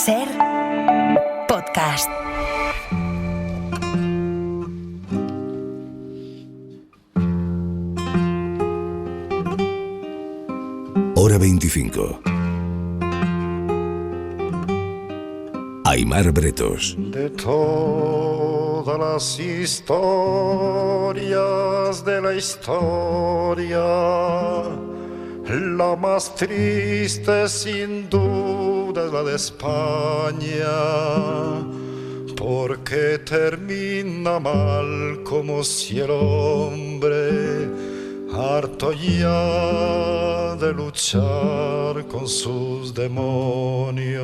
SER Podcast. Hora 25. Aimar Bretos. De todas las historias de la historia, la más triste sin duda es la de España, porque termina mal como si el hombre, harto ya de luchar con sus demonios,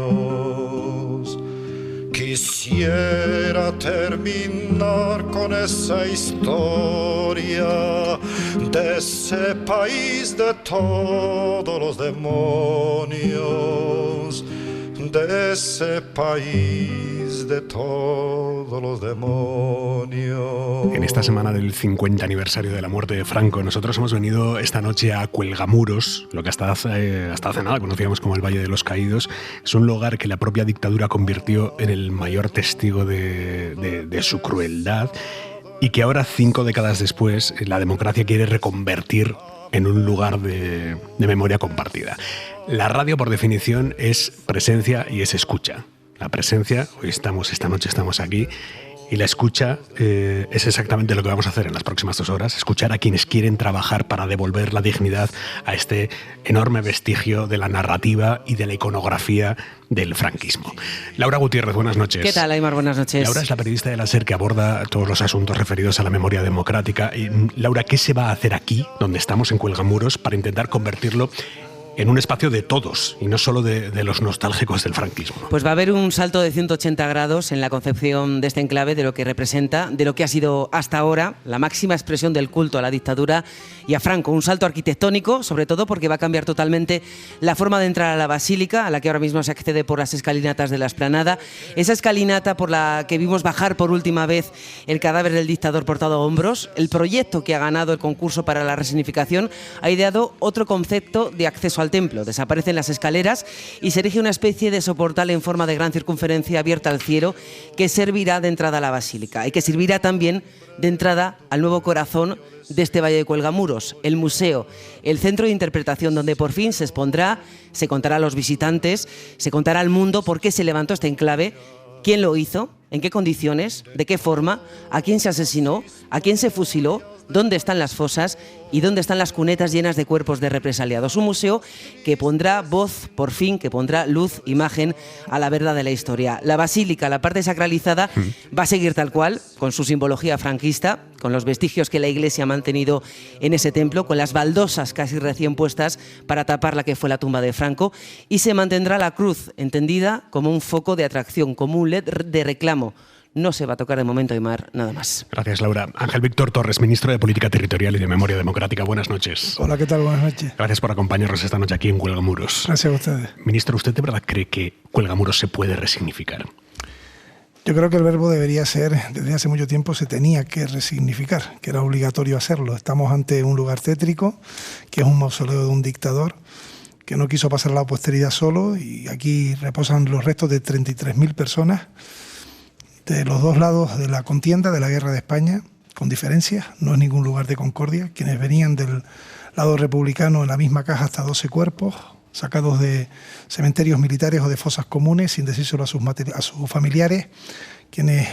quisiera terminar con esa historia de ese país de todos los demonios, de ese país de todos los demonios. En esta semana del 50 aniversario de la muerte de Franco, nosotros hemos venido esta noche a Cuelgamuros, lo que hasta hace nada conocíamos como el Valle de los Caídos. Es un lugar que la propia dictadura convirtió en el mayor testigo de su crueldad y que ahora, 5 décadas después, la democracia quiere reconvertir en un lugar de memoria compartida. La radio, por definición, es presencia y es escucha. La presencia, esta noche estamos aquí, y la escucha es exactamente lo que vamos a hacer en las próximas 2 horas, escuchar a quienes quieren trabajar para devolver la dignidad a este enorme vestigio de la narrativa y de la iconografía del franquismo. Laura Gutiérrez, buenas noches. ¿Qué tal, Aimar? Buenas noches. Laura es la periodista de la SER que aborda todos los asuntos referidos a la memoria democrática. Y, Laura, ¿qué se va a hacer aquí, donde estamos en Cuelgamuros, para intentar convertirlo en un espacio de todos y no solo de los nostálgicos del franquismo? Pues va a haber un salto de 180 grados en la concepción de este enclave, de lo que representa, de lo que ha sido hasta ahora la máxima expresión del culto a la dictadura y a Franco. Un salto arquitectónico, sobre todo porque va a cambiar totalmente la forma de entrar a la basílica, a la que ahora mismo se accede por las escalinatas de la explanada. Esa escalinata por la que vimos bajar por última vez el cadáver del dictador portado a hombros. El proyecto que ha ganado el concurso para la resignificación ha ideado otro concepto de acceso al templo. Desaparecen las escaleras y se erige una especie de soportal en forma de gran circunferencia abierta al cielo que servirá de entrada a la basílica y que servirá también de entrada al nuevo corazón de este Valle de Cuelgamuros, el museo, el centro de interpretación donde por fin se expondrá, se contará a los visitantes, se contará al mundo por qué se levantó este enclave, quién lo hizo, en qué condiciones, de qué forma, a quién se asesinó, a quién se fusiló, dónde están las fosas y dónde están las cunetas llenas de cuerpos de represaliados. Un museo que pondrá voz, por fin, que pondrá luz, imagen a la verdad de la historia. La basílica, la parte sacralizada, va a seguir tal cual, con su simbología franquista, con los vestigios que la Iglesia ha mantenido en ese templo, con las baldosas casi recién puestas para tapar la que fue la tumba de Franco, y se mantendrá la cruz, entendida como un foco de atracción, como un LED de reclamo. No se va a tocar de momento, Aimar, nada más. Gracias, Laura. Ángel Víctor Torres, ministro de Política Territorial y de Memoria Democrática. Buenas noches. Hola, ¿qué tal? Buenas noches. Gracias por acompañarnos esta noche aquí en Cuelgamuros. Gracias a ustedes. Ministro, ¿usted de verdad cree que Cuelgamuros se puede resignificar? Yo creo que el verbo debería ser, desde hace mucho tiempo se tenía que resignificar, que era obligatorio hacerlo. Estamos ante un lugar tétrico, que es un mausoleo de un dictador, que no quiso pasar a la posteridad solo, y aquí reposan los restos de 33.000 personas, de los 2 lados de la contienda, de la guerra de España, con diferencias, no es ningún lugar de concordia. Quienes venían del lado republicano, en la misma caja hasta 12 cuerpos, sacados de cementerios militares o de fosas comunes, sin decírselo a sus familiares. Quienes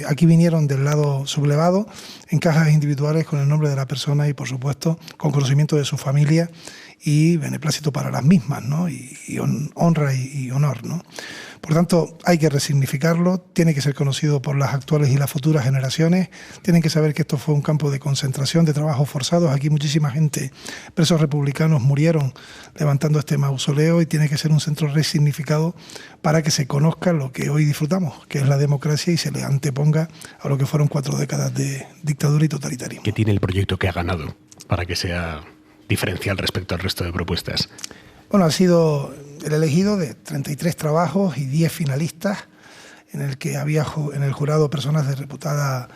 aquí vinieron del lado sublevado, en cajas individuales con el nombre de la persona y, por supuesto, con conocimiento de su familia y beneplácito para las mismas, ¿no? y honra y honor, ¿no? Por tanto, hay que resignificarlo, tiene que ser conocido por las actuales y las futuras generaciones, tienen que saber que esto fue un campo de concentración, de trabajos forzados. Aquí muchísima gente, presos republicanos, murieron levantando este mausoleo, y tiene que ser un centro resignificado para que se conozca lo que hoy disfrutamos, que es la democracia, y se le anteponga a lo que fueron 4 décadas de dictadura y totalitarismo. ¿Qué tiene el proyecto que ha ganado para que sea diferencial respecto al resto de propuestas? Bueno, ha sido el elegido de 33 trabajos y 10 finalistas, en el que había en el jurado personas de reputada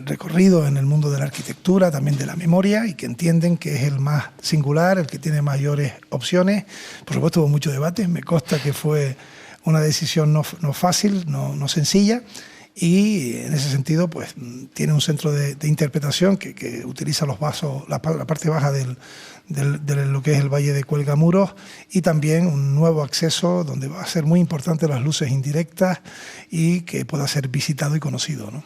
recorrido en el mundo de la arquitectura, también de la memoria, y que entienden que es el más singular, el que tiene mayores opciones. Por supuesto hubo mucho debate, me consta que fue una decisión no fácil, no sencilla, y en ese sentido pues tiene un centro de interpretación que utiliza los vasos, la parte baja de lo que es el Valle de Cuelgamuros, y también un nuevo acceso donde va a ser muy importante las luces indirectas y que pueda ser visitado y conocido, ¿no?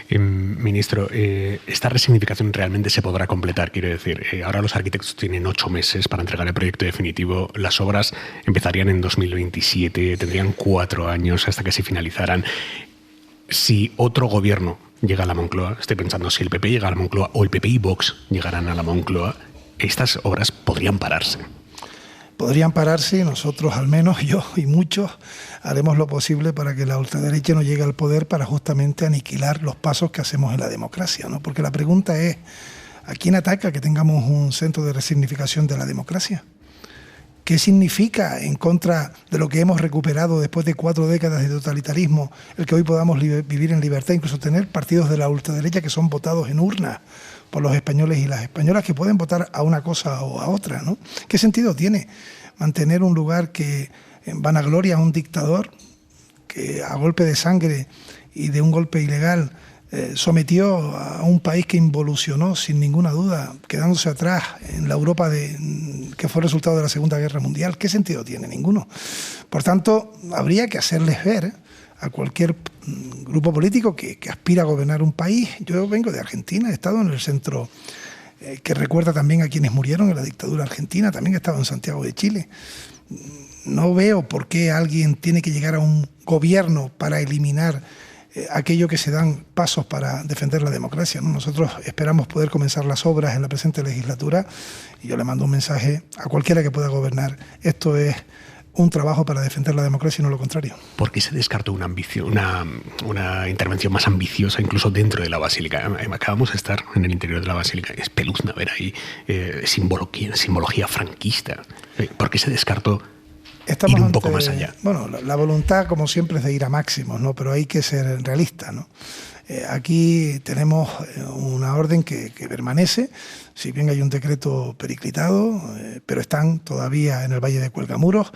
Ministro, esta resignificación realmente se podrá completar, quiero decir. Ahora los arquitectos tienen 8 meses para entregar el proyecto definitivo. Las obras empezarían en 2027, tendrían 4 años hasta que se finalizaran. Si otro gobierno llega a la Moncloa, estoy pensando si el PP llega a la Moncloa o el PP y Vox llegarán a la Moncloa, estas obras podrían pararse. Podrían pararse y nosotros, al menos yo y muchos, haremos lo posible para que la ultraderecha no llegue al poder para justamente aniquilar los pasos que hacemos en la democracia, ¿no? Porque la pregunta es, ¿a quién ataca que tengamos un centro de resignificación de la democracia? ¿Qué significa en contra de lo que hemos recuperado después de 4 décadas de totalitarismo el que hoy podamos vivir en libertad, incluso tener partidos de la ultraderecha que son votados en urnas por los españoles y las españolas, que pueden votar a una cosa o a otra, ¿no? ¿Qué sentido tiene mantener un lugar que en vanagloria a un dictador que a golpe de sangre y de un golpe ilegal sometió a un país que involucionó sin ninguna duda, quedándose atrás en la Europa que fue resultado de la Segunda Guerra Mundial? ¿Qué sentido tiene? Ninguno. Por tanto, habría que hacerles ver a cualquier grupo político que aspira a gobernar un país. Yo vengo de Argentina, he estado en el centro que recuerda también a quienes murieron en la dictadura argentina, también he estado en Santiago de Chile. No veo por qué alguien tiene que llegar a un gobierno para eliminar aquello que se dan pasos para defender la democracia, ¿no? Nosotros esperamos poder comenzar las obras en la presente legislatura y yo le mando un mensaje a cualquiera que pueda gobernar. Esto es un trabajo para defender la democracia y no lo contrario. ¿Por qué se descartó una intervención más ambiciosa incluso dentro de la Basílica? Acabamos de estar en el interior de la Basílica, es peluzna ver ahí simbología franquista. ¿Por qué se descartó ir un poco más allá? Bueno, la voluntad, como siempre, es de ir a máximos, ¿no? Pero hay que ser realista, ¿no? Aquí tenemos una orden que permanece, si bien hay un decreto periclitado, pero están todavía en el Valle de Cuelgamuros,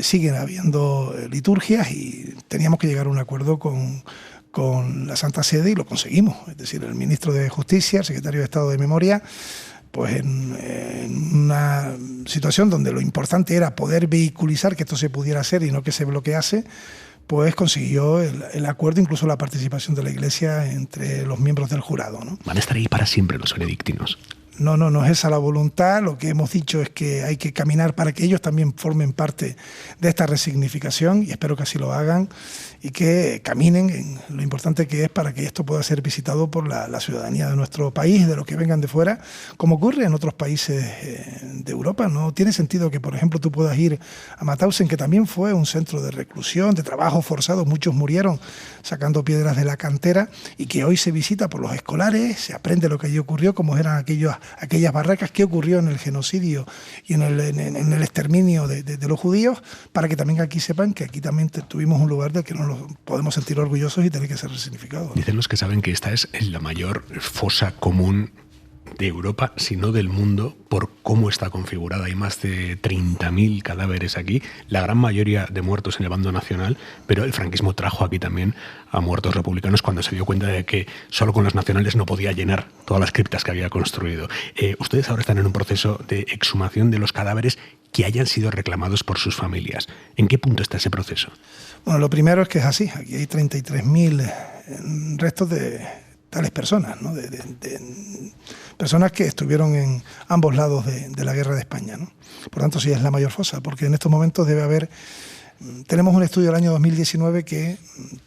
siguen habiendo liturgias y teníamos que llegar a un acuerdo con la Santa Sede y lo conseguimos. Es decir, el ministro de Justicia, el secretario de Estado de Memoria, pues en una situación donde lo importante era poder vehiculizar que esto se pudiera hacer y no que se bloquease, pues consiguió el acuerdo, incluso la participación de la Iglesia entre los miembros del jurado, ¿no? ¿Van a estar ahí para siempre los benedictinos? No es esa la voluntad. Lo que hemos dicho es que hay que caminar para que ellos también formen parte de esta resignificación y espero que así lo hagan y que caminen en lo importante que es para que esto pueda ser visitado por la ciudadanía de nuestro país, de los que vengan de fuera, como ocurre en otros países de Europa. No tiene sentido que, por ejemplo, tú puedas ir a Mauthausen, que también fue un centro de reclusión, de trabajo forzado, muchos murieron sacando piedras de la cantera, y que hoy se visita por los escolares, se aprende lo que allí ocurrió, cómo eran aquellas barracas, qué ocurrió en el genocidio y en el exterminio de los judíos, para que también aquí sepan que aquí también tuvimos un lugar del que nos podemos sentir orgullosos y tiene que ser resignificado, ¿no? Dicen los que saben que esta es la mayor fosa común de Europa, si no del mundo, por cómo está configurada. Hay más de 30.000 cadáveres aquí, la gran mayoría de muertos en el bando nacional, pero el franquismo trajo aquí también a muertos republicanos cuando se dio cuenta de que solo con los nacionales no podía llenar todas las criptas que había construido. Ustedes ahora están en un proceso de exhumación de los cadáveres que hayan sido reclamados por sus familias. ¿En qué punto está ese proceso? Bueno, lo primero es que es así. Aquí hay 33.000 restos de tales personas, ¿no? de personas que estuvieron en ambos lados de la guerra de España, ¿no? Por tanto, sí es la mayor fosa, porque en estos momentos debe haber... Tenemos un estudio del año 2019 que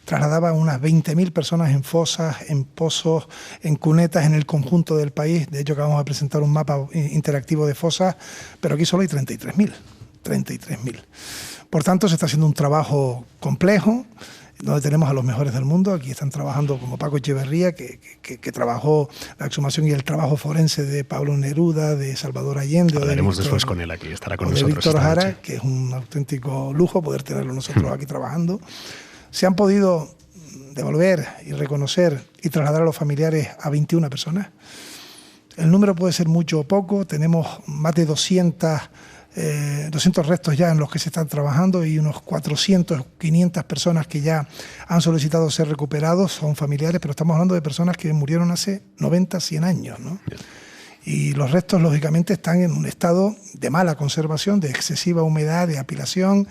trasladaba unas 20.000 personas en fosas, en pozos, en cunetas en el conjunto del país. De hecho, acabamos de presentar un mapa interactivo de fosas, pero aquí solo hay 33.000. Por tanto, se está haciendo un trabajo complejo, donde tenemos a los mejores del mundo. Aquí están trabajando como Paco Echeverría, que trabajó la exhumación y el trabajo forense de Pablo Neruda, de Salvador Allende. Hablaremos después con él aquí, estará con nosotros. De Víctor Jara, que es un auténtico lujo poder tenerlo nosotros aquí trabajando. Se han podido devolver y reconocer y trasladar a los familiares a 21 personas. El número puede ser mucho o poco. Tenemos más de 200 200 restos ya en los que se están trabajando y unos 400, 500 personas que ya han solicitado ser recuperados, son familiares, pero estamos hablando de personas que murieron hace 90, 100 años, ¿no? Y los restos, lógicamente, están en un estado de mala conservación, de excesiva humedad, de apilación.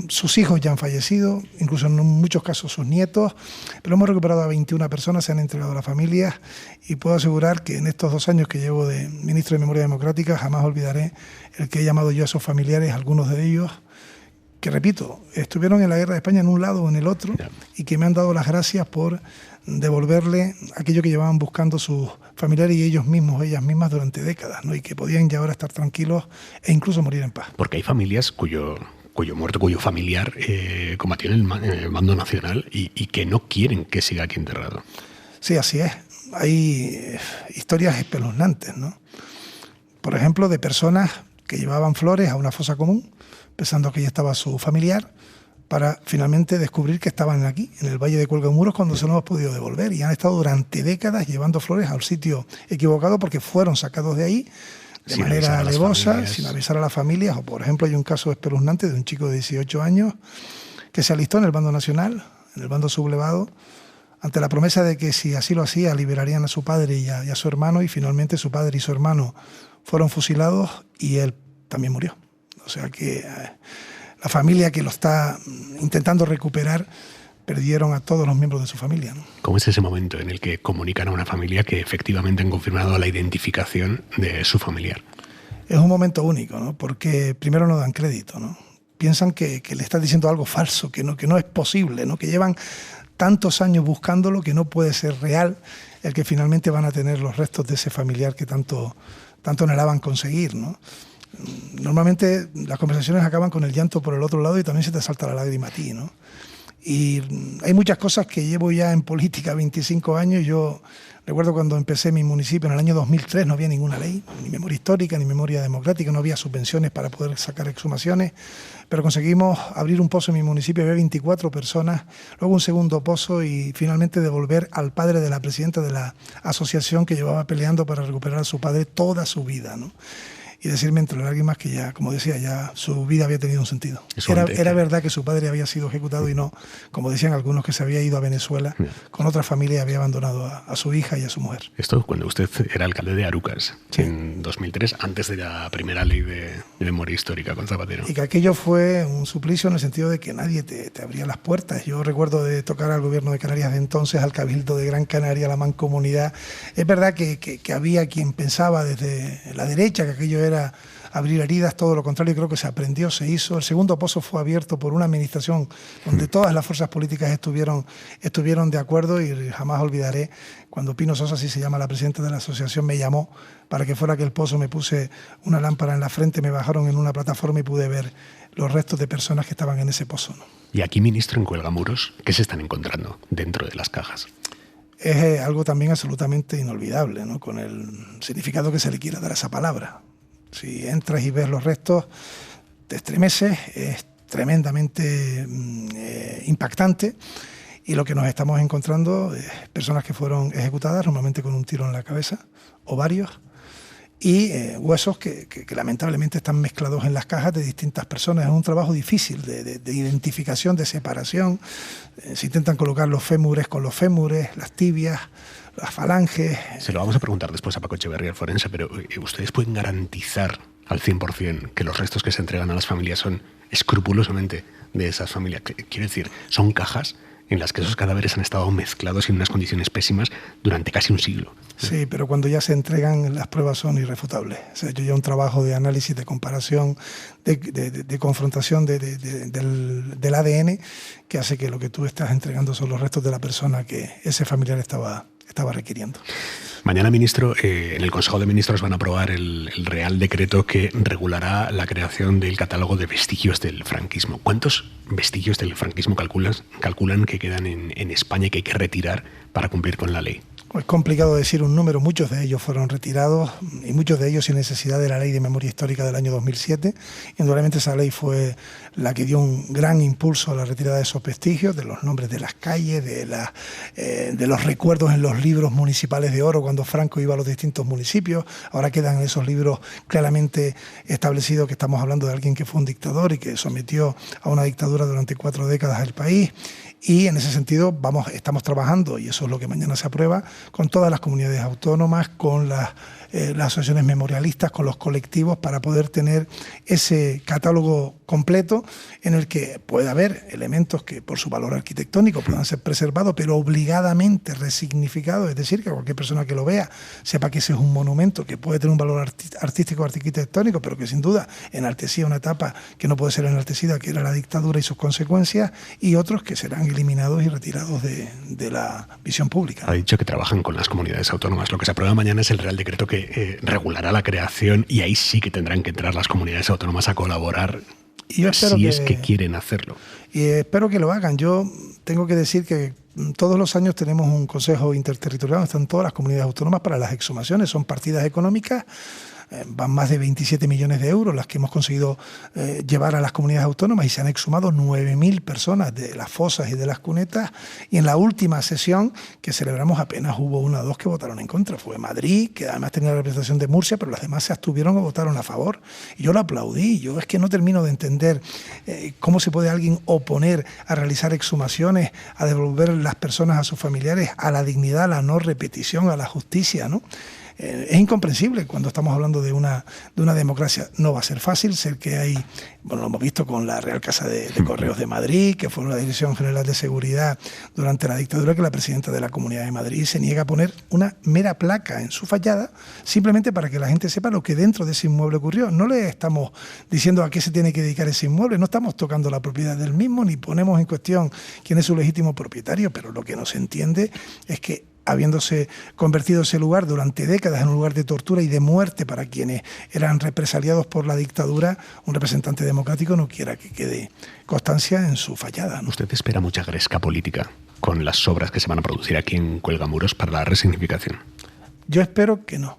Sus hijos ya han fallecido, incluso en muchos casos sus nietos, pero hemos recuperado a 21 personas, se han entregado a las familias y puedo asegurar que en estos 2 años que llevo de ministro de Memoria Democrática jamás olvidaré el que he llamado yo a esos familiares, algunos de ellos, que repito, estuvieron en la guerra de España en un lado o en el otro y que me han dado las gracias por devolverle aquello que llevaban buscando sus familiares y ellos mismos, ellas mismas durante décadas, ¿no? Y que podían ya ahora estar tranquilos e incluso morir en paz. Porque hay familias cuyo muerto, cuyo familiar combatió en el bando nacional y que no quieren que siga aquí enterrado. Sí, así es. Hay historias espeluznantes, ¿no? Por ejemplo, de personas que llevaban flores a una fosa común pensando que ahí estaba su familiar, para finalmente descubrir que estaban aquí, en el Valle de Cuelgamuros, cuando se los hemos podido devolver. Y han estado durante décadas llevando flores al sitio equivocado porque fueron sacados de ahí de manera alevosa, sin avisar a las familias. O, por ejemplo, hay un caso espeluznante de un chico de 18 años que se alistó en el bando nacional, en el bando sublevado, ante la promesa de que si así lo hacía liberarían a su padre y a su hermano, y finalmente su padre y su hermano fueron fusilados y él también murió. O sea que la familia que lo está intentando recuperar perdieron a todos los miembros de su familia, ¿no? ¿Cómo es ese momento en el que comunican a una familia que efectivamente han confirmado la identificación de su familiar? Es un momento único, ¿no? Porque primero no dan crédito, ¿no? Piensan que le están diciendo algo falso, que no es posible, ¿no? Que llevan tantos años buscándolo que no puede ser real el que finalmente van a tener los restos de ese familiar que tanto anhelaban conseguir, ¿no? Normalmente las conversaciones acaban con el llanto por el otro lado y también se te salta la lágrima a ti, ¿no? Y hay muchas cosas que llevo ya en política 25 años. Yo recuerdo cuando empecé mi municipio en el año 2003 no había ninguna ley, ni memoria histórica, ni memoria democrática, no había subvenciones para poder sacar exhumaciones, pero conseguimos abrir un pozo en mi municipio, había 24 personas, luego un segundo pozo y finalmente devolver al padre de la presidenta de la asociación que llevaba peleando para recuperar a su padre toda su vida, ¿no? Y decirme entre lágrimas que ya, como decía, ya su vida había tenido un sentido. Era verdad que su padre había sido ejecutado y no, como decían algunos, que se había ido a Venezuela con otra familia y había abandonado a su hija y a su mujer. Esto cuando usted era alcalde de Arucas, sí, en 2003, antes de la primera ley de memoria histórica con Zapatero. Y que aquello fue un suplicio en el sentido de que nadie te abría las puertas. Yo recuerdo de tocar al gobierno de Canarias de entonces, al Cabildo de Gran Canaria, a la Mancomunidad. Es verdad que había quien pensaba desde la derecha que aquello era abrir heridas, todo lo contrario, creo que se aprendió, se hizo. El segundo pozo fue abierto por una administración donde todas las fuerzas políticas estuvieron de acuerdo, y jamás olvidaré cuando Pino Sosa, así se llama la presidenta de la asociación, me llamó para que fuera aquel pozo, me puse una lámpara en la frente, me bajaron en una plataforma y pude ver los restos de personas que estaban en ese pozo, ¿no? Y aquí, ministro, en Cuelgamuros, ¿qué se están encontrando dentro de las cajas? Es algo también absolutamente inolvidable, ¿no? Con el significado que se le quiera dar a esa palabra. Si entras y ves los restos, te estremeces, es tremendamente impactante, y lo que nos estamos encontrando es personas que fueron ejecutadas, normalmente con un tiro en la cabeza, o varios, y huesos que lamentablemente están mezclados en las cajas de distintas personas. Es un trabajo difícil de identificación, de separación. Se intentan colocar los fémures con los fémures, las tibias, las falanges. Se lo vamos a preguntar después a Paco Echeverría, el forense, pero ¿ustedes pueden garantizar al 100% que los restos que se entregan a las familias son escrupulosamente de esas familias? Quiero decir, son cajas en las que esos cadáveres han estado mezclados en unas condiciones pésimas durante casi un siglo. Sí, pero cuando ya se entregan, las pruebas son irrefutables. O sea, yo ya un trabajo de análisis, de comparación, de confrontación del ADN, que hace que lo que tú estás entregando son los restos de la persona que ese familiar estaba requiriendo. Mañana, ministro, en el Consejo de Ministros van a aprobar el Real Decreto que regulará la creación del catálogo de vestigios del franquismo. ¿Cuántos vestigios del franquismo calculan que quedan en España y que hay que retirar para cumplir con la ley? Es complicado decir un número, muchos de ellos fueron retirados y muchos de ellos sin necesidad de la Ley de Memoria Histórica del año 2007. Indudablemente esa ley fue la que dio un gran impulso a la retirada de esos vestigios, de los nombres de las calles, de los recuerdos en los libros municipales de oro cuando Franco iba a los distintos municipios. Ahora quedan en esos libros claramente establecido que estamos hablando de alguien que fue un dictador y que sometió a una dictadura durante 4 décadas al país. Y en ese sentido estamos trabajando, y eso es lo que mañana se aprueba, con todas las comunidades autónomas, con las asociaciones memorialistas, con los colectivos, para poder tener ese catálogo completo en el que puede haber elementos que por su valor arquitectónico puedan ser preservados, pero obligadamente resignificados, es decir, que cualquier persona que lo vea sepa que ese es un monumento que puede tener un valor artístico o arquitectónico, pero que sin duda enaltecía una etapa que no puede ser enaltecida, que era la dictadura y sus consecuencias, y otros que serán eliminados y retirados de la visión pública. Ha dicho que trabajan con las comunidades autónomas. Lo que se aprueba mañana es el Real Decreto que regulará la creación, y ahí sí que tendrán que entrar las comunidades autónomas a colaborar. Y yo espero si es que quieren hacerlo. Y espero que lo hagan. Yo tengo que decir que todos los años tenemos un consejo interterritorial donde están todas las comunidades autónomas para las exhumaciones. Son partidas económicas, van más de 27 millones de euros las que hemos conseguido llevar a las comunidades autónomas, y se han exhumado 9.000 personas de las fosas y de las cunetas, y en la última sesión que celebramos apenas hubo 1 o 2 que votaron en contra. Fue Madrid, que además tenía la representación de Murcia, pero las demás se abstuvieron o votaron a favor, y yo lo aplaudí. Yo es que no termino de entender cómo se puede alguien oponer a realizar exhumaciones, a devolver las personas a sus familiares, a la dignidad, a la no repetición, a la justicia, ¿no? Es incomprensible cuando estamos hablando de una democracia. No va a ser fácil, sé que hay, bueno, lo hemos visto con la Real Casa de Correos de Madrid, que fue una Dirección General de Seguridad durante la dictadura, que la presidenta de la Comunidad de Madrid se niega a poner una mera placa en su fachada, simplemente para que la gente sepa lo que dentro de ese inmueble ocurrió. No le estamos diciendo a qué se tiene que dedicar ese inmueble, no estamos tocando la propiedad del mismo, ni ponemos en cuestión quién es su legítimo propietario, pero lo que no se entiende es que, habiéndose convertido ese lugar durante décadas en un lugar de tortura y de muerte para quienes eran represaliados por la dictadura, un representante democrático no quiera que quede constancia en su fachada, ¿no? ¿Usted espera mucha gresca política con las obras que se van a producir aquí en Cuelgamuros para la resignificación? Yo espero que no.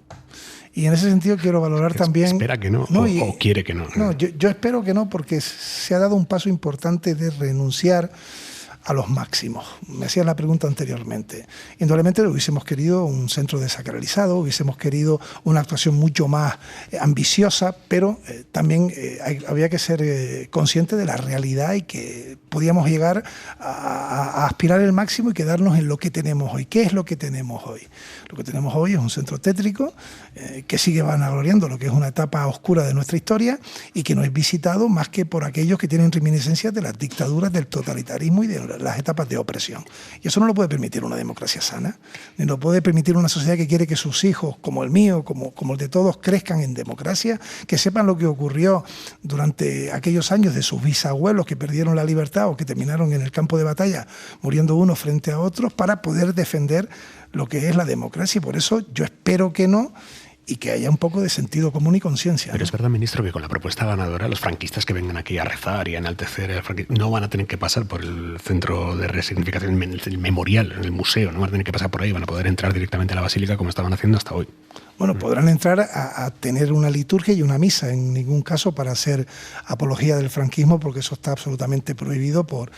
Y en ese sentido quiero valorar también... ¿Espera que no, o quiere que no? No, yo espero que no, porque se ha dado un paso importante de renunciar a los máximos. Me hacían la pregunta anteriormente. Indudablemente hubiésemos querido un centro desacralizado, hubiésemos querido una actuación mucho más ambiciosa, pero también había que ser consciente de la realidad y que podíamos llegar a aspirar el máximo y quedarnos en lo que tenemos hoy. ¿Qué es lo que tenemos hoy? Lo que tenemos hoy es un centro tétrico que sigue vanagloriando lo que es una etapa oscura de nuestra historia y que no es visitado más que por aquellos que tienen reminiscencias de las dictaduras, del totalitarismo y de las etapas de opresión. Y eso no lo puede permitir una democracia sana, ni lo puede permitir una sociedad que quiere que sus hijos, como el mío, como el de todos, crezcan en democracia, que sepan lo que ocurrió durante aquellos años de sus bisabuelos que perdieron la libertad o que terminaron en el campo de batalla muriendo unos frente a otros, para poder defender lo que es la democracia. Y por eso yo espero que no, y que haya un poco de sentido común y conciencia. Pero es verdad, ministro, que con la propuesta ganadora los franquistas que vengan aquí a rezar y a enaltecer el franquismo no van a tener que pasar por el centro de resignificación, el memorial, el museo, no van a tener que pasar por ahí, van a poder entrar directamente a la basílica como estaban haciendo hasta hoy. Bueno, podrán entrar a tener una liturgia y una misa, en ningún caso para hacer apología del franquismo, porque eso está absolutamente prohibido por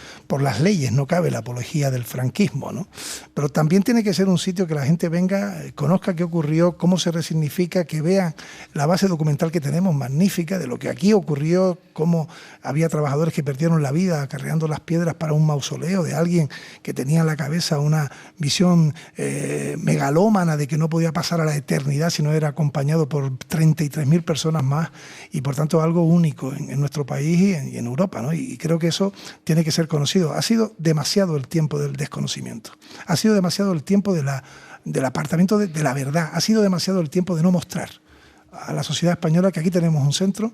las leyes, no cabe la apología del franquismo, ¿no? Pero también tiene que ser un sitio que la gente venga, conozca qué ocurrió, cómo se resignifica, que vean la base documental que tenemos magnífica de lo que aquí ocurrió, cómo había trabajadores que perdieron la vida acarreando las piedras para un mausoleo de alguien que tenía en la cabeza una visión megalómana de que no podía pasar a la eternidad si no era acompañado por 33.000 personas más, y por tanto algo único en nuestro país y en Europa, ¿no? Y creo que eso tiene que ser conocido. Ha sido demasiado el tiempo del desconocimiento, ha sido demasiado el tiempo del apartamiento de la verdad, ha sido demasiado el tiempo de no mostrar a la sociedad española que aquí tenemos un centro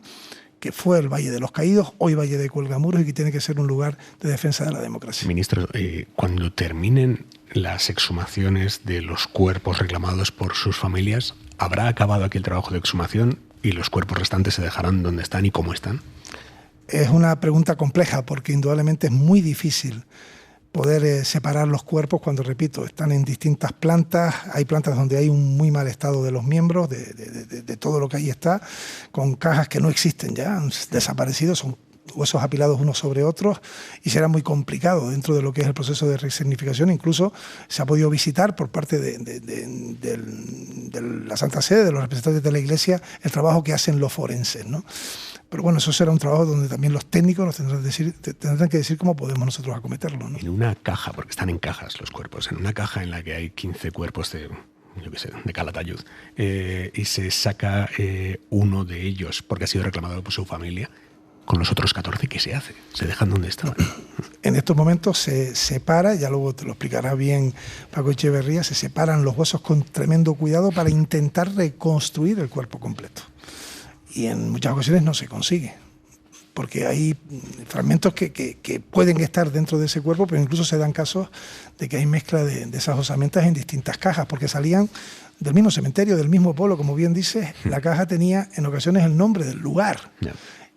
que fue el Valle de los Caídos, hoy Valle de Cuelgamuros, y que tiene que ser un lugar de defensa de la democracia. Ministro, cuando terminen las exhumaciones de los cuerpos reclamados por sus familias, ¿habrá acabado aquí el trabajo de exhumación y los cuerpos restantes se dejarán donde están y cómo están? Es una pregunta compleja, porque indudablemente es muy difícil poder separar los cuerpos cuando, repito, están en distintas plantas. Hay plantas donde hay un muy mal estado de los miembros, de todo lo que ahí está, con cajas que no existen ya, han desaparecido, son huesos apilados unos sobre otros, y será muy complicado dentro de lo que es el proceso de resignificación. Incluso se ha podido visitar por parte de la Santa Sede, de los representantes de la Iglesia, el trabajo que hacen los forenses, ¿no? Pero bueno, eso será un trabajo donde también los técnicos nos tendrán que decir cómo podemos nosotros acometerlo, ¿no? En una caja, porque están en cajas los cuerpos, en una caja en la que hay 15 cuerpos de Calatayud, y se saca uno de ellos porque ha sido reclamado por su familia, con los otros 14, ¿qué se hace? ¿Se dejan donde estaban? En estos momentos se separa, ya luego te lo explicará bien Paco Echeverría, se separan los huesos con tremendo cuidado para intentar reconstruir el cuerpo completo. Y en muchas ocasiones no se consigue, porque hay fragmentos que pueden estar dentro de ese cuerpo, pero incluso se dan casos de que hay mezcla de esas osamentas en distintas cajas, porque salían del mismo cementerio, del mismo pueblo, como bien dices. La caja tenía en ocasiones el nombre del lugar. Yeah.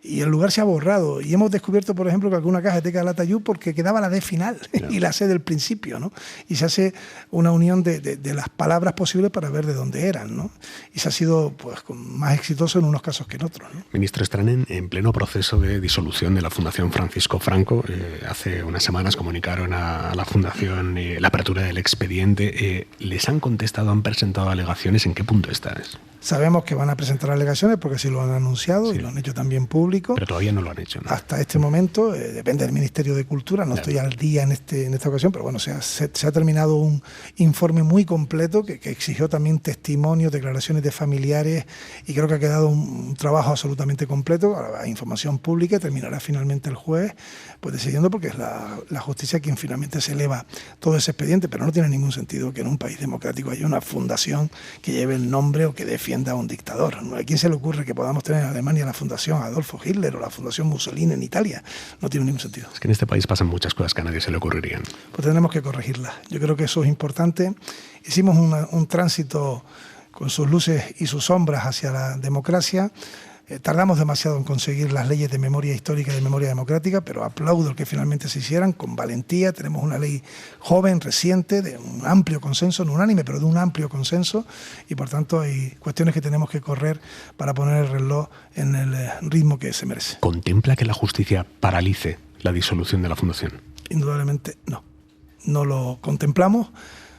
Y el lugar se ha borrado. Y hemos descubierto, por ejemplo, que alguna caja de Calatayud porque quedaba la D final, claro, y la C del principio, ¿no? Y se hace una unión de las palabras posibles para ver de dónde eran, ¿no? Y se ha sido pues más exitoso en unos casos que en otros, ¿no? Ministro, están en pleno proceso de disolución de la Fundación Francisco Franco. Hace unas semanas comunicaron a la Fundación la apertura del expediente. ¿Les han contestado, han presentado alegaciones? ¿En qué punto está eso? Sabemos que van a presentar alegaciones porque así lo han anunciado, sí, y lo han hecho también público. Pero todavía no lo han hecho, ¿no? Hasta este momento, depende del Ministerio de Cultura, no estoy al día en esta ocasión, pero bueno, se ha terminado un informe muy completo que exigió también testimonios, declaraciones de familiares, y creo que ha quedado un trabajo absolutamente completo. Hay información pública, terminará finalmente el juez pues decidiendo, porque es la justicia quien finalmente se eleva todo ese expediente, pero no tiene ningún sentido que en un país democrático haya una fundación que lleve el nombre o que defienda a un dictador. ¿A quién se le ocurre que podamos tener en Alemania la Fundación Adolfo Hitler o la Fundación Mussolini en Italia? No tiene ningún sentido. Es que en este país pasan muchas cosas que a nadie se le ocurrirían. Pues tendremos que corregirlas. Yo creo que eso es importante. Hicimos un tránsito con sus luces y sus sombras hacia la democracia. Tardamos demasiado en conseguir las leyes de memoria histórica y de memoria democrática, pero aplaudo el que finalmente se hicieran con valentía. Tenemos una ley joven, reciente, de un amplio consenso, no unánime, pero de un amplio consenso, y por tanto hay cuestiones que tenemos que correr para poner el reloj en el ritmo que se merece. ¿Contempla que la justicia paralice la disolución de la Fundación? Indudablemente no. No lo contemplamos,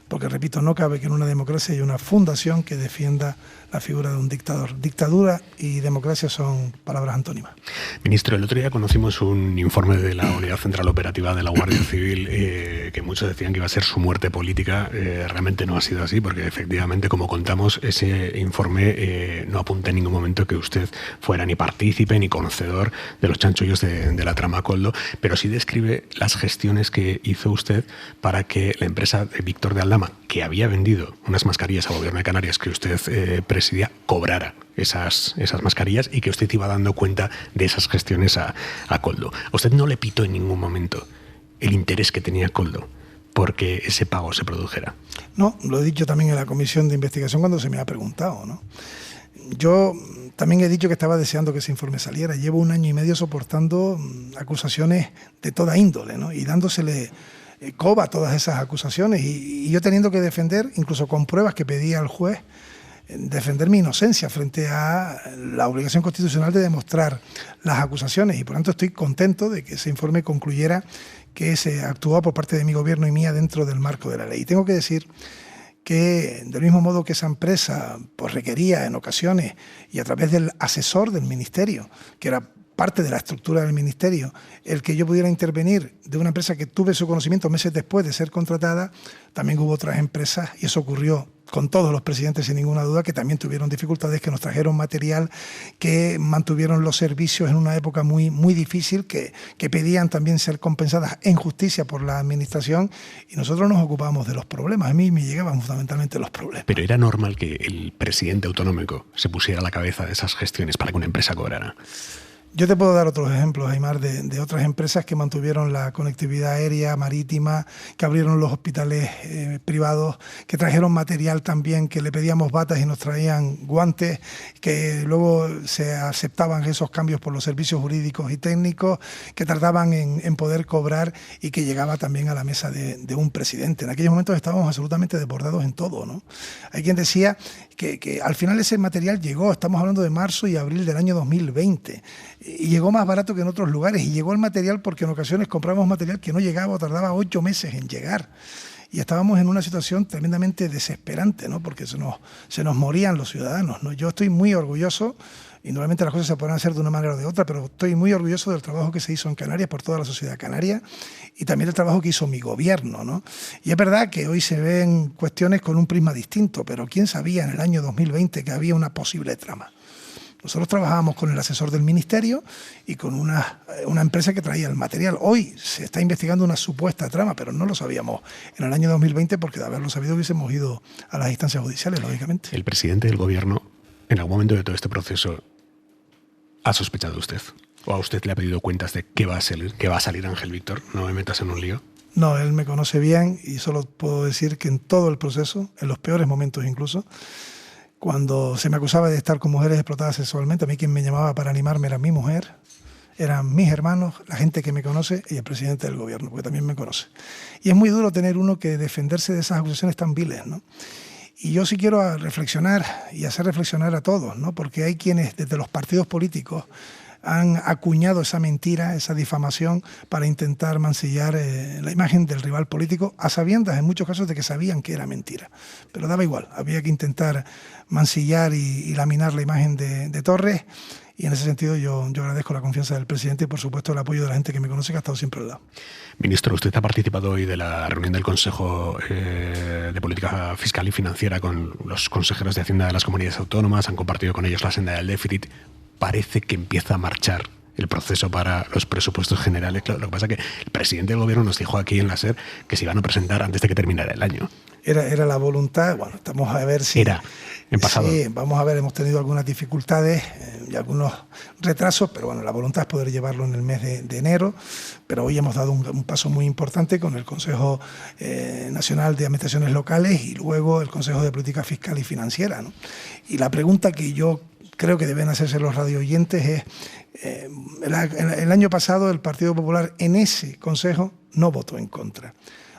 porque, repito, no cabe que en una democracia haya una fundación que defienda la figura de un dictador. Dictadura y democracia son palabras antónimas. Ministro, el otro día conocimos un informe de la Unidad Central Operativa de la Guardia Civil que muchos decían que iba a ser su muerte política. Realmente no ha sido así, porque efectivamente, como contamos, ese informe no apunta en ningún momento que usted fuera ni partícipe ni conocedor de los chanchullos de la trama Koldo, pero sí describe las gestiones que hizo usted para que la empresa de Víctor de Aldama, que había vendido unas mascarillas al Gobierno de Canarias que usted presidía, cobrara esas mascarillas, y que usted iba dando cuenta de esas gestiones a Koldo. ¿A usted no le pitó en ningún momento el interés que tenía Koldo porque ese pago se produjera? No, lo he dicho también en la comisión de investigación cuando se me ha preguntado, ¿no? Yo también he dicho que estaba deseando que ese informe saliera. Llevo 1 año y medio soportando acusaciones de toda índole, ¿no? Y dándosele coba a todas esas acusaciones, y yo teniendo que defender, incluso con pruebas que pedía al juez, defender mi inocencia frente a la obligación constitucional de demostrar las acusaciones, y por tanto estoy contento de que ese informe concluyera que se actuó por parte de mi gobierno y mía dentro del marco de la ley. Y tengo que decir que, del mismo modo que esa empresa pues requería en ocasiones, y a través del asesor del ministerio, que era parte de la estructura del ministerio, el que yo pudiera intervenir de una empresa que tuve su conocimiento meses después de ser contratada, también hubo otras empresas, y eso ocurrió con todos los presidentes sin ninguna duda, que también tuvieron dificultades, que nos trajeron material, que mantuvieron los servicios en una época muy, muy difícil, que pedían también ser compensadas en justicia por la administración, y nosotros nos ocupábamos de los problemas. A mí me llegaban fundamentalmente los problemas. Pero era normal que el presidente autonómico se pusiera a la cabeza de esas gestiones para que una empresa cobrara. Yo te puedo dar otros ejemplos, Aimar, de otras empresas que mantuvieron la conectividad aérea, marítima, que abrieron los hospitales privados, que trajeron material también, que le pedíamos batas y nos traían guantes, que luego se aceptaban esos cambios por los servicios jurídicos y técnicos, que tardaban en poder cobrar y que llegaba también a la mesa de un presidente. En aquellos momentos estábamos absolutamente desbordados en todo, ¿no? Hay quien decía que al final ese material llegó, estamos hablando de marzo y abril del año 2020, y llegó más barato que en otros lugares, y llegó el material porque en ocasiones compramos material que no llegaba o tardaba 8 meses en llegar. Y estábamos en una situación tremendamente desesperante, ¿no? Porque se nos morían los ciudadanos, ¿no? Yo estoy muy orgulloso, y normalmente las cosas se podrán hacer de una manera o de otra, pero estoy muy orgulloso del trabajo que se hizo en Canarias por toda la sociedad canaria y también del trabajo que hizo mi gobierno, ¿no? Y es verdad que hoy se ven cuestiones con un prisma distinto, pero ¿quién sabía en el año 2020 que había una posible trama? Nosotros trabajábamos con el asesor del ministerio y con una empresa que traía el material. Hoy se está investigando una supuesta trama, pero no lo sabíamos en el año 2020 porque de haberlo sabido hubiésemos ido a las instancias judiciales, lógicamente. El presidente del gobierno, en algún momento de todo este proceso, ¿ha sospechado usted? ¿O a usted le ha pedido cuentas de qué va a salir Ángel Víctor? No me metas en un lío. No, él me conoce bien y solo puedo decir que en todo el proceso, en los peores momentos incluso, cuando se me acusaba de estar con mujeres explotadas sexualmente, a mí quien me llamaba para animarme era mi mujer, eran mis hermanos, la gente que me conoce y el presidente del gobierno, porque también me conoce. Y es muy duro tener uno que defenderse de esas acusaciones tan viles, ¿no? Y yo sí quiero reflexionar y hacer reflexionar a todos, ¿no? Porque hay quienes desde los partidos políticos han acuñado esa mentira, esa difamación para intentar mancillar la imagen del rival político, a sabiendas en muchos casos de que sabían que era mentira. Pero daba igual, había que intentar mancillar y laminar la imagen de Torres, y en ese sentido yo agradezco la confianza del presidente y por supuesto el apoyo de la gente que me conoce, que ha estado siempre al lado. Ministro, usted ha participado hoy de la reunión del Consejo de Política Fiscal y Financiera con los consejeros de Hacienda de las comunidades autónomas, han compartido con ellos la senda del déficit. Parece que empieza a marchar el proceso para los presupuestos generales. Claro, lo que pasa es que el presidente del gobierno nos dijo aquí en la SER que se iban a presentar antes de que terminara el año. Era la voluntad, bueno, estamos a ver si... Era, en pasado. Sí, vamos a ver, hemos tenido algunas dificultades y algunos retrasos, pero bueno, la voluntad es poder llevarlo en el mes de enero, pero hoy hemos dado un paso muy importante con el Consejo Nacional de Administraciones Locales y luego el Consejo de Política Fiscal y Financiera, ¿no? Y la pregunta que yo creo que deben hacerse los radioyentes es, el año pasado el Partido Popular en ese Consejo no votó en contra.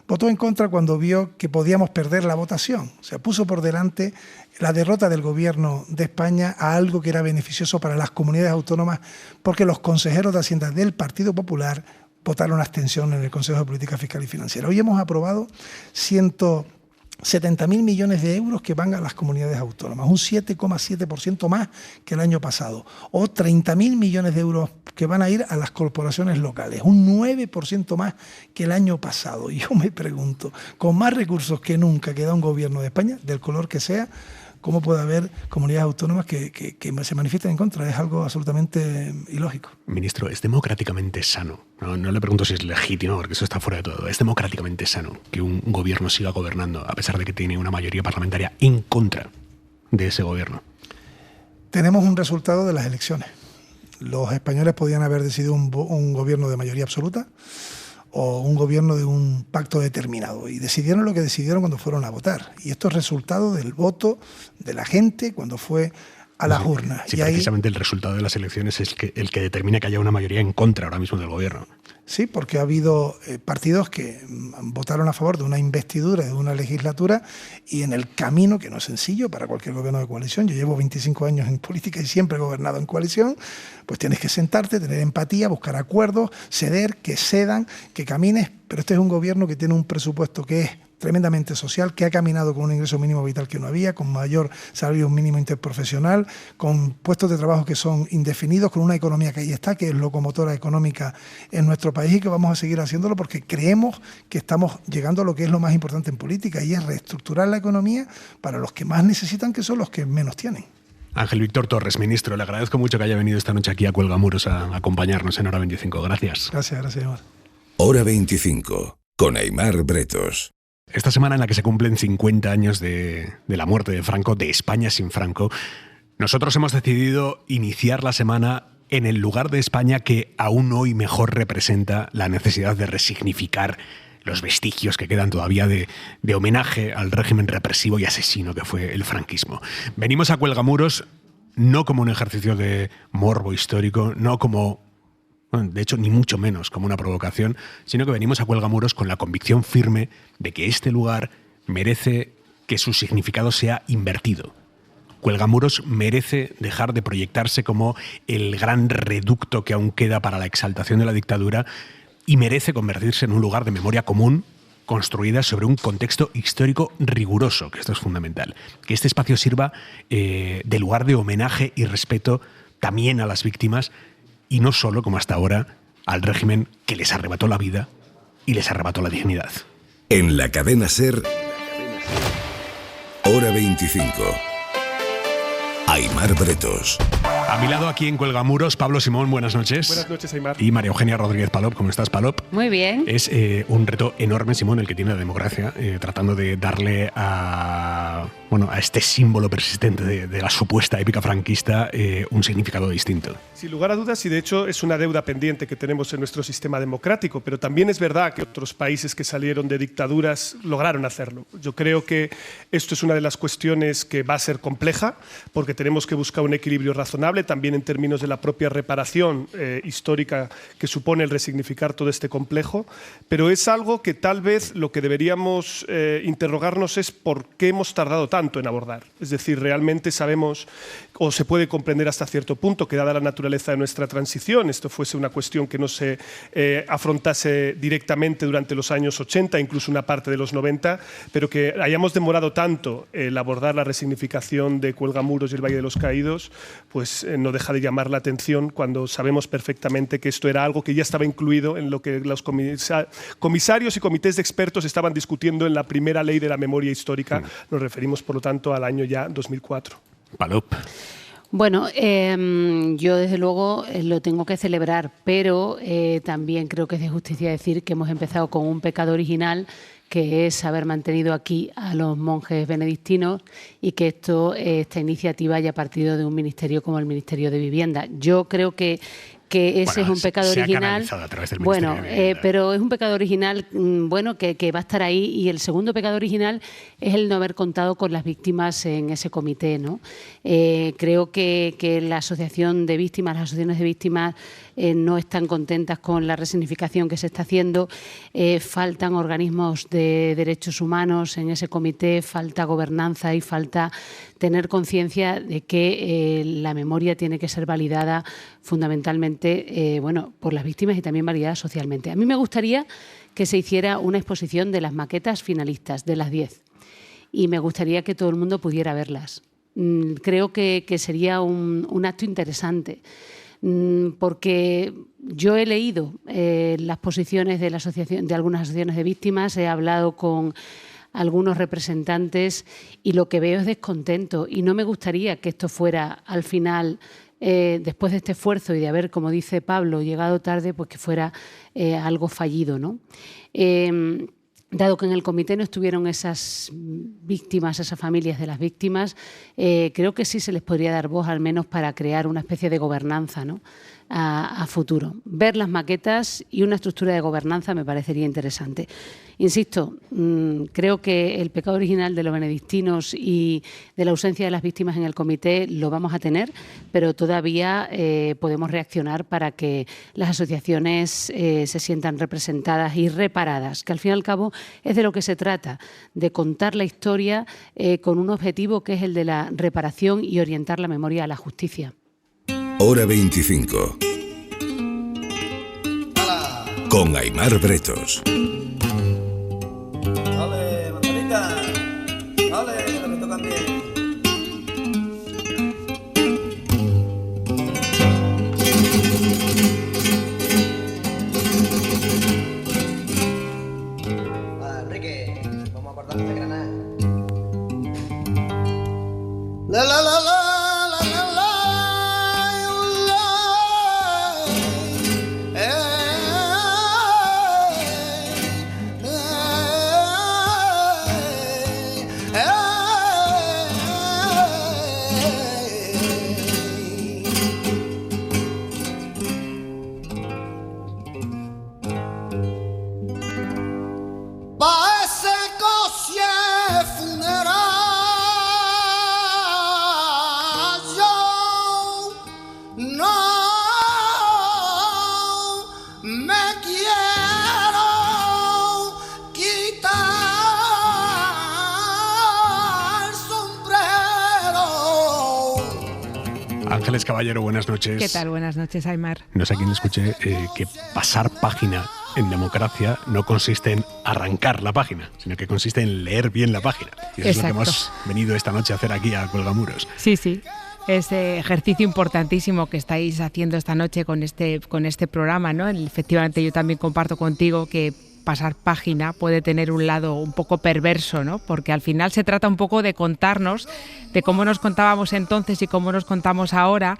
Votó en contra cuando vio que podíamos perder la votación. O sea, puso por delante la derrota del gobierno de España a algo que era beneficioso para las comunidades autónomas, porque los consejeros de Hacienda del Partido Popular votaron abstención en el Consejo de Política Fiscal y Financiera. Hoy hemos aprobado 170.000 millones de euros que van a las comunidades autónomas, un 7,7% más que el año pasado, o 30.000 millones de euros que van a ir a las corporaciones locales, un 9% más que el año pasado. Y yo me pregunto, con más recursos que nunca que da un gobierno de España, del color que sea, ¿cómo puede haber comunidades autónomas que se manifiesten en contra? Es algo absolutamente ilógico. Ministro, ¿es democráticamente sano? No le pregunto si es legítimo, porque eso está fuera de todo. ¿Es democráticamente sano que un gobierno siga gobernando a pesar de que tiene una mayoría parlamentaria en contra de ese gobierno? Tenemos un resultado de las elecciones. Los españoles podían haber decidido un gobierno de mayoría absoluta o un gobierno de un pacto determinado, y decidieron lo que decidieron cuando fueron a votar, y esto es resultado del voto de la gente cuando fue a las urnas. Sí, y precisamente el resultado de las elecciones es el que determina que haya una mayoría en contra ahora mismo del gobierno. Sí, porque ha habido partidos que votaron a favor de una investidura, de una legislatura, y en el camino, que no es sencillo para cualquier gobierno de coalición, yo llevo 25 años en política y siempre he gobernado en coalición, pues tienes que sentarte, tener empatía, buscar acuerdos, ceder, que cedan, que camines, pero este es un gobierno que tiene un presupuesto que es tremendamente social, que ha caminado con un ingreso mínimo vital que no había, con mayor salario mínimo interprofesional, con puestos de trabajo que son indefinidos, con una economía que ahí está, que es locomotora económica en nuestro país, y que vamos a seguir haciéndolo porque creemos que estamos llegando a lo que es lo más importante en política, y es reestructurar la economía para los que más necesitan, que son los que menos tienen. Ángel Víctor Torres, ministro, le agradezco mucho que haya venido esta noche aquí a Cuelgamuros a acompañarnos en Hora 25. Gracias. Gracias, Aimar. Hora 25, con Aimar Bretos. Esta semana en la que se cumplen 50 años de la muerte de Franco, de España sin Franco, nosotros hemos decidido iniciar la semana en el lugar de España que aún hoy mejor representa la necesidad de resignificar los vestigios que quedan todavía de homenaje al régimen represivo y asesino que fue el franquismo. Venimos a Cuelgamuros no como un ejercicio de morbo histórico, no como, bueno, de hecho, ni mucho menos como una provocación, sino que venimos a Cuelgamuros con la convicción firme de que este lugar merece que su significado sea invertido. Cuelgamuros merece dejar de proyectarse como el gran reducto que aún queda para la exaltación de la dictadura y merece convertirse en un lugar de memoria común construida sobre un contexto histórico riguroso, que esto es fundamental. Que este espacio sirva de lugar de homenaje y respeto también a las víctimas y no solo, como hasta ahora, al régimen que les arrebató la vida y les arrebató la dignidad. En la cadena SER, Hora 25. Aimar Bretos. A mi lado aquí en Cuelgamuros, Pablo Simón, buenas noches. Buenas noches, Aimar. Y María Eugenia Rodríguez Palop, ¿cómo estás, Palop? Muy bien. Es un reto enorme, Simón, el que tiene la democracia, tratando de darle a este símbolo persistente de la supuesta épica franquista un significado distinto. Sin lugar a dudas, y de hecho es una deuda pendiente que tenemos en nuestro sistema democrático, pero también es verdad que otros países que salieron de dictaduras lograron hacerlo. Yo creo que esto es una de las cuestiones que va a ser compleja, porque tenemos que buscar un equilibrio razonable, también en términos de la propia reparación histórica que supone el resignificar todo este complejo, pero es algo que tal vez lo que deberíamos interrogarnos es por qué hemos tardado tanto en abordar. Es decir, realmente sabemos o se puede comprender hasta cierto punto que dada la naturaleza de nuestra transición, esto fuese una cuestión que no se afrontase directamente durante los años 80, incluso una parte de los 90, pero que hayamos demorado tanto el abordar la resignificación de Cuelgamuros y el Valle de los Caídos, pues no deja de llamar la atención cuando sabemos perfectamente que esto era algo que ya estaba incluido en lo que los comisarios y comités de expertos estaban discutiendo en la primera ley de la memoria histórica. Nos referimos, por lo tanto, al año ya 2004. Palop. Bueno, yo desde luego lo tengo que celebrar, pero también creo que es de justicia decir que hemos empezado con un pecado original, que es haber mantenido aquí a los monjes benedictinos y que esta iniciativa haya partido de un ministerio como el Ministerio de Vivienda. Yo creo que ese es un pecado original. Bueno, pero es un pecado original que va a estar ahí, y el segundo pecado original es el no haber contado con las víctimas en ese comité, ¿no? Creo que la asociación de víctimas, las asociaciones de víctimas no están contentas con la resignificación que se está haciendo. Faltan organismos de derechos humanos en ese comité, falta gobernanza y falta tener conciencia de que la memoria tiene que ser validada fundamentalmente por las víctimas y también validada socialmente. A mí me gustaría que se hiciera una exposición de las maquetas finalistas, de las 10, y me gustaría que todo el mundo pudiera verlas. Creo que sería un acto interesante, porque yo he leído las posiciones de algunas asociaciones de víctimas, he hablado con algunos representantes y lo que veo es descontento, y no me gustaría que esto fuera al final, después de este esfuerzo y de haber, como dice Pablo, llegado tarde, pues que fuera algo fallido, ¿no? Dado que en el comité no estuvieron esas víctimas, esas familias de las víctimas, creo que sí se les podría dar voz, al menos para crear una especie de gobernanza, ¿no?, a futuro. Ver las maquetas y una estructura de gobernanza me parecería interesante. Insisto, creo que el pecado original de los benedictinos y de la ausencia de las víctimas en el comité lo vamos a tener, pero todavía podemos reaccionar para que las asociaciones se sientan representadas y reparadas, que al fin y al cabo es de lo que se trata, de contar la historia con un objetivo que es el de la reparación y orientar la memoria a la justicia. Hora 25. Con Aimar Bretos. Dale, Margarita. Dale, que me tocan bien. Va, Enrique, vamos a cortar este granada. La la la la. Ángeles Caballero, buenas noches. ¿Qué tal? Buenas noches, Aimar. No sé a quién escuché que pasar página en democracia no consiste en arrancar la página, sino que consiste en leer bien la página. Y eso es lo que hemos venido esta noche a hacer aquí a Cuelgamuros. Sí, sí. Ese ejercicio importantísimo que estáis haciendo esta noche con este programa, ¿no? Efectivamente, yo también comparto contigo que pasar página puede tener un lado un poco perverso, ¿no? Porque al final se trata un poco de contarnos, de cómo nos contábamos entonces y cómo nos contamos ahora,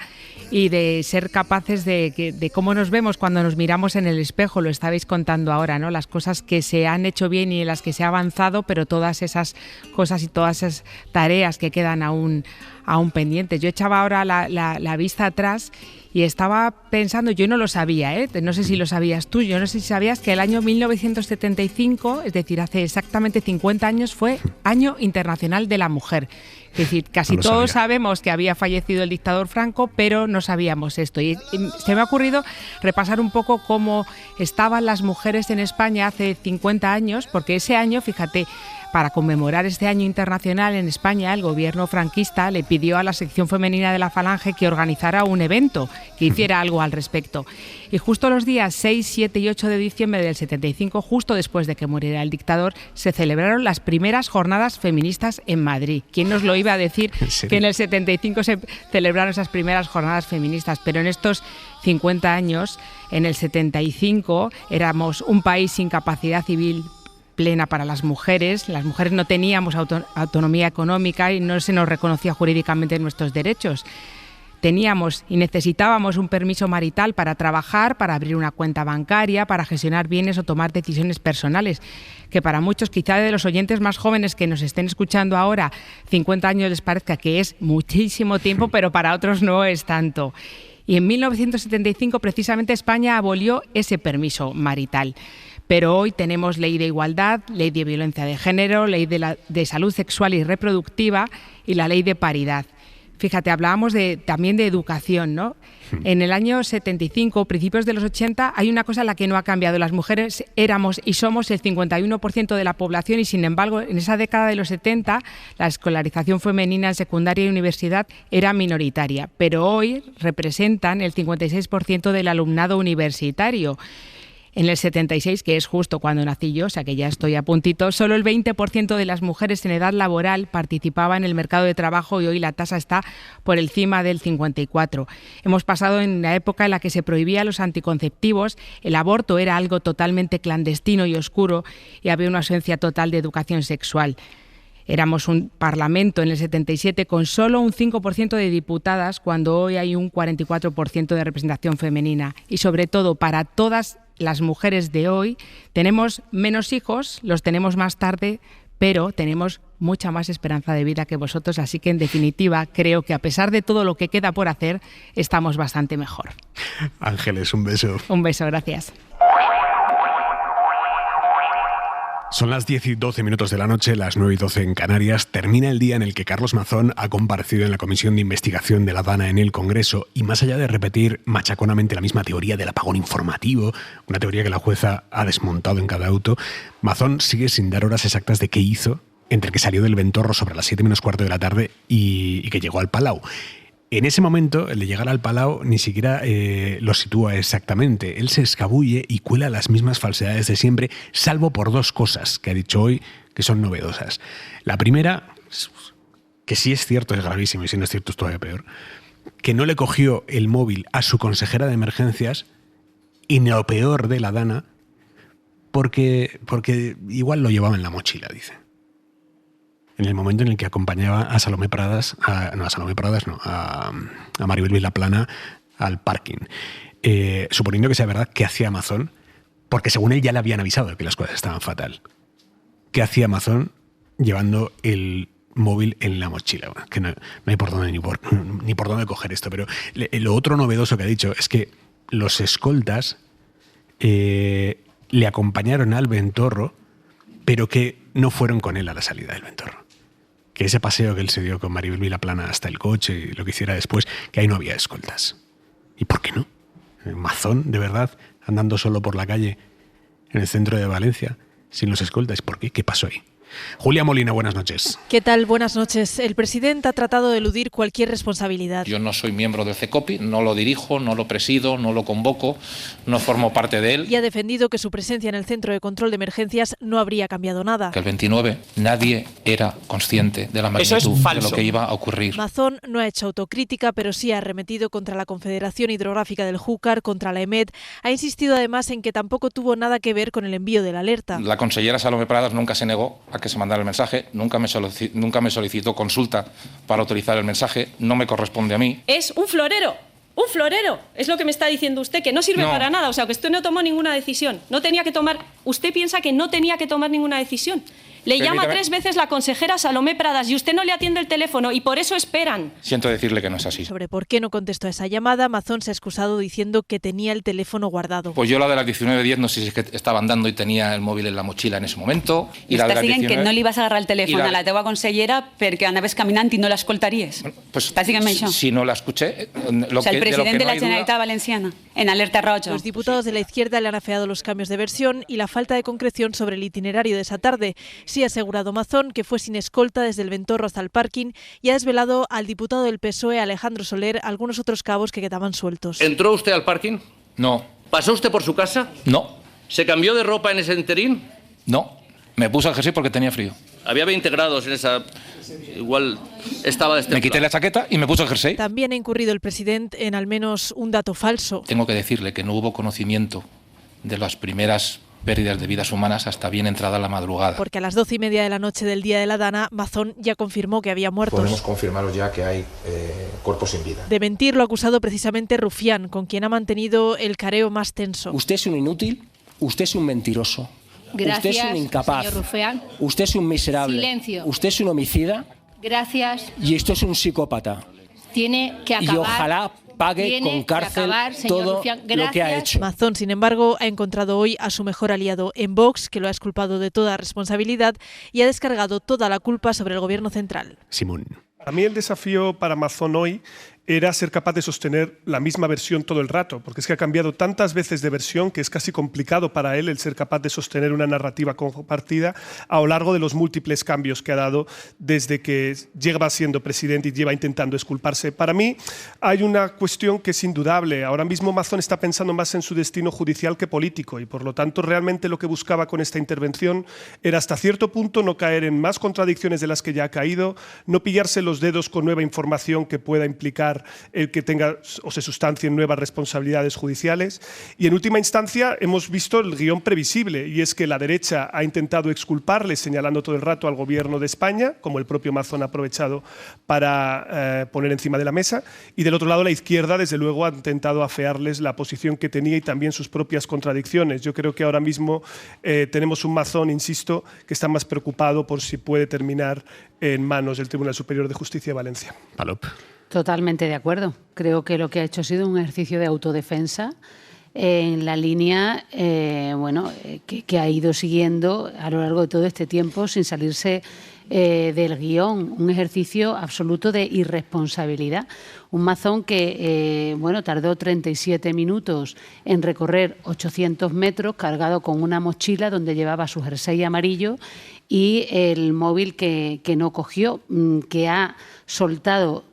y de ser capaces de cómo nos vemos cuando nos miramos en el espejo. Lo estabais contando ahora, ¿no? Las cosas que se han hecho bien y en las que se ha avanzado, pero todas esas cosas y todas esas tareas que quedan aún pendientes. Yo echaba ahora la vista atrás y estaba pensando, yo no lo sabía, no sé si lo sabías tú, yo no sé si sabías que el año 1975, es decir, hace exactamente 50 años, fue Año Internacional de la Mujer. Es decir, casi todos sabemos que había fallecido el dictador Franco, pero no sabíamos esto. Y se me ha ocurrido repasar un poco cómo estaban las mujeres en España hace 50 años, porque ese año, fíjate, para conmemorar este año internacional en España, el gobierno franquista le pidió a la sección femenina de la Falange que organizara un evento, que hiciera algo al respecto. Y justo los días 6, 7 y 8 de diciembre del 75, justo después de que muriera el dictador, se celebraron las primeras jornadas feministas en Madrid. ¿Quién nos lo iba a decir que en el 75 se celebraron esas primeras jornadas feministas? Pero en estos 50 años, en el 75, éramos un país sin capacidad civil plena para las mujeres no teníamos autonomía económica y no se nos reconocía jurídicamente nuestros derechos. Teníamos y necesitábamos un permiso marital para trabajar, para abrir una cuenta bancaria, para gestionar bienes o tomar decisiones personales, que para muchos, quizá de los oyentes más jóvenes que nos estén escuchando ahora, 50 años les parezca que es muchísimo tiempo, pero para otros no es tanto. Y en 1975 precisamente España abolió ese permiso marital. Pero hoy tenemos ley de igualdad, ley de violencia de género, ley de salud sexual y reproductiva y la ley de paridad. Fíjate, hablábamos también de educación, ¿no? En el año 75, principios de los 80, hay una cosa en la que no ha cambiado. Las mujeres éramos y somos el 51% de la población y, sin embargo, en esa década de los 70, la escolarización femenina en secundaria y universidad era minoritaria. Pero hoy representan el 56% del alumnado universitario. En el 76, que es justo cuando nací yo, o sea que ya estoy a puntito, solo el 20% de las mujeres en edad laboral participaba en el mercado de trabajo y hoy la tasa está por encima del 54%. Hemos pasado en la época en la que se prohibía los anticonceptivos, el aborto era algo totalmente clandestino y oscuro y había una ausencia total de educación sexual. Éramos un parlamento en el 77 con solo un 5% de diputadas, cuando hoy hay un 44% de representación femenina. Y sobre todo, para todas las mujeres de hoy, tenemos menos hijos, los tenemos más tarde, pero tenemos mucha más esperanza de vida que vosotros. Así que, en definitiva, creo que a pesar de todo lo que queda por hacer, estamos bastante mejor. Ángeles, un beso. Un beso, gracias. Son las 10 y 12 minutos de la noche, las 9 y 12 en Canarias. Termina el día en el que Carlos Mazón ha comparecido en la Comisión de Investigación de La Dana en el Congreso y, más allá de repetir machaconamente la misma teoría del apagón informativo, una teoría que la jueza ha desmontado en cada auto, Mazón sigue sin dar horas exactas de qué hizo entre que salió del Ventorro sobre las 7 menos cuarto de la tarde y que llegó al Palau. En ese momento, el de llegar al Palau ni siquiera lo sitúa exactamente. Él se escabulle y cuela las mismas falsedades de siempre, salvo por dos cosas que ha dicho hoy que son novedosas. La primera, que si es cierto es gravísimo y si no es cierto es todavía peor, que no le cogió el móvil a su consejera de emergencias y lo peor de La Dana porque igual lo llevaba en la mochila, dice. En el momento en el que acompañaba a Salomé Pradas, a Maribel Vilaplana al parking. Suponiendo que sea verdad, ¿qué hacía Mazón? Porque según él ya le habían avisado de que las cosas estaban fatal. ¿Qué hacía Mazón llevando el móvil en la mochila? Bueno, que no hay por dónde ni por dónde coger esto. Pero lo otro novedoso que ha dicho es que los escoltas le acompañaron al Ventorro, pero que no fueron con él a la salida del Ventorro. Que ese paseo que él se dio con Maribel Vilaplana hasta el coche y lo que hiciera después, que ahí no había escoltas. ¿Y por qué no? Mazón, de verdad, andando solo por la calle en el centro de Valencia, sin los escoltas. ¿Por qué? ¿Qué pasó ahí? Julia Molina, buenas noches. ¿Qué tal? Buenas noches. El presidente ha tratado de eludir cualquier responsabilidad. Yo no soy miembro del CECOPI, no lo dirijo, no lo presido, no lo convoco, no formo parte de él. Y ha defendido que su presencia en el Centro de Control de Emergencias no habría cambiado nada. Que el 29 nadie era consciente de la magnitud de lo que iba a ocurrir. Mazón no ha hecho autocrítica, pero sí ha arremetido contra la Confederación Hidrográfica del Júcar, contra la EMET. Ha insistido además en que tampoco tuvo nada que ver con el envío de la alerta. La consellera Salomé Pradas nunca se negó a que se mandara el mensaje, nunca me solicitó consulta para autorizar el mensaje, no me corresponde a mí. Es un florero, es lo que me está diciendo usted, que no sirve para nada, o sea, que usted no tomó ninguna decisión, usted piensa que no tenía que tomar ninguna decisión. Le llama 3 veces la consejera Salomé Pradas y usted no le atiende el teléfono y por eso esperan. Siento decirle que no es así. Sobre por qué no contestó a esa llamada, Mazón se ha excusado diciendo que tenía el teléfono guardado. Pues yo la de las 19:10 no sé si es que estaba andando y tenía el móvil en la mochila en ese momento. I la de las 19... que no li vas agarrar el telèfon a la teva consellera perquè anaves caminant i no l'escoltaries. Bueno, pues, bàsicament això. Si no la escuché... O sea, el presidente de la Generalitat Valenciana, en alerta roja. Los diputados de la izquierda le han afeado los cambios de versión y la falta de concreción sobre el itinerario de esa tarde. Sí ha asegurado Mazón que fue sin escolta desde el Ventorro hasta el parking y ha desvelado al diputado del PSOE, Alejandro Soler, algunos otros cabos que quedaban sueltos. ¿Entró usted al parking? No. ¿Pasó usted por su casa? No. ¿Se cambió de ropa en ese interín? No. Me puse el jersey porque tenía frío. Había 20 grados en esa... Igual estaba destemplado. Me quité la chaqueta y me puse el jersey. También ha incurrido el presidente en al menos un dato falso. Tengo que decirle que no hubo conocimiento de las primeras pérdidas de vidas humanas hasta bien entrada la madrugada. Porque a las 12:30 de la noche del día de la Dana, Mazón ya confirmó que había muertos. Podemos confirmaros ya que hay cuerpos sin vida. De mentir lo ha acusado precisamente Rufián, con quien ha mantenido el careo más tenso. Usted es un inútil, usted es un mentiroso. Gracias, usted es un incapaz. Señor Rufián. Usted es un miserable. Silencio. Usted es un homicida. Gracias. Y esto es un psicópata. Tiene que acabar. Y ojalá pague con cárcel todo lo que ha hecho. Mazón, sin embargo, ha encontrado hoy a su mejor aliado en Vox, que lo ha exculpado de toda responsabilidad y ha descargado toda la culpa sobre el gobierno central. Simón. A mí el desafío para Mazón hoy era ser capaz de sostener la misma versión todo el rato, porque es que ha cambiado tantas veces de versión que es casi complicado para él el ser capaz de sostener una narrativa compartida a lo largo de los múltiples cambios que ha dado desde que lleva siendo presidente y lleva intentando exculparse. Para mí hay una cuestión que es indudable. Ahora mismo Mazón está pensando más en su destino judicial que político y por lo tanto realmente lo que buscaba con esta intervención era hasta cierto punto no caer en más contradicciones de las que ya ha caído, no pillarse los dedos con nueva información que pueda implicar el que tenga o se sustancien nuevas responsabilidades judiciales. Y en última instancia hemos visto el guión previsible y es que la derecha ha intentado exculparle señalando todo el rato al gobierno de España, como el propio Mazón ha aprovechado para poner encima de la mesa, y del otro lado la izquierda desde luego ha intentado afearles la posición que tenía y también sus propias contradicciones. Yo creo que ahora mismo tenemos un Mazón, insisto, que está más preocupado por si puede terminar en manos del Tribunal Superior de Justicia de Valencia. Palop. Totalmente de acuerdo. Creo que lo que ha hecho ha sido un ejercicio de autodefensa en la línea que ha ido siguiendo a lo largo de todo este tiempo sin salirse del guión. Un ejercicio absoluto de irresponsabilidad. Un Mazón que tardó 37 minutos en recorrer 800 metros cargado con una mochila donde llevaba su jersey amarillo y el móvil que no cogió, que ha soltado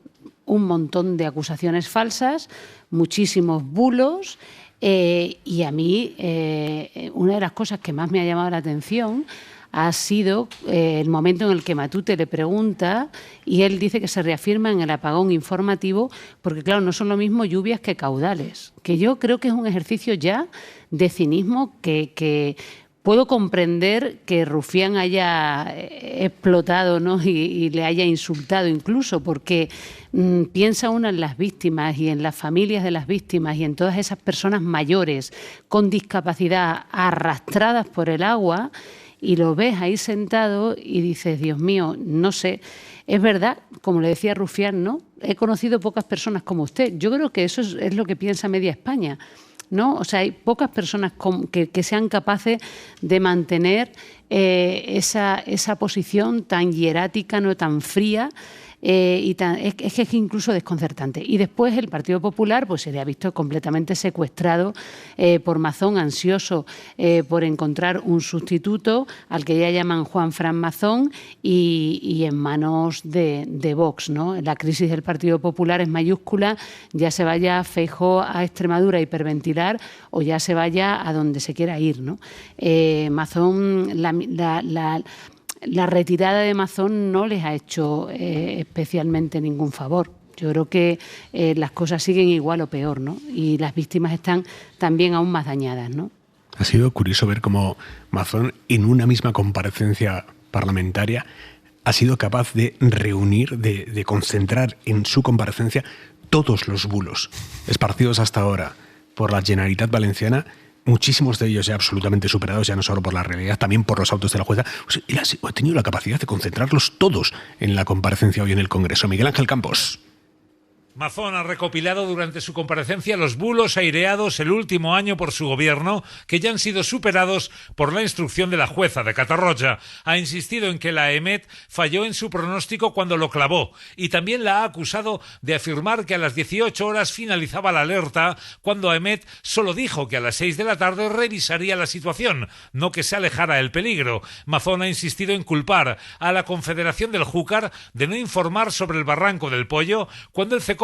un montón de acusaciones falsas, muchísimos bulos y a mí una de las cosas que más me ha llamado la atención ha sido el momento en el que Matute le pregunta y él dice que se reafirma en el apagón informativo porque, claro, no son lo mismo lluvias que caudales, que yo creo que es un ejercicio ya de cinismo que puedo comprender que Rufián haya explotado, ¿no? y le haya insultado incluso, porque piensa uno en las víctimas y en las familias de las víctimas y en todas esas personas mayores con discapacidad arrastradas por el agua y lo ves ahí sentado y dices, Dios mío, no sé. Es verdad, como le decía Rufián, ¿no? He conocido pocas personas como usted. Yo creo que eso es lo que piensa media España, ¿no? O sea, hay pocas personas que sean capaces de mantener esa posición tan hierática, no tan fría, Es que es incluso desconcertante. Y después el Partido Popular pues se le ha visto completamente secuestrado por Mazón, ansioso por encontrar un sustituto al que ya llaman Juanfran Mazón y en manos de Vox, ¿no? La crisis del Partido Popular es mayúscula, ya se vaya Feijóo a Extremadura a hiperventilar o ya se vaya a donde se quiera ir, ¿no? Mazón, la retirada de Mazón no les ha hecho especialmente ningún favor. Yo creo que las cosas siguen igual o peor, ¿no? Y las víctimas están también aún más dañadas, ¿no? Ha sido curioso ver cómo Mazón, en una misma comparecencia parlamentaria, ha sido capaz de reunir, de concentrar en su comparecencia todos los bulos esparcidos hasta ahora por la Generalitat Valenciana, muchísimos de ellos ya absolutamente superados, ya no solo por la realidad, también por los autos de la jueza. Él ha tenido la capacidad de concentrarlos todos en la comparecencia hoy en el Congreso. Miguel Ángel Campos. Mazón ha recopilado durante su comparecencia los bulos aireados el último año por su gobierno, que ya han sido superados por la instrucción de la jueza de Catarroja. Ha insistido en que la EMET falló en su pronóstico cuando lo clavó y también la ha acusado de afirmar que a las 18 horas finalizaba la alerta, cuando AEMET solo dijo que a las 6 de la tarde revisaría la situación, no que se alejara el peligro. Mazón ha insistido en culpar a la Confederación del Júcar de no informar sobre el barranco del Pollo, cuando el CECOPI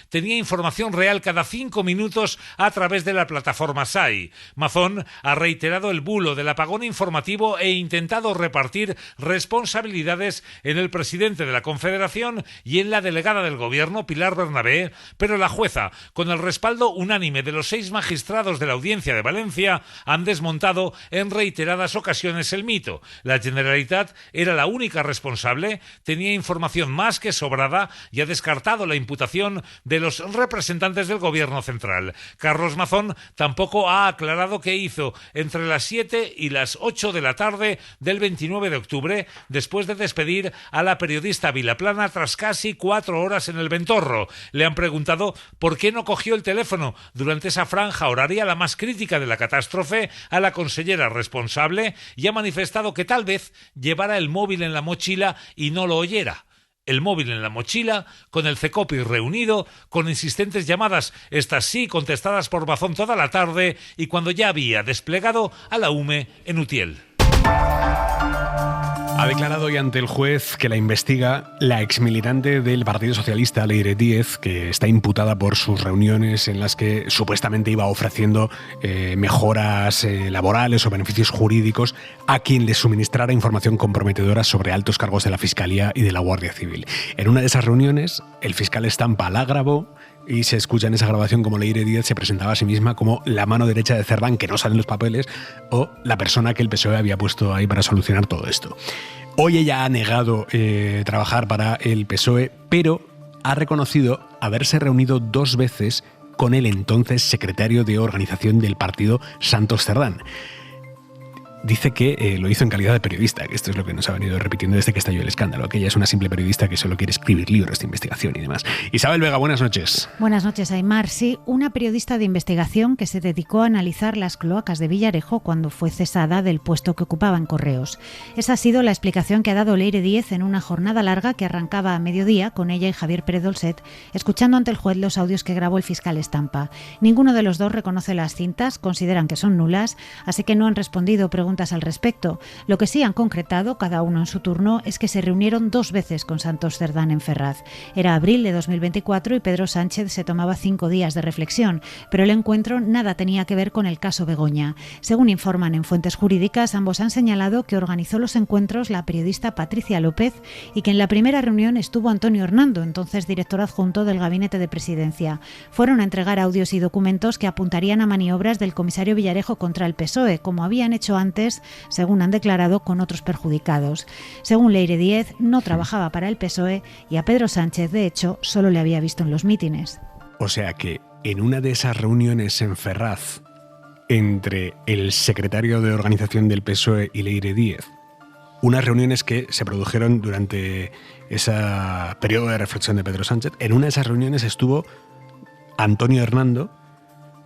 tenía información real cada 5 minutos a través de la plataforma SAI. Mazón ha reiterado el bulo del apagón informativo e intentado repartir responsabilidades en el presidente de la Confederación y en la delegada del Gobierno, Pilar Bernabé, pero la jueza, con el respaldo unánime de los 6 magistrados de la Audiencia de Valencia, han desmontado en reiteradas ocasiones el mito. La Generalitat era la única responsable, tenía información más que sobrada y ha descartado la imputación de los representantes del Gobierno central. Carlos Mazón tampoco ha aclarado qué hizo entre las 7 y las 8 de la tarde del 29 de octubre, después de despedir a la periodista Vilaplana tras casi 4 horas en el Ventorro. Le han preguntado por qué no cogió el teléfono durante esa franja horaria, la más crítica de la catástrofe, a la consellera responsable, y ha manifestado que tal vez llevara el móvil en la mochila y no lo oyera. El móvil en la mochila, con el CECOPI reunido, con insistentes llamadas, estas sí contestadas por Mazón toda la tarde, y cuando ya había desplegado a la UME en Utiel. Ha declarado hoy ante el juez que la investiga la exmilitante del Partido Socialista, Leire Díez, que está imputada por sus reuniones en las que supuestamente iba ofreciendo mejoras laborales o beneficios jurídicos a quien le suministrara información comprometedora sobre altos cargos de la Fiscalía y de la Guardia Civil. En una de esas reuniones, el fiscal estampa la grabó y se escucha en esa grabación como Leire Díez se presentaba a sí misma como la mano derecha de Cerdán, que no sale en los papeles, o la persona que el PSOE había puesto ahí para solucionar todo esto. Hoy ella ha negado trabajar para el PSOE, pero ha reconocido haberse reunido 2 veces con el entonces secretario de organización del partido, Santos Cerdán. Dice que lo hizo en calidad de periodista, que esto es lo que nos ha venido repitiendo desde que estalló el escándalo, que ella es una simple periodista que solo quiere escribir libros de investigación y demás. Isabel Vega, buenas noches. Buenas noches, Aimar. Sí, una periodista de investigación que se dedicó a analizar las cloacas de Villarejo cuando fue cesada del puesto que ocupaba en Correos. Esa ha sido la explicación que ha dado Leire Díez en una jornada larga que arrancaba a mediodía con ella y Javier Pérez Dolcet, escuchando ante el juez los audios que grabó el fiscal Estampa. Ninguno de los dos reconoce las cintas, consideran que son nulas, así que no han respondido preguntas al respecto. Lo que sí han concretado, cada uno en su turno, es que se reunieron 2 veces con Santos Cerdán en Ferraz. Era abril de 2024 y Pedro Sánchez se tomaba 5 días de reflexión, pero el encuentro nada tenía que ver con el caso Begoña. Según informan en fuentes jurídicas, ambos han señalado que organizó los encuentros la periodista Patricia López y que en la primera reunión estuvo Antonio Hernando, entonces director adjunto del Gabinete de Presidencia. Fueron a entregar audios y documentos que apuntarían a maniobras del comisario Villarejo contra el PSOE, como habían hecho antes, según han declarado, con otros perjudicados. Según Leire Díez, no trabajaba para el PSOE y a Pedro Sánchez, de hecho, solo le había visto en los mítines. O sea que en una de esas reuniones en Ferraz entre el secretario de organización del PSOE y Leire Díez, unas reuniones que se produjeron durante ese periodo de reflexión de Pedro Sánchez, en una de esas reuniones estuvo Antonio Hernando,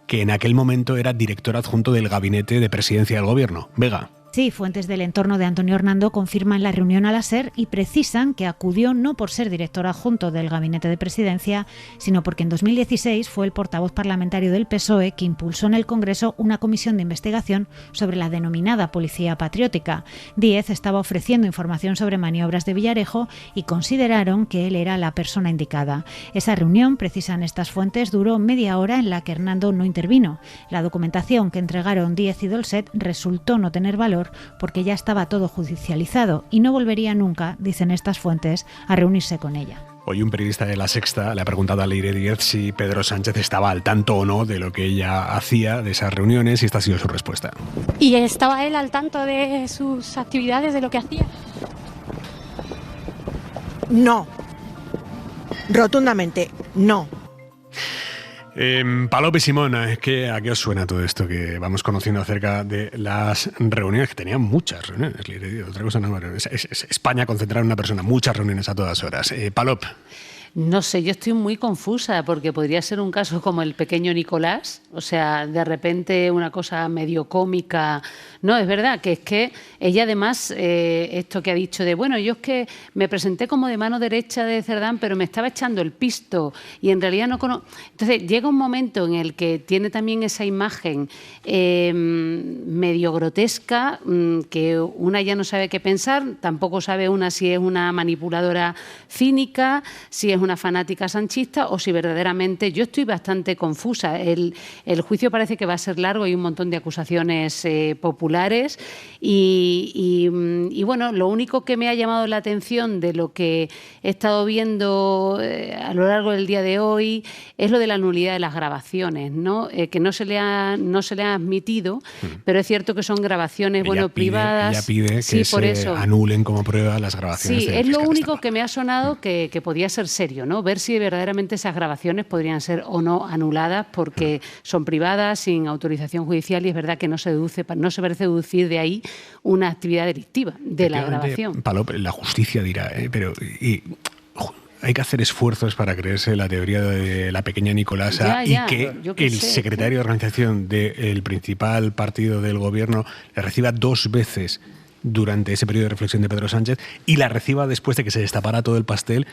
que en aquel momento era director adjunto del Gabinete de Presidencia del Gobierno. Vega. Sí, fuentes del entorno de Antonio Hernando confirman la reunión a la SER y precisan que acudió no por ser director adjunto del Gabinete de Presidencia, sino porque en 2016 fue el portavoz parlamentario del PSOE que impulsó en el Congreso una comisión de investigación sobre la denominada Policía Patriótica. Díez estaba ofreciendo información sobre maniobras de Villarejo y consideraron que él era la persona indicada. Esa reunión, precisan estas fuentes, duró media hora en la que Hernando no intervino. La documentación que entregaron Díez y Dolcet resultó no tener valor porque ya estaba todo judicializado y no volvería nunca, dicen estas fuentes, a reunirse con ella. Hoy un periodista de La Sexta le ha preguntado a Leire Díez si Pedro Sánchez estaba al tanto o no de lo que ella hacía, de esas reuniones, y esta ha sido su respuesta. ¿Y estaba él al tanto de sus actividades, de lo que hacía? No. Rotundamente, no. Palop y Simón, ¿a qué os suena todo esto que vamos conociendo acerca de las reuniones? Que tenían muchas reuniones, otra cosa no, es España concentrar en una persona, muchas reuniones a todas horas. Palop. No sé, yo estoy muy confusa porque podría ser un caso como el pequeño Nicolás, o sea, de repente una cosa medio cómica. No, es verdad que es que ella además, esto que ha dicho de, bueno, yo es que me presenté como de mano derecha de Cerdán, pero me estaba echando el pisto y en realidad no conozco. Entonces llega un momento en el que tiene también esa imagen medio grotesca, que una ya no sabe qué pensar, tampoco sabe una si es una manipuladora cínica, si es una fanática sanchista o si verdaderamente... Yo estoy bastante confusa. El juicio parece que va a ser largo, hay un montón de acusaciones populares y bueno, lo único que me ha llamado la atención de lo que he estado viendo a lo largo del día de hoy es lo de la nulidad de las grabaciones, ¿no? Que no se le ha admitido, pero es cierto que son grabaciones privadas. Ella pide que se anulen como prueba las grabaciones. Sí, es lo único que me ha sonado que podía ser serio, ¿no? Ver si verdaderamente esas grabaciones podrían ser o no anuladas porque son privadas, sin autorización judicial, y es verdad que no se parece deducir de ahí una actividad delictiva de la grabación. Palop, la justicia dirá, pero hay que hacer esfuerzos para creerse la teoría de la pequeña Nicolasa y que el secretario de organización del principal partido del gobierno le reciba 2 veces durante ese periodo de reflexión de Pedro Sánchez y la reciba después de que se destapara todo el pastel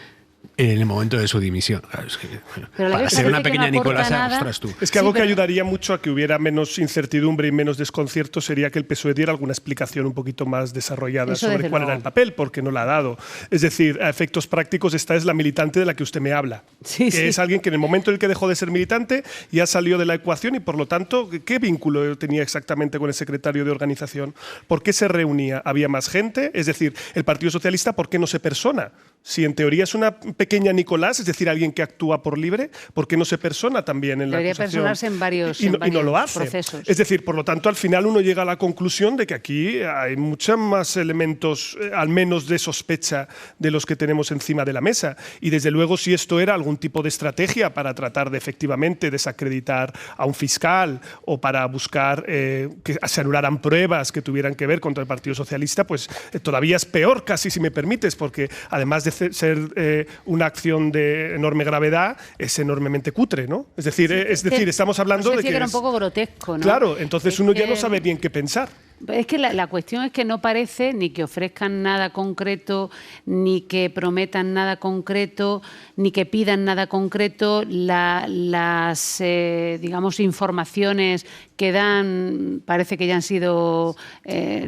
en el momento de su dimisión. Claro, es que, para ser una pequeña Nicolasa, ostras tú. Es que algo que ayudaría mucho a que hubiera menos incertidumbre y menos desconcierto sería que el PSOE diera alguna explicación un poquito más desarrollada sobre cuál era el papel, porque no la ha dado. Es decir, a efectos prácticos, esta es la militante de la que usted me habla. Es alguien que en el momento en el que dejó de ser militante ya salió de la ecuación y, por lo tanto, ¿qué vínculo tenía exactamente con el secretario de organización? ¿Por qué se reunía? ¿Había más gente? Es decir, el Partido Socialista, ¿por qué no se persona? Si en teoría es una pequeña Nicolás, es decir, alguien que actúa por libre, ¿por qué no se persona también en la acusación? Debería personarse en varios, y no lo hace. Procesos. Es decir, por lo tanto, al final uno llega a la conclusión de que aquí hay muchos más elementos, al menos de sospecha, de los que tenemos encima de la mesa. Y desde luego, si esto era algún tipo de estrategia para tratar de efectivamente desacreditar a un fiscal o para buscar que se anularan pruebas que tuvieran que ver contra el Partido Socialista, pues todavía es peor, casi, si me permites, porque además de ser una acción de enorme gravedad, es enormemente cutre, ¿no? Es decir, estamos hablando de que era un poco grotesco, ¿no? Claro, entonces uno ya no sabe bien qué pensar. Es que la cuestión es que no parece ni que ofrezcan nada concreto, ni que prometan nada concreto, ni que pidan nada concreto. Las digamos, informaciones que dan parece que ya han sido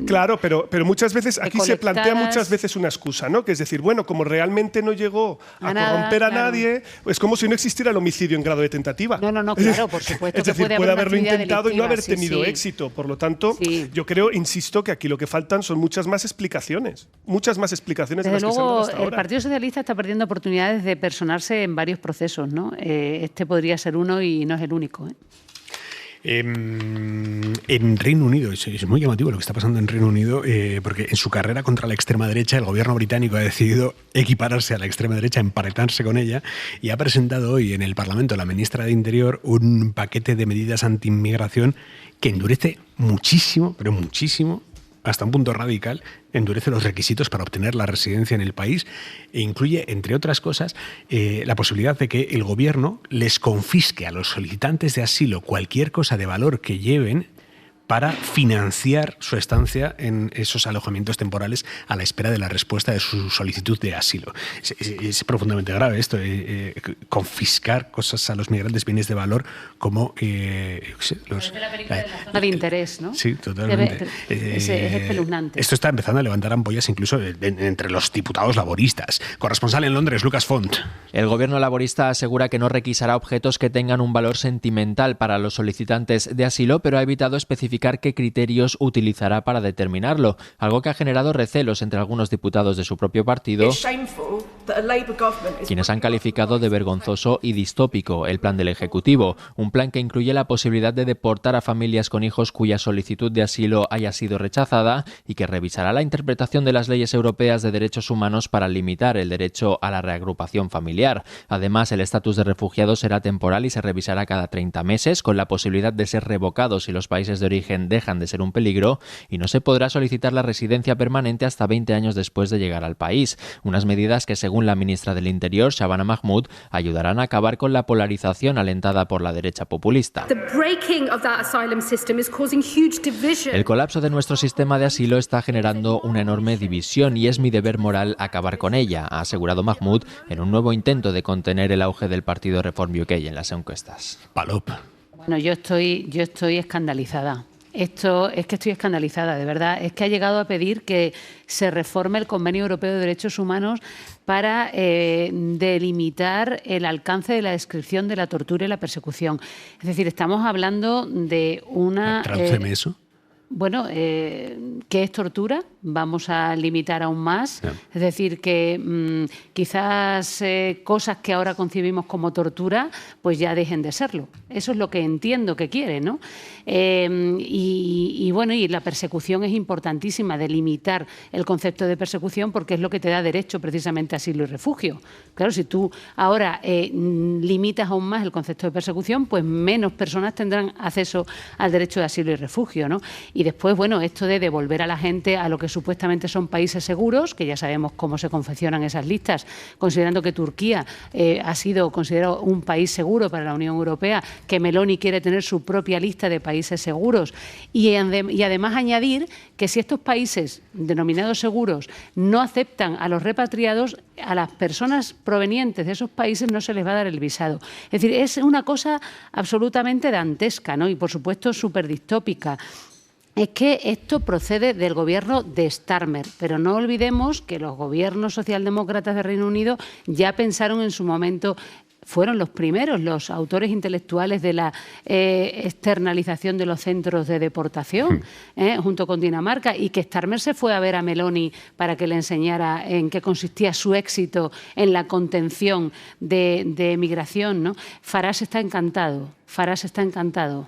claro, pero muchas veces aquí se plantea muchas veces una excusa, ¿no? Que es decir, bueno, como realmente no llegó a corromper a nadie, es como si no existiera el homicidio en grado de tentativa. No, claro, por supuesto. Es decir, que puede haberlo intentado y no haber tenido éxito. Por lo tanto, yo creo, insisto, que aquí lo que faltan son muchas más explicaciones de las que se han dado hasta ahora. El Partido Socialista está perdiendo oportunidades de personarse en varios procesos, ¿no? Este podría ser uno y no es el único, En Reino Unido, es muy llamativo lo que está pasando en Reino Unido, porque en su carrera contra la extrema derecha el gobierno británico ha decidido equipararse a la extrema derecha, emparentarse con ella, y ha presentado hoy en el Parlamento la ministra de Interior un paquete de medidas anti-inmigración que endurece muchísimo, pero muchísimo, hasta un punto radical, endurece los requisitos para obtener la residencia en el país e incluye, entre otras cosas, la posibilidad de que el gobierno les confisque a los solicitantes de asilo cualquier cosa de valor que lleven para financiar su estancia en esos alojamientos temporales a la espera de la respuesta de su solicitud de asilo. Es profundamente grave esto, confiscar cosas a los migrantes, bienes de valor, como los... La película de la zona de interés, ¿no? Sí, totalmente. Es espeluznante. Esto está empezando a levantar ampollas incluso entre los diputados laboristas. Corresponsal en Londres, Lucas Font. El gobierno laborista asegura que no requisará objetos que tengan un valor sentimental para los solicitantes de asilo, pero ha evitado especificar qué criterios utilizará para determinarlo, algo que ha generado recelos entre algunos diputados de su propio partido, quienes han calificado de vergonzoso y distópico el plan del Ejecutivo, un plan que incluye la posibilidad de deportar a familias con hijos cuya solicitud de asilo haya sido rechazada y que revisará la interpretación de las leyes europeas de derechos humanos para limitar el derecho a la reagrupación familiar. Además, el estatus de refugiado será temporal y se revisará cada 30 meses, con la posibilidad de ser revocado si los países de origen dejan de ser un peligro, y no se podrá solicitar la residencia permanente hasta 20 años después de llegar al país. Unas medidas que, según la ministra del Interior, Shabana Mahmood, ayudarán a acabar con la polarización alentada por la derecha populista. El colapso de nuestro sistema de asilo está generando una enorme división y es mi deber moral acabar con ella, ha asegurado Mahmood en un nuevo intento de contener el auge del partido Reform UK en las encuestas. Palop. Bueno, yo estoy escandalizada. Estoy escandalizada, de verdad. Es que ha llegado a pedir que se reforme el Convenio Europeo de Derechos Humanos para delimitar el alcance de la descripción de la tortura y la persecución. Es decir, estamos hablando de una... ¿Tradúceme eso? Bueno, ¿qué es tortura? Vamos a limitar aún más. Yeah. Es decir, que quizás cosas que ahora concibimos como tortura, pues ya dejen de serlo. Eso es lo que entiendo que quiere, ¿no? Y la persecución es importantísima, delimitar el concepto de persecución, porque es lo que te da derecho precisamente a asilo y refugio. Claro, si tú ahora limitas aún más el concepto de persecución, pues menos personas tendrán acceso al derecho de asilo y refugio, ¿no? Y después, bueno, esto de devolver a la gente a lo que supuestamente son países seguros, que ya sabemos cómo se confeccionan esas listas, considerando que Turquía ha sido considerado un país seguro para la Unión Europea, que Meloni quiere tener su propia lista de países seguros y además añadir que si estos países denominados seguros no aceptan a los repatriados, a las personas provenientes de esos países no se les va a dar el visado. Es decir, es una cosa absolutamente dantesca, ¿no? Y por supuesto súper distópica. Es que esto procede del gobierno de Starmer, pero no olvidemos que los gobiernos socialdemócratas de Reino Unido ya pensaron en su momento, fueron los primeros, los autores intelectuales de la externalización de los centros de deportación, junto con Dinamarca, y que Starmer se fue a ver a Meloni para que le enseñara en qué consistía su éxito en la contención de migración, ¿no? Farage está encantado.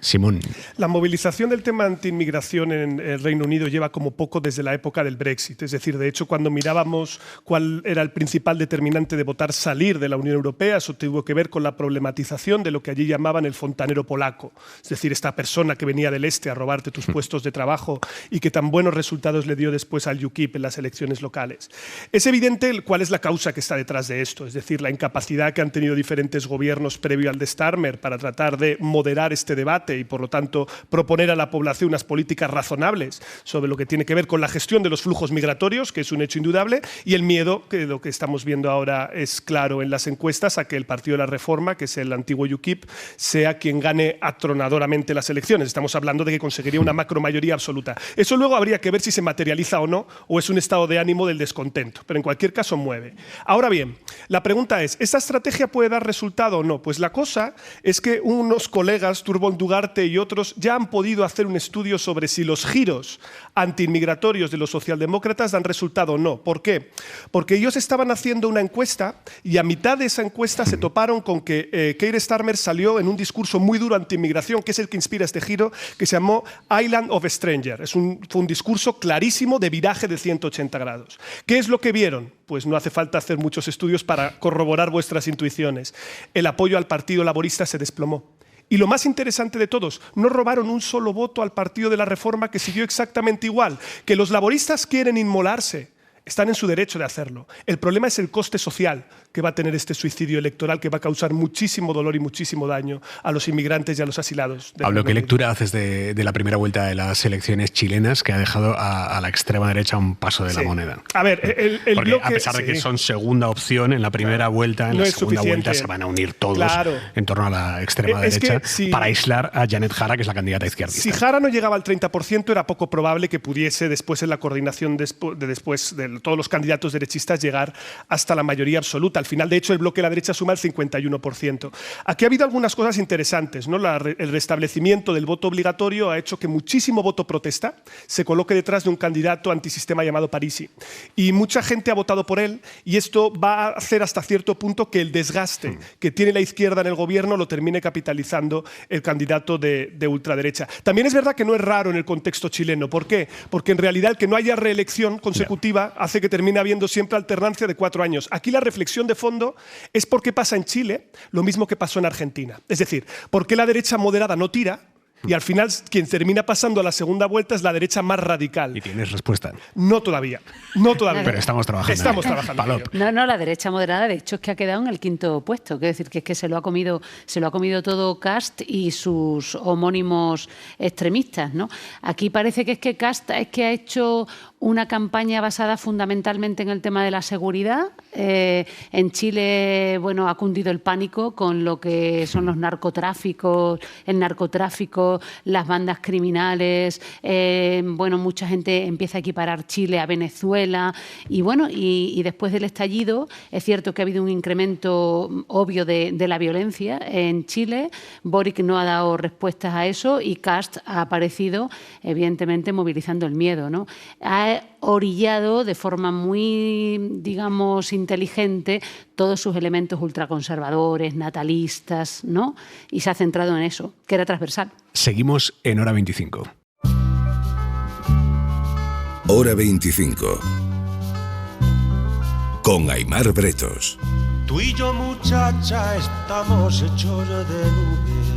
Simón. La movilización del tema anti-inmigración en el Reino Unido lleva como poco desde la época del Brexit. Es decir, de hecho, cuando mirábamos cuál era el principal determinante de votar salir de la Unión Europea, eso tuvo que ver con la problematización de lo que allí llamaban el fontanero polaco. Es decir, esta persona que venía del este a robarte tus puestos de trabajo y que tan buenos resultados le dio después al UKIP en las elecciones locales. Es evidente cuál es la causa que está detrás de esto. Es decir, la incapacidad que han tenido diferentes gobiernos previo al de Starmer para tratar de moderar este debate y, por lo tanto, proponer a la población unas políticas razonables sobre lo que tiene que ver con la gestión de los flujos migratorios, que es un hecho indudable, y el miedo, que lo que estamos viendo ahora es claro en las encuestas, a que el Partido de la Reforma, que es el antiguo UKIP, sea quien gane atronadoramente las elecciones. Estamos hablando de que conseguiría una macromayoría absoluta. Eso luego habría que ver si se materializa o no, o es un estado de ánimo del descontento, pero en cualquier caso mueve. Ahora bien, la pregunta es, ¿esta estrategia puede dar resultado o no? Pues la cosa es que unos colegas, Turbón Dugarte y otros, ya han podido hacer un estudio sobre si los giros antiinmigratorios de los socialdemócratas dan resultado o no. ¿Por qué? Porque ellos estaban haciendo una encuesta y a mitad de esa encuesta se toparon con que Keir Starmer salió en un discurso muy duro antiinmigración, que es el que inspira este giro, que se llamó Island of Stranger. Fue un discurso clarísimo de viraje de 180 grados. ¿Qué es lo que vieron? Pues no hace falta hacer muchos estudios para corroborar vuestras intuiciones. El apoyo al Partido Laborista se desplomó. Y lo más interesante de todos, no robaron un solo voto al Partido de la Reforma, que siguió exactamente igual. Que los laboristas quieren inmolarse Están en su derecho de hacerlo. El problema es el coste social que va a tener este suicidio electoral, que va a causar muchísimo dolor y muchísimo daño a los inmigrantes y a los asilados. Pablo, ¿qué lectura haces de la primera vuelta de las elecciones chilenas, que ha dejado a la extrema derecha a un paso de la moneda? A ver, el porque bloque, a pesar de que son segunda opción en la primera vuelta, en la segunda vuelta se van a unir todos en torno a la extrema derecha para aislar a Janet Jara, que es la candidata izquierdista. Si Jara no llegaba al 30%, era poco probable que pudiese después en la coordinación de todos los candidatos derechistas llegar hasta la mayoría absoluta. Al final, de hecho, el bloque de la derecha suma el 51%. Aquí ha habido algunas cosas interesantes, ¿no? El restablecimiento del voto obligatorio ha hecho que muchísimo voto protesta se coloque detrás de un candidato antisistema llamado Parisi. Y mucha gente ha votado por él, y esto va a hacer hasta cierto punto que el desgaste que tiene la izquierda en el gobierno lo termine capitalizando el candidato de ultraderecha. También es verdad que no es raro en el contexto chileno. ¿Por qué? Porque en realidad el que no haya reelección consecutiva hace que termine habiendo siempre alternancia de 4 años. Aquí la reflexión de fondo es por qué pasa en Chile lo mismo que pasó en Argentina. Es decir, por qué la derecha moderada no tira y al final quien termina pasando a la segunda vuelta es la derecha más radical. ¿Y tienes respuesta? No todavía. No todavía. Pero estamos trabajando. Estamos trabajando. No, la derecha moderada de hecho es que ha quedado en el 5º puesto. Quiero decir que es que se lo ha comido todo Kast y sus homónimos extremistas, ¿no? Aquí parece que es que Kast ha hecho una campaña basada fundamentalmente en el tema de la seguridad. En Chile, bueno, ha cundido el pánico con lo que son los narcotráficos, el narcotráfico, las bandas criminales. Bueno, mucha gente empieza a equiparar Chile a Venezuela. Y bueno, y después del estallido, es cierto que ha habido un incremento obvio de la violencia en Chile. Boric no ha dado respuestas a eso y Kast ha aparecido, evidentemente, movilizando el miedo, ¿no? Ha orillado de forma muy, digamos, inteligente todos sus elementos ultraconservadores, natalistas, ¿no? Y se ha centrado en eso, que era transversal. Seguimos en Hora 25. Hora 25. Con Aimar Bretos. Tú y yo, muchacha, estamos hechos de nubes.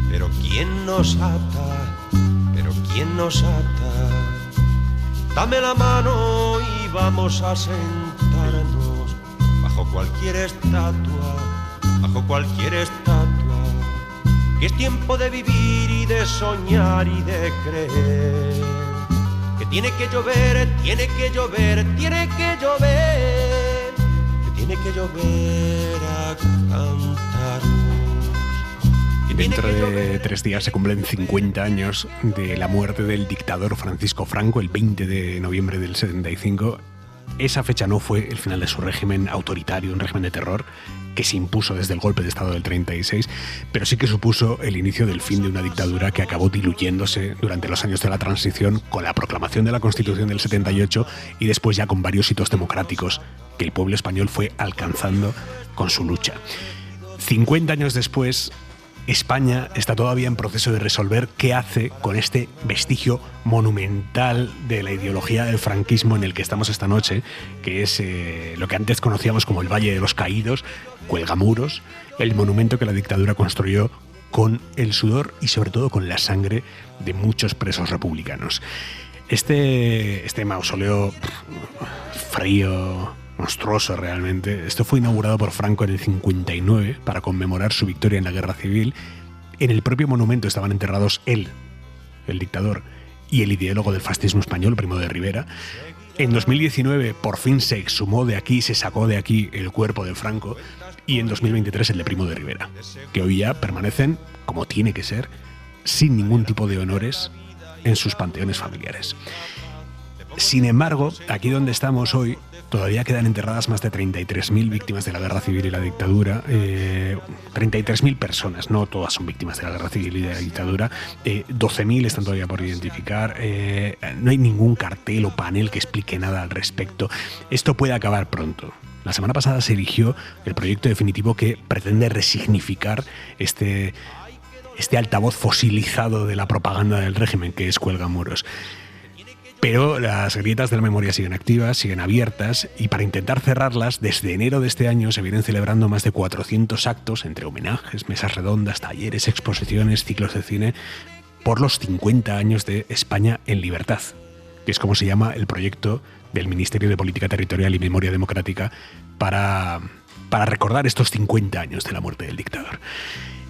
Pero ¿quién nos ata? Pero ¿quién nos ata? Dame la mano y vamos a sentarnos bajo cualquier estatua, que es tiempo de vivir y de soñar y de creer. Que tiene que llover, tiene que llover, tiene que llover, que tiene que llover a cantarnos. Dentro de 3 días se cumplen 50 años de la muerte del dictador Francisco Franco, el 20 de noviembre del 75. Esa fecha no fue el final de su régimen autoritario, un régimen de terror que se impuso desde el golpe de Estado del 36, pero sí que supuso el inicio del fin de una dictadura que acabó diluyéndose durante los años de la transición con la proclamación de la Constitución del 78 y después ya con varios hitos democráticos que el pueblo español fue alcanzando con su lucha. 50 años después, España está todavía en proceso de resolver qué hace con este vestigio monumental de la ideología del franquismo en el que estamos esta noche, que es lo que antes conocíamos como el Valle de los Caídos, Cuelgamuros, el monumento que la dictadura construyó con el sudor y sobre todo con la sangre de muchos presos republicanos. Este mausoleo frío, monstruoso realmente. Esto fue inaugurado por Franco en el 59 para conmemorar su victoria en la Guerra Civil. En el propio monumento estaban enterrados él, el dictador, y el ideólogo del fascismo español, Primo de Rivera. En 2019 por fin se exhumó de aquí, se sacó de aquí el cuerpo de Franco, y en 2023 el de Primo de Rivera, que hoy ya permanecen, como tiene que ser, sin ningún tipo de honores en sus panteones familiares. Sin embargo, aquí donde estamos hoy, todavía quedan enterradas más de 33.000 víctimas de la Guerra Civil y la dictadura. 33.000 personas, no todas son víctimas de la Guerra Civil y de la dictadura. 12.000 están todavía por identificar. No hay ningún cartel o panel que explique nada al respecto. Esto puede acabar pronto. La semana pasada se eligió el proyecto definitivo que pretende resignificar este altavoz fosilizado de la propaganda del régimen, que es Cuelgamuros. Pero las grietas de la memoria siguen activas, siguen abiertas, y para intentar cerrarlas, desde enero de este año se vienen celebrando más de 400 actos, entre homenajes, mesas redondas, talleres, exposiciones, ciclos de cine, por los 50 años de España en libertad. que es como se llama el proyecto del Ministerio de Política Territorial y Memoria Democrática para recordar estos 50 años de la muerte del dictador.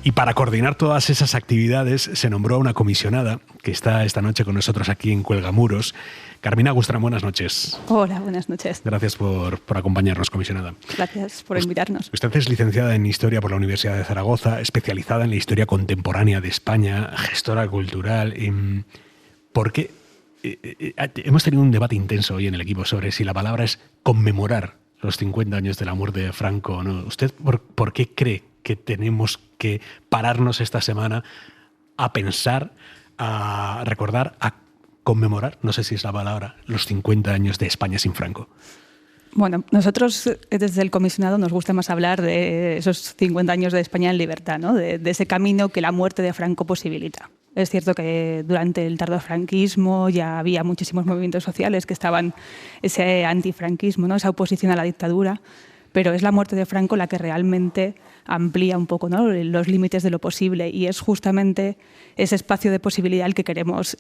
Y para coordinar todas esas actividades se nombró a una comisionada que está esta noche con nosotros aquí en Cuelgamuros. Carmina Gustrán, buenas noches. Hola, buenas noches. Gracias por acompañarnos, comisionada. Gracias por invitarnos. Usted es licenciada en Historia por la Universidad de Zaragoza, especializada en la historia contemporánea de España, gestora cultural. ¿Por qué? Hemos tenido un debate intenso hoy en el equipo sobre si la palabra es conmemorar los 50 años de la muerte de Franco o no. ¿Usted por qué cree que tenemos que pararnos esta semana a pensar, a recordar, a conmemorar, no sé si es la palabra, los 50 años de España sin Franco? Bueno, nosotros desde el comisionado nos gusta más hablar de esos 50 años de España en libertad, ¿no? de ese camino que la muerte de Franco posibilita. Es cierto que durante el tardofranquismo ya había muchísimos movimientos sociales que estaban ese antifranquismo, ¿no? Esa oposición a la dictadura, pero es la muerte de Franco la que realmente amplía un poco, ¿no? Los límites de lo posible, y es justamente ese espacio de posibilidad el que queremos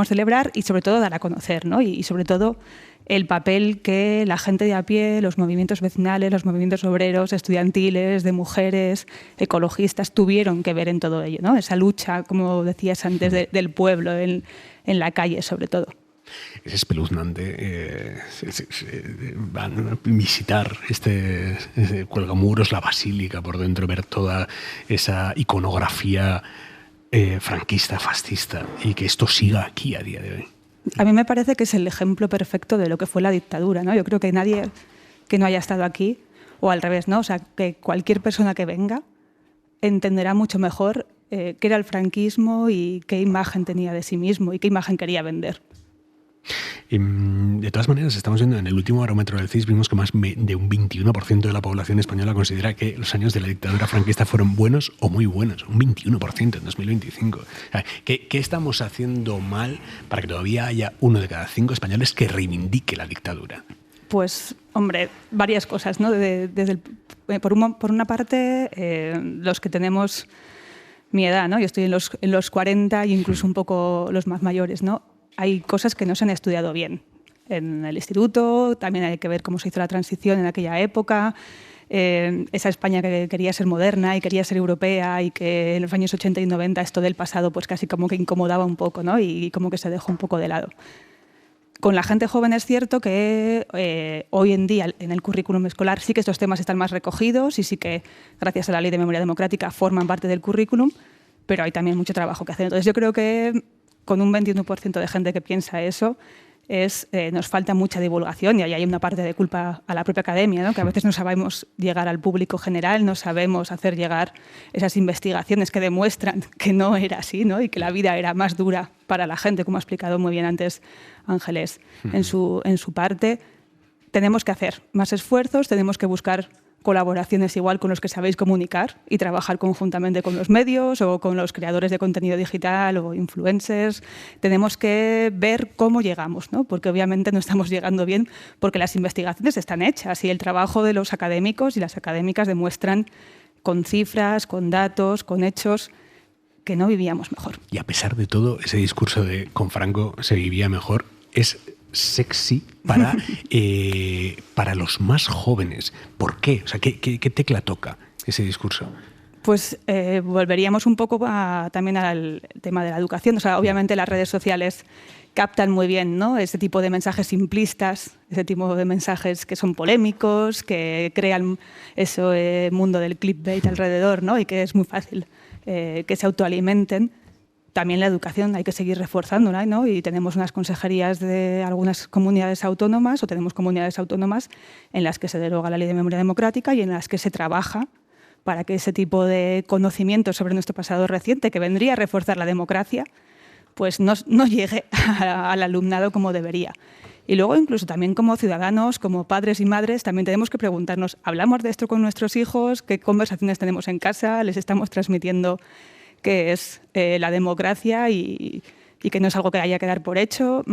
celebrar y sobre todo dar a conocer, ¿no? Y sobre todo el papel que la gente de a pie, los movimientos vecinales, los movimientos obreros, estudiantiles, de mujeres, ecologistas, tuvieron que ver en todo ello, ¿no? Esa lucha, como decías antes, del pueblo en la calle sobre todo. Es espeluznante van a visitar este Cuelgamuros, la basílica por dentro, ver toda esa iconografía franquista, fascista, y que esto siga aquí a día de hoy. A mí me parece que es el ejemplo perfecto de lo que fue la dictadura, ¿no? Yo creo que nadie que no haya estado aquí, o al revés, ¿no? O sea, que cualquier persona que venga entenderá mucho mejor qué era el franquismo y qué imagen tenía de sí mismo y qué imagen quería vender. De todas maneras, estamos viendo en el último barómetro del CIS, vimos que más de un 21% de la población española considera que los años de la dictadura franquista fueron buenos o muy buenos. Un 21% en 2025. ¿Qué estamos haciendo mal para que todavía haya 1 de cada 5 españoles que reivindique la dictadura? Pues, hombre, varias cosas, ¿no? Por una parte, los que tenemos mi edad, ¿no? Yo estoy en los 40 y incluso un poco los más mayores, ¿no? Hay cosas que no se han estudiado bien en el instituto, también hay que ver cómo se hizo la transición en aquella época, esa España que quería ser moderna y quería ser europea y que en los años 80 y 90 esto del pasado pues casi como que incomodaba un poco, ¿no? Y como que se dejó un poco de lado. Con la gente joven es cierto que hoy en día en el currículum escolar sí que estos temas están más recogidos y sí que gracias a la Ley de Memoria Democrática forman parte del currículum, pero hay también mucho trabajo que hacer. Entonces yo creo que con un 21% de gente que piensa eso, nos falta mucha divulgación y ahí hay una parte de culpa a la propia academia, ¿no? Que a veces no sabemos llegar al público general, no sabemos hacer llegar esas investigaciones que demuestran que no era así, ¿no? Y que la vida era más dura para la gente, como ha explicado muy bien antes Ángeles en su parte. Tenemos que hacer más esfuerzos, tenemos que buscar colaboraciones igual con los que sabéis comunicar y trabajar conjuntamente con los medios o con los creadores de contenido digital o influencers. Tenemos que ver cómo llegamos, ¿no? Porque obviamente no estamos llegando bien porque las investigaciones están hechas y el trabajo de los académicos y las académicas demuestran con cifras, con datos, con hechos que no vivíamos mejor. Y a pesar de todo, ese discurso de con Franco se vivía mejor es sexy para los más jóvenes. ¿Por qué? O sea, ¿qué tecla toca ese discurso? Pues volveríamos un poco también al tema de la educación. O sea, obviamente las redes sociales captan muy bien, ¿no? Ese tipo de mensajes simplistas, ese tipo de mensajes que son polémicos, que crean ese mundo del clickbait alrededor, ¿no? Y que es muy fácil que se autoalimenten. También la educación hay que seguir reforzándola, ¿no? Y tenemos unas consejerías de algunas comunidades autónomas, o tenemos comunidades autónomas en las que se deroga la Ley de Memoria Democrática y en las que se trabaja para que ese tipo de conocimiento sobre nuestro pasado reciente, que vendría a reforzar la democracia, pues no llegue al alumnado como debería. Y luego incluso también como ciudadanos, como padres y madres, también tenemos que preguntarnos, ¿hablamos de esto con nuestros hijos? ¿Qué conversaciones tenemos en casa? ¿Les estamos transmitiendo qué es la democracia y que no es algo que haya que dar por hecho?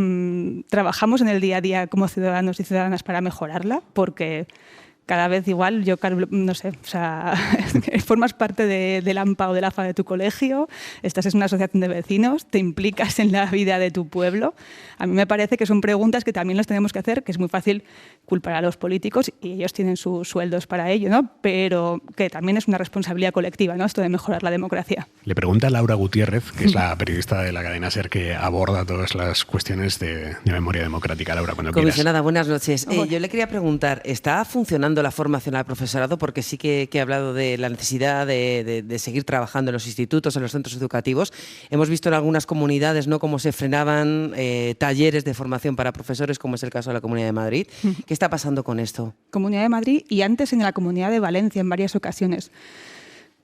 Trabajamos en el día a día como ciudadanos y ciudadanas para mejorarla, porque cada vez igual, yo no sé, o sea, formas parte del AMPA o del AFA de tu colegio, estás en una asociación de vecinos, te implicas en la vida de tu pueblo. A mí me parece que son preguntas que también nos tenemos que hacer, que es muy fácil culpar a los políticos y ellos tienen sus sueldos para ello, ¿no? Pero que también es una responsabilidad colectiva, ¿no? Esto de mejorar la democracia. Le pregunta Laura Gutiérrez, que es la periodista de la cadena SER que aborda todas las cuestiones de memoria democrática. Laura, cuando quieras. Comisionada, buenas noches. Yo le quería preguntar, ¿está funcionando la formación al profesorado? Porque sí que he hablado de la necesidad de seguir trabajando en los institutos, en los centros educativos. Hemos visto en algunas comunidades, ¿no?, cómo se frenaban talleres de formación para profesores, como es el caso de la Comunidad de Madrid. ¿Qué está pasando con esto? Comunidad de Madrid y antes en la Comunidad de Valencia en varias ocasiones.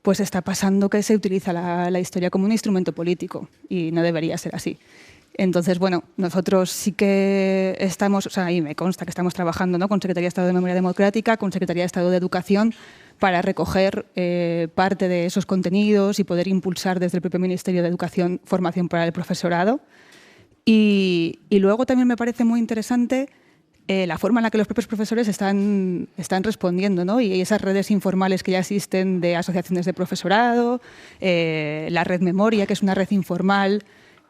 Pues está pasando que se utiliza la historia como un instrumento político y no debería ser así. Entonces, bueno, nosotros sí que estamos, o sea, y me consta que estamos trabajando, ¿no?, con Secretaría de Estado de Memoria Democrática, con Secretaría de Estado de Educación, para recoger parte de esos contenidos y poder impulsar desde el propio Ministerio de Educación formación para el profesorado. Y luego también me parece muy interesante la forma en la que los propios profesores están respondiendo, ¿no? Y esas redes informales que ya existen de asociaciones de profesorado, la Red Memoria, que es una red informal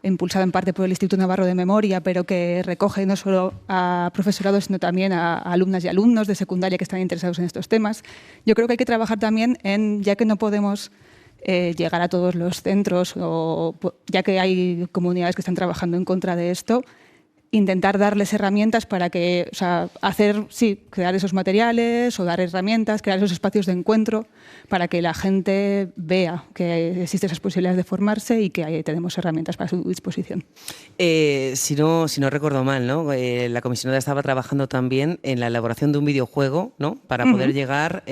impulsada en parte por el Instituto Navarro de Memoria, pero que recoge no solo a profesorado, sino también a alumnas y alumnos de secundaria que están interesados en estos temas. Yo creo que hay que trabajar también ya que no podemos llegar a todos los centros, o ya que hay comunidades que están trabajando en contra de esto, intentar darles herramientas para que, o sea, crear esos materiales o dar herramientas, crear esos espacios de encuentro para que la gente vea que existen esas posibilidades de formarse y que tenemos herramientas para su disposición. Si no recuerdo mal, ¿no?, la comisionada estaba trabajando también en la elaboración de un videojuego, ¿no?, para poder llegar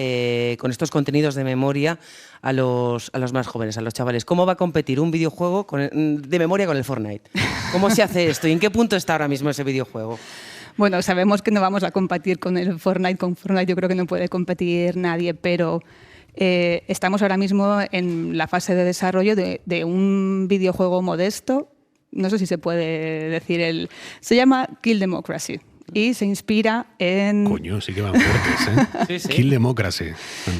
con estos contenidos de memoria a los más jóvenes, a los chavales. ¿Cómo va a competir un videojuego de memoria con el Fortnite? ¿Cómo se hace esto? ¿Y en qué punto está ahora mismo ese videojuego? Bueno, sabemos que no vamos a competir con el Fortnite. Con Fortnite yo creo que no puede competir nadie, pero estamos ahora mismo en la fase de desarrollo de un videojuego modesto. No sé si se puede decir se llama Kill Democracy. Y se inspira en... Coño, sí que van fuertes, ¿eh? Sí. Kill Democracy.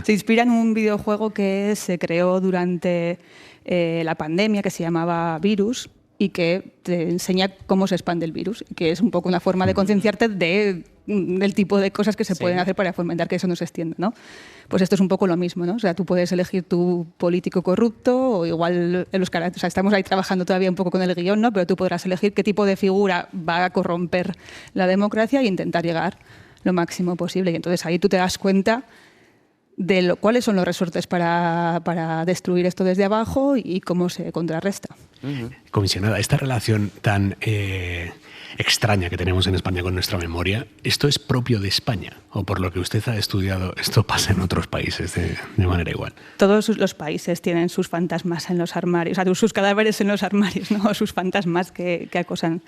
Se inspira en un videojuego que se creó durante la pandemia, que se llamaba Virus, y que te enseña cómo se expande el virus, que es un poco una forma de concienciarte del tipo de cosas que se pueden hacer para fomentar que eso no se extienda, ¿no? Pues esto es un poco lo mismo, ¿no? O sea, tú puedes elegir tu político corrupto o igual o sea, estamos ahí trabajando todavía un poco con el guión, ¿no? Pero tú podrás elegir qué tipo de figura va a corromper la democracia e intentar llegar lo máximo posible. Y entonces ahí tú te das cuenta de cuáles son los resortes para destruir esto desde abajo y cómo se contrarresta. Comisionada, esta relación tan extraña que tenemos en España con nuestra memoria, ¿esto es propio de España? ¿O por lo que usted ha estudiado, esto pasa en otros países de manera igual? Todos los países tienen sus fantasmas en los armarios, o sea, sus cadáveres en los armarios, ¿no? Sus fantasmas que acosan.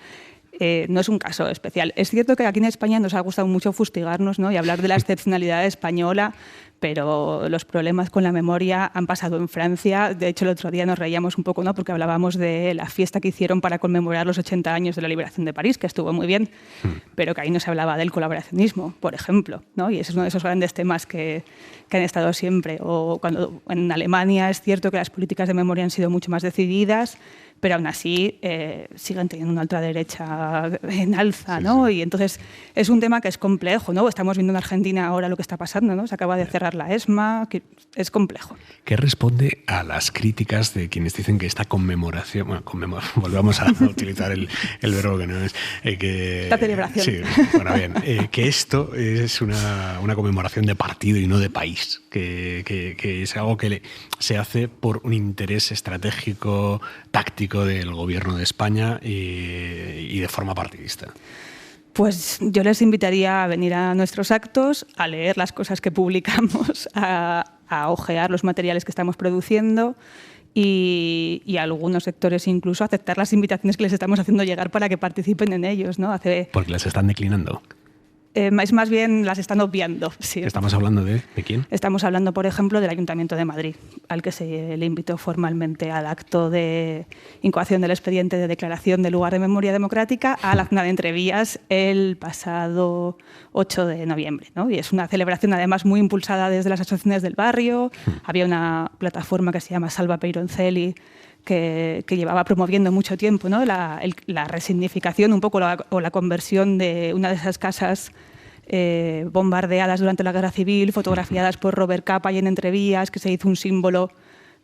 No es un caso especial. Es cierto que aquí en España nos ha gustado mucho fustigarnos, ¿no?, y hablar de la excepcionalidad española, pero los problemas con la memoria han pasado en Francia. De hecho, el otro día nos reíamos un poco, ¿no?, porque hablábamos de la fiesta que hicieron para conmemorar los 80 años de la liberación de París, que estuvo muy bien, pero que ahí no se hablaba del colaboracionismo, por ejemplo, ¿no? Y ese es uno de esos grandes temas que han estado siempre. O cuando en Alemania es cierto que las políticas de memoria han sido mucho más decididas, pero aún así siguen teniendo una ultraderecha en alza, ¿no? Y entonces es un tema que es complejo, ¿no? Estamos viendo en Argentina ahora lo que está pasando, ¿no? Se acaba de cerrar la ESMA, que es complejo. ¿Qué responde a las críticas de quienes dicen que esta conmemoración, volvamos a utilizar el verbo que no es, la celebración. Sí, bueno, bien, que esto es una conmemoración de partido y no de país, que es algo que se hace por un interés estratégico, táctico del gobierno de España y de forma partidista? Pues yo les invitaría a venir a nuestros actos, a leer las cosas que publicamos, a ojear los materiales que estamos produciendo y algunos sectores incluso aceptar las invitaciones que les estamos haciendo llegar para que participen en ellos, ¿no? Porque las están declinando. Es más bien las están obviando. Sí. ¿Estamos hablando de quién? Estamos hablando, por ejemplo, del Ayuntamiento de Madrid, al que se le invitó formalmente al acto de incoación del expediente de declaración de lugar de memoria democrática a la zona de Entrevías el pasado 8 de noviembre, ¿no? Y es una celebración además muy impulsada desde las asociaciones del barrio. Había una plataforma que se llama Salva Peironcelli que llevaba promoviendo mucho tiempo, ¿no? la resignificación un poco o la conversión de una de esas casas bombardeadas durante la Guerra Civil, fotografiadas por Robert Capa y en Entrevías, que se hizo un símbolo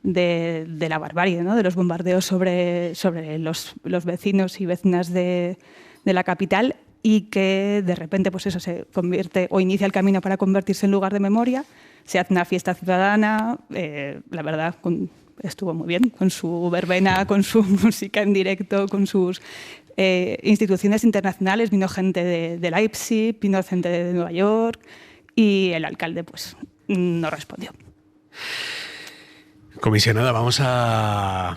de la barbarie, ¿no? De los bombardeos sobre los vecinos y vecinas de la capital, y que de repente pues eso se convierte o inicia el camino para convertirse en lugar de memoria. Se hace una fiesta ciudadana, la verdad, estuvo muy bien, con su verbena, con su música en directo, con sus instituciones internacionales. Vino gente de Leipzig, vino gente de Nueva York, y el alcalde pues no respondió. Comisionada, vamos a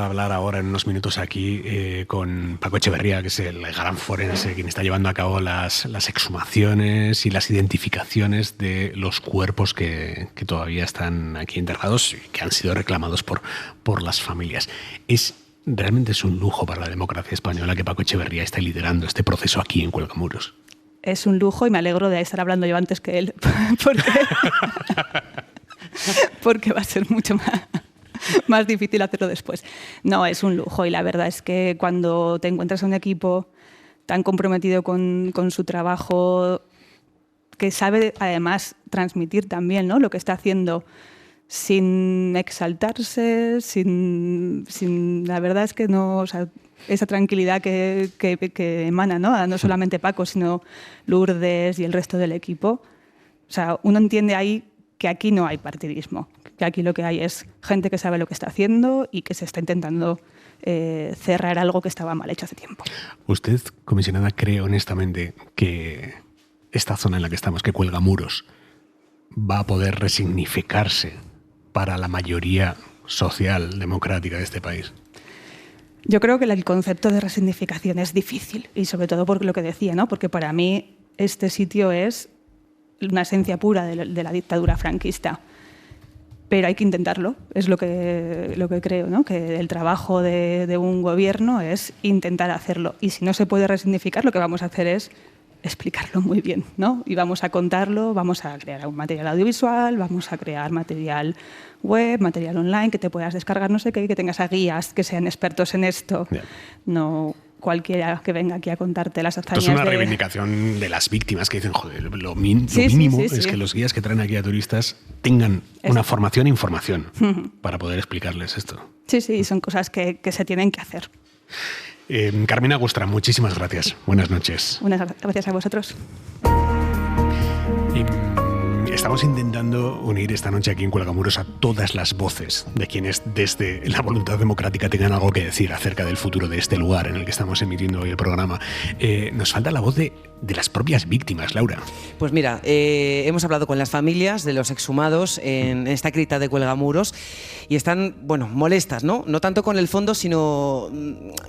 hablar ahora en unos minutos aquí con Paco Echeverría, que es el gran forense quien está llevando a cabo las exhumaciones y las identificaciones de los cuerpos que todavía están aquí enterrados y que han sido reclamados por las familias. Realmente es un lujo para la democracia española que Paco Echeverría esté liderando este proceso aquí en Cuelgamuros. Es un lujo y me alegro de estar hablando yo antes que él, porque va a ser mucho más difícil hacerlo después. No, es un lujo, y la verdad es que cuando te encuentras a un equipo tan comprometido con su trabajo, que sabe además transmitir también, ¿no?, lo que está haciendo sin exaltarse, la verdad es que no, o sea, esa tranquilidad que emana, no solamente Paco, sino Lourdes y el resto del equipo. O sea, uno entiende ahí que aquí no hay partidismo, que aquí lo que hay es gente que sabe lo que está haciendo y que se está intentando cerrar algo que estaba mal hecho hace tiempo. ¿Usted, comisionada, cree honestamente que esta zona en la que estamos, que Cuelgamuros, va a poder resignificarse para la mayoría social democrática de este país? Yo creo que el concepto de resignificación es difícil, y sobre todo por lo que decía, ¿no? Porque para mí este sitio es una esencia pura de la dictadura franquista. Pero hay que intentarlo, es lo que creo, ¿no? Que el trabajo de un gobierno es intentar hacerlo. Y si no se puede resignificar, lo que vamos a hacer es explicarlo muy bien, ¿no? Y vamos a contarlo, vamos a crear un material audiovisual, vamos a crear material web, material online, que te puedas descargar, no sé qué, que tengas a guías que sean expertos en esto. Yeah. No cualquiera que venga aquí a contarte las hazañas. Esto es una reivindicación de las víctimas que dicen, joder, lo mínimo es que los guías que traen aquí a turistas tengan una formación e información para poder explicarles esto. Sí, son cosas que se tienen que hacer. Carmina Gustra, muchísimas gracias. Buenas noches. Buenas gracias a vosotros. Estamos intentando unir esta noche aquí en Cuelgamuros a todas las voces de quienes desde la voluntad democrática tengan algo que decir acerca del futuro de este lugar en el que estamos emitiendo hoy el programa. Nos falta la voz de las propias víctimas, Laura. Pues mira, hemos hablado con las familias de los exhumados en esta cripta de Cuelgamuros y están, molestas, ¿no? No tanto con el fondo, sino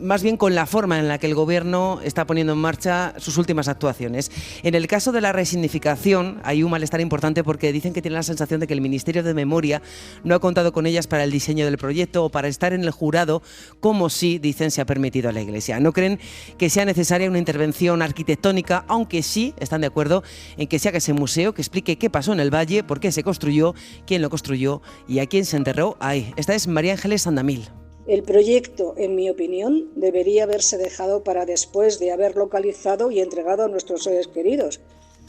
más bien con la forma en la que el gobierno está poniendo en marcha sus últimas actuaciones. En el caso de la resignificación hay un malestar importante porque dicen que tienen la sensación de que el Ministerio de Memoria no ha contado con ellas para el diseño del proyecto o para estar en el jurado, como sí, dicen, se ha permitido a la Iglesia. No creen que sea necesaria una intervención arquitectónica, aunque sí están de acuerdo en que se haga ese museo que explique qué pasó en el valle, por qué se construyó, quién lo construyó y a quién se enterró ahí. Esta es María Ángeles Sandamil. El proyecto, en mi opinión, debería haberse dejado para después de haber localizado y entregado a nuestros seres queridos.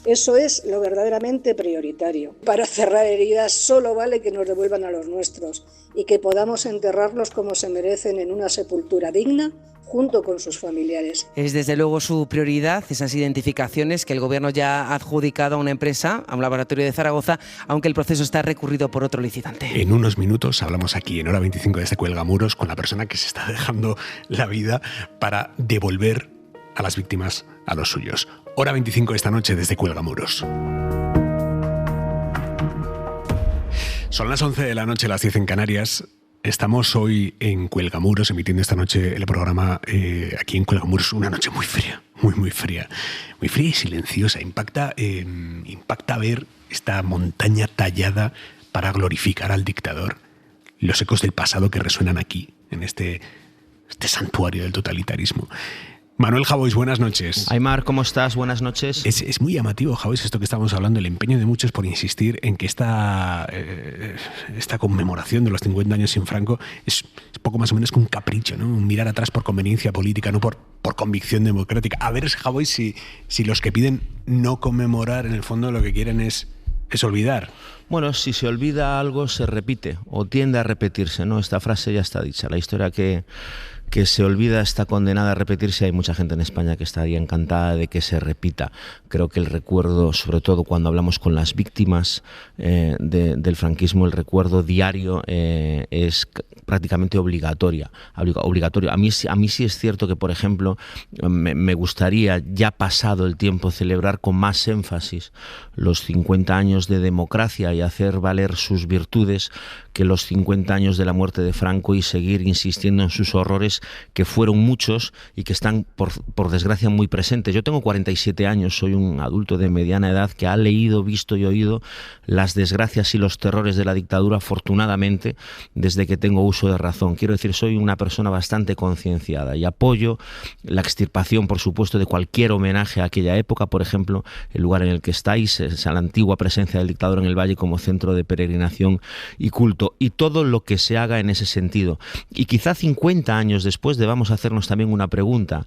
Eso es lo verdaderamente prioritario. Para cerrar heridas solo vale que nos devuelvan a los nuestros y que podamos enterrarlos como se merecen en una sepultura digna junto con sus familiares. Es desde luego su prioridad, esas identificaciones que el gobierno ya ha adjudicado a una empresa, a un laboratorio de Zaragoza, aunque el proceso está recurrido por otro licitante. En unos minutos hablamos aquí en Hora 25 de este Cuelgamuros con la persona que se está dejando la vida para devolver a las víctimas a los suyos. Hora 25 esta noche desde Cuelgamuros. Son las 11 de la noche, las 10 en Canarias. Estamos hoy en Cuelgamuros, emitiendo esta noche el programa aquí en Cuelgamuros. Una noche muy fría, muy fría. Muy fría y silenciosa. Impacta ver esta montaña tallada para glorificar al dictador. Los ecos del pasado que resuenan aquí, en este santuario del totalitarismo. Manuel Javois, buenas noches. Aimar, ¿cómo estás? Buenas noches. Es muy llamativo, Javois, esto que estamos hablando, el empeño de muchos por insistir en que esta conmemoración de los 50 años sin Franco es poco más o menos que un capricho, ¿no? Un mirar atrás por conveniencia política, no por convicción democrática. A ver, Javois, si los que piden no conmemorar, en el fondo lo que quieren es olvidar. Bueno, si se olvida algo, se repite o tiende a repetirse, ¿no? Esta frase ya está dicha. La historia que se olvida está condenada a repetirse. Hay mucha gente en España que estaría encantada de que se repita. Creo que el recuerdo, sobre todo cuando hablamos con las víctimas del franquismo, el recuerdo diario es prácticamente obligatorio. A mí sí es cierto que, por ejemplo, me gustaría, ya pasado el tiempo, celebrar con más énfasis los 50 años de democracia y hacer valer sus virtudes que los 50 años de la muerte de Franco y seguir insistiendo en sus horrores, que fueron muchos y que están, por desgracia, muy presentes. Yo tengo 47 años, soy un adulto de mediana edad que ha leído, visto y oído las desgracias y los terrores de la dictadura, afortunadamente, desde que tengo uso de razón. Quiero decir, soy una persona bastante concienciada y apoyo la extirpación, por supuesto, de cualquier homenaje a aquella época. Por ejemplo, el lugar en el que estáis, es a la antigua presencia del dictador en el Valle como centro de peregrinación y culto, y todo lo que se haga en ese sentido. Y quizá 50 años después debamos hacernos también una pregunta.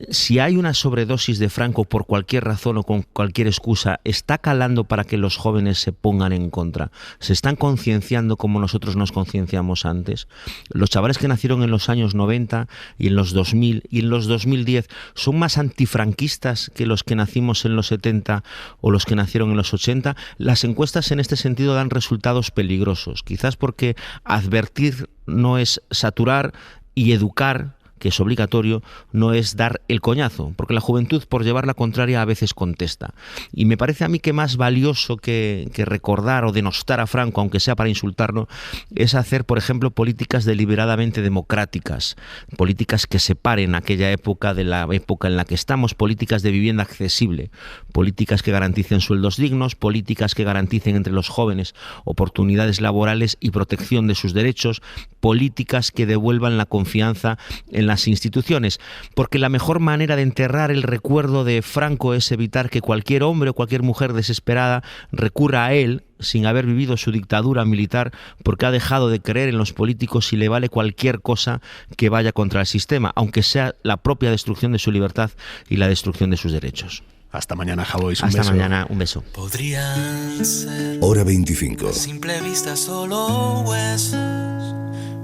Si hay una sobredosis de Franco por cualquier razón o con cualquier excusa, ¿está calando para que los jóvenes se pongan en contra? ¿Se están concienciando como nosotros nos concienciamos antes? Los chavales que nacieron en los años 90 y en los 2000 y en los 2010 son más antifranquistas que los que nacimos en los 70 o los que nacieron en los 80. Las encuestas en este sentido dan resultados peligrosos, quizás porque advertir no es saturar y educar, que es obligatorio, no es dar el coñazo, porque la juventud, por llevar la contraria, a veces contesta. Y me parece a mí que más valioso que recordar o denostar a Franco, aunque sea para insultarlo, es hacer, por ejemplo, políticas deliberadamente democráticas, políticas que separen aquella época de la época en la que estamos, políticas de vivienda accesible, políticas que garanticen sueldos dignos, políticas que garanticen entre los jóvenes oportunidades laborales y protección de sus derechos, políticas que devuelvan la confianza en las instituciones, porque la mejor manera de enterrar el recuerdo de Franco es evitar que cualquier hombre o cualquier mujer desesperada recurra a él sin haber vivido su dictadura militar, porque ha dejado de creer en los políticos y le vale cualquier cosa que vaya contra el sistema, aunque sea la propia destrucción de su libertad y la destrucción de sus derechos. Hasta mañana, Javois. Hasta mañana, un beso. Podrían ser Hora 25. A simple vista solo huesos,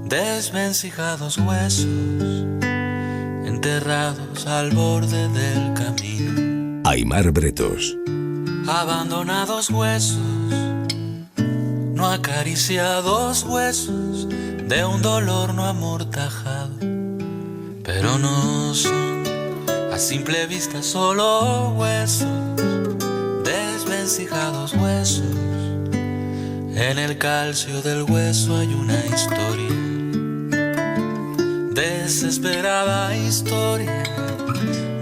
desvencijados huesos, enterrados al borde del camino. Aimar Bretos. Abandonados huesos, no acariciados huesos de un dolor no amortajado, pero no son a simple vista solo huesos, desvencijados huesos. En el calcio del hueso hay una historia, desesperada historia,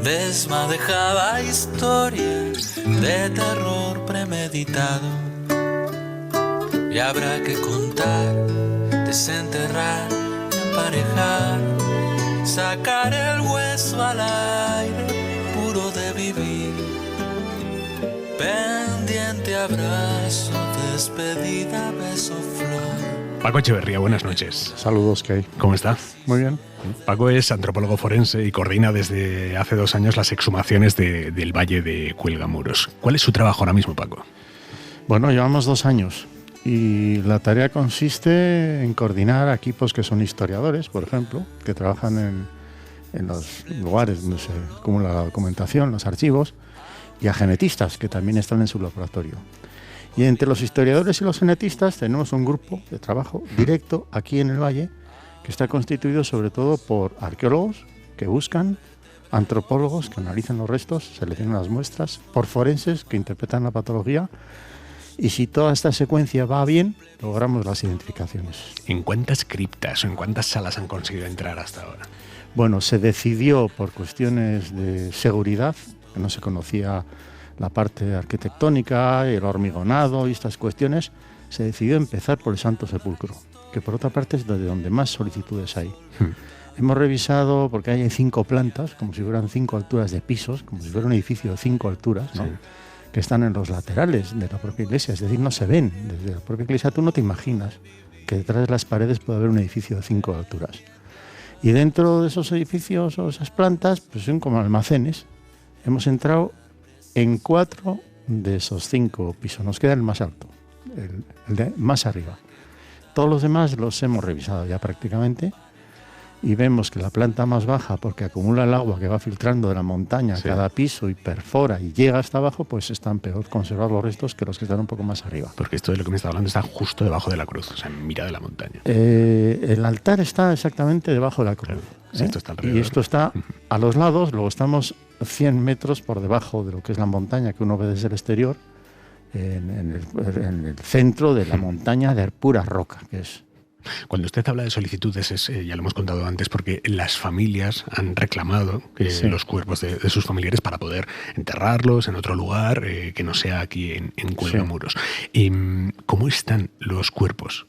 desmadejada historia de terror premeditado. Y habrá que contar, desenterrar, emparejar, sacar el hueso al aire, puro de vivir. Pendiente abrazo, despedida, beso, flor. Paco Echeverría, buenas noches. Saludos, ¿qué hay? ¿Cómo está? Muy bien. Paco es antropólogo forense y coordina desde hace 2 años las exhumaciones del Valle de Cuelgamuros. ¿Cuál es su trabajo ahora mismo, Paco? Bueno, llevamos 2 años y la tarea consiste en coordinar a equipos que son historiadores, por ejemplo, que trabajan en los lugares donde se acumula la documentación, los archivos, y a genetistas que también están en su laboratorio. Y entre los historiadores y los genetistas tenemos un grupo de trabajo directo aquí en el Valle que está constituido sobre todo por arqueólogos que buscan, antropólogos que analizan los restos, seleccionan las muestras, por forenses que interpretan la patología Y si toda esta secuencia va bien, logramos las identificaciones. ¿En cuántas criptas o en cuántas salas han conseguido entrar hasta ahora? Bueno, se decidió por cuestiones de seguridad, que no se conocía la parte arquitectónica, el hormigonado y estas cuestiones, se decidió empezar por el Santo Sepulcro, que por otra parte es de donde más solicitudes hay. Hemos revisado, porque hay 5 plantas, como si fueran 5 alturas de pisos, como si fuera un edificio de 5 alturas, ¿no? Sí. Que están en los laterales de la propia iglesia, es decir, no se ven. Desde la propia iglesia tú no te imaginas que detrás de las paredes puede haber un edificio de 5 alturas. Y dentro de esos edificios o esas plantas, pues son como almacenes. Hemos entrado en 4 de esos 5 pisos. Nos queda el más alto, el de más arriba. Todos los demás los hemos revisado ya prácticamente y vemos que la planta más baja, porque acumula el agua que va filtrando de la montaña a cada piso y perfora y llega hasta abajo, pues están peor conservados los restos que los que están un poco más arriba. Porque esto de lo que me está hablando está justo debajo de la cruz, o sea, en mitad de la montaña. El altar está exactamente debajo de la cruz. Sí, esto está alrededor. Y esto está a los lados, luego estamos 100 metros por debajo de lo que es la montaña que uno ve desde el exterior, en el centro de la montaña de pura roca, que es. Cuando usted habla de solicitudes, ya lo hemos contado antes, porque las familias han reclamado los cuerpos de sus familiares para poder enterrarlos en otro lugar que no sea aquí en Cuelgamuros. Sí. ¿Cómo están los cuerpos?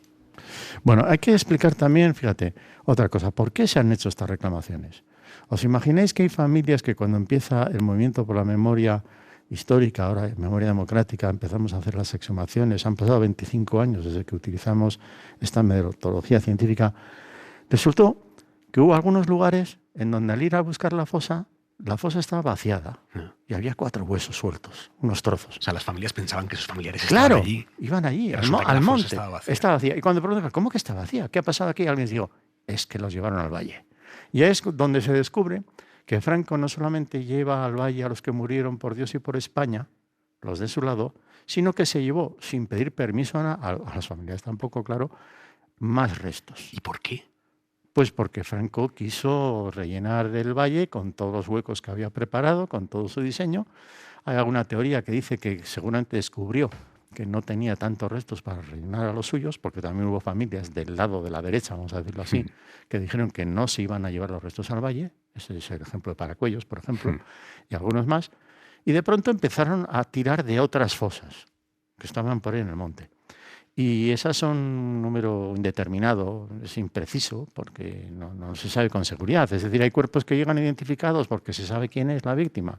Bueno, hay que explicar también, fíjate, otra cosa. ¿Por qué se han hecho estas reclamaciones? ¿Os imagináis que hay familias que cuando empieza el movimiento por la memoria histórica, ahora memoria democrática, empezamos a hacer las exhumaciones, han pasado 25 años desde que utilizamos esta metodología científica, resultó que hubo algunos lugares en donde al ir a buscar la fosa estaba vaciada y había 4 huesos sueltos, unos trozos. O sea, las familias pensaban que sus familiares estaban allí. Claro, iban allí, al monte, estaba vacía. Y cuando preguntan, ¿cómo que está vacía? ¿Qué ha pasado aquí? Alguien dijo, es que los llevaron al valle. Y es donde se descubre que Franco no solamente lleva al valle a los que murieron por Dios y por España, los de su lado, sino que se llevó, sin pedir permiso a las familias tampoco, claro, más restos. ¿Y por qué? Pues porque Franco quiso rellenar el valle con todos los huecos que había preparado, con todo su diseño. Hay alguna teoría que dice que seguramente descubrió que no tenía tantos restos para rellenar a los suyos, porque también hubo familias del lado de la derecha, vamos a decirlo así, que dijeron que no se iban a llevar los restos al valle. Ese es el ejemplo de Paracuellos, por ejemplo, y algunos más. Y de pronto empezaron a tirar de otras fosas que estaban por ahí en el monte. Y esas son un número indeterminado, es impreciso, porque no se sabe con seguridad. Es decir, hay cuerpos que llegan identificados porque se sabe quién es la víctima,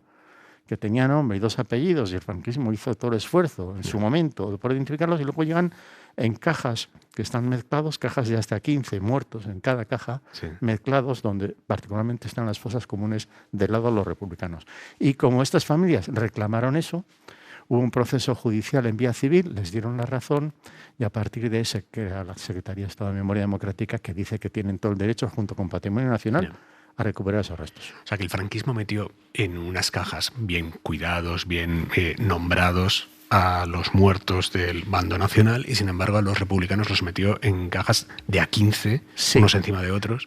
que tenía nombre y 2 apellidos, y el franquismo hizo todo el esfuerzo en su momento por identificarlos, y luego llegan en cajas que están mezclados, cajas de hasta 15 muertos en cada caja, mezclados, donde particularmente están las fosas comunes del lado de los republicanos. Y como estas familias reclamaron eso, hubo un proceso judicial en vía civil, les dieron la razón, y a partir de ese, que era la Secretaría de Estado de Memoria Democrática, que dice que tienen todo el derecho, junto con Patrimonio Nacional, a recuperar esos restos. O sea, que el franquismo metió en unas cajas bien cuidados, bien nombrados a los muertos del bando nacional, y sin embargo a los republicanos los metió en cajas de A15, unos encima de otros.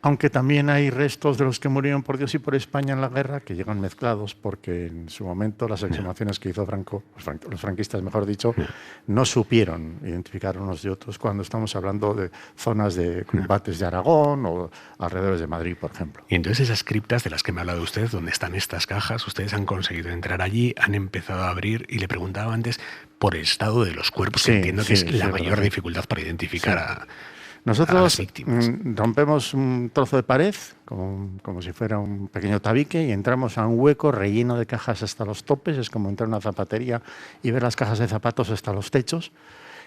Aunque también hay restos de los que murieron por Dios y por España en la guerra que llegan mezclados, porque en su momento las exhumaciones que hizo Franco, los franquistas mejor dicho, no supieron identificar unos de otros cuando estamos hablando de zonas de combates de Aragón o alrededores de Madrid, por ejemplo. Y entonces esas criptas de las que me ha hablado usted, donde están estas cajas, ustedes han conseguido entrar allí, han empezado a abrir, y le preguntaba antes por el estado de los cuerpos, que entiendo que es la mayor dificultad para identificar a nosotros rompemos un trozo de pared, como si fuera un pequeño tabique, y entramos a un hueco relleno de cajas hasta los topes. Es como entrar a una zapatería y ver las cajas de zapatos hasta los techos,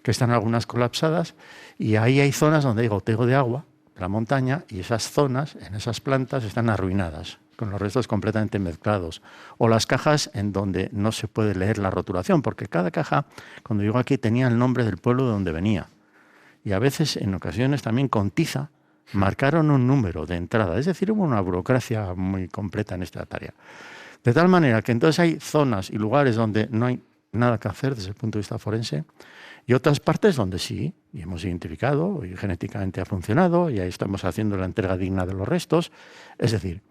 que están algunas colapsadas, y ahí hay zonas donde hay goteo de agua de la montaña, y esas zonas, en esas plantas, están arruinadas, con los restos completamente mezclados. O las cajas en donde no se puede leer la rotulación, porque cada caja, cuando llegó aquí, tenía el nombre del pueblo de donde venía. Y a veces, en ocasiones, también con tiza, marcaron un número de entrada. Es decir, hubo una burocracia muy completa en esta tarea. De tal manera que entonces hay zonas y lugares donde no hay nada que hacer desde el punto de vista forense, y otras partes donde sí, y hemos identificado, y genéticamente ha funcionado, y ahí estamos haciendo la entrega digna de los restos. Es decir,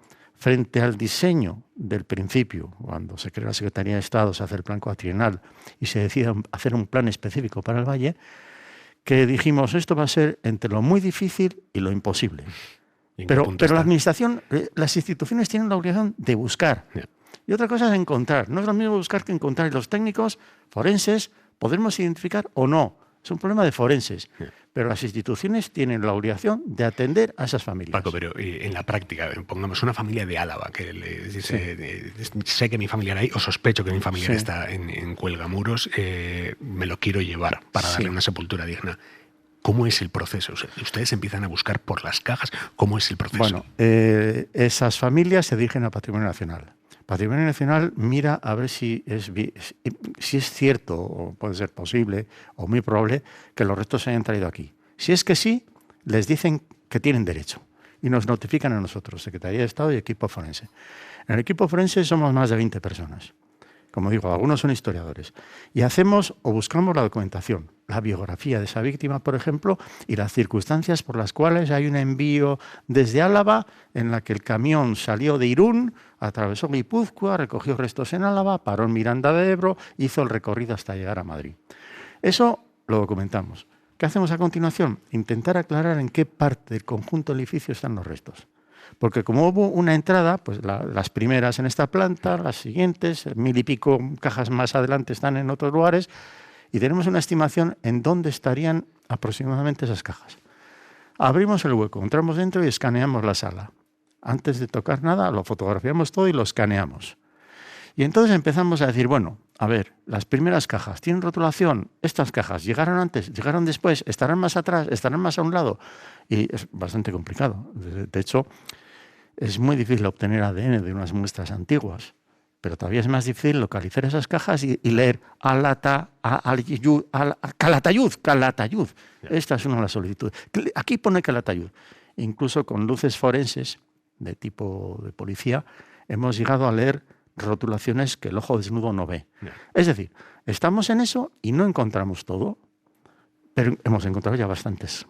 frente al diseño del principio, cuando se crea la Secretaría de Estado, se hace el plan cuatrienal y se decide hacer un plan específico para el Valle, que dijimos, esto va a ser entre lo muy difícil y lo imposible. Pero la administración, las instituciones tienen la obligación de buscar. Y otra cosa es encontrar. No es lo mismo buscar que encontrar. Y los técnicos forenses podremos identificar o no. Es un problema de forenses. Pero las instituciones tienen la obligación de atender a esas familias. Paco, pero en la práctica, pongamos una familia de Álava que le dice, sé que mi familiar ahí, o sospecho que mi familiar está en Cuelgamuros, me lo quiero llevar para darle una sepultura digna. ¿Cómo es el proceso? ¿Ustedes empiezan a buscar por las cajas? ¿Cómo es el proceso? Bueno, esas familias se dirigen a Patrimonio Nacional. Patrimonio Nacional mira a ver si es cierto, o puede ser posible, o muy probable, que los restos se hayan traído aquí. Si es que sí, les dicen que tienen derecho y nos notifican a nosotros, Secretaría de Estado y equipo forense. En el equipo forense somos más de 20 personas. Como digo, algunos son historiadores. Y hacemos o buscamos la documentación, la biografía de esa víctima, por ejemplo, y las circunstancias por las cuales hay un envío desde Álava en la que el camión salió de Irún, atravesó Guipúzcoa, recogió restos en Álava, paró en Miranda de Ebro, hizo el recorrido hasta llegar a Madrid. Eso lo documentamos. ¿Qué hacemos a continuación? Intentar aclarar en qué parte del conjunto del edificio están los restos. Porque como hubo una entrada, pues las primeras en esta planta, las siguientes, 1000 y pico cajas más adelante están en otros lugares, y tenemos una estimación en dónde estarían aproximadamente esas cajas. Abrimos el hueco, entramos dentro y escaneamos la sala. Antes de tocar nada, lo fotografiamos todo y lo escaneamos. Y entonces empezamos a decir, bueno, a ver, las primeras cajas, ¿tienen rotulación? Estas cajas, ¿llegaron antes? ¿Llegaron después? ¿Estarán más atrás? ¿Estarán más a un lado? Y es bastante complicado. De hecho, es muy difícil obtener ADN de unas muestras antiguas, pero todavía es más difícil localizar esas cajas y leer Calatayud. Esta es una de las solicitudes. Aquí pone Calatayud. Incluso con luces forenses de tipo de policía hemos llegado a leer rotulaciones que el ojo desnudo no ve. Es decir, estamos en eso y no encontramos todo, pero hemos encontrado ya bastantes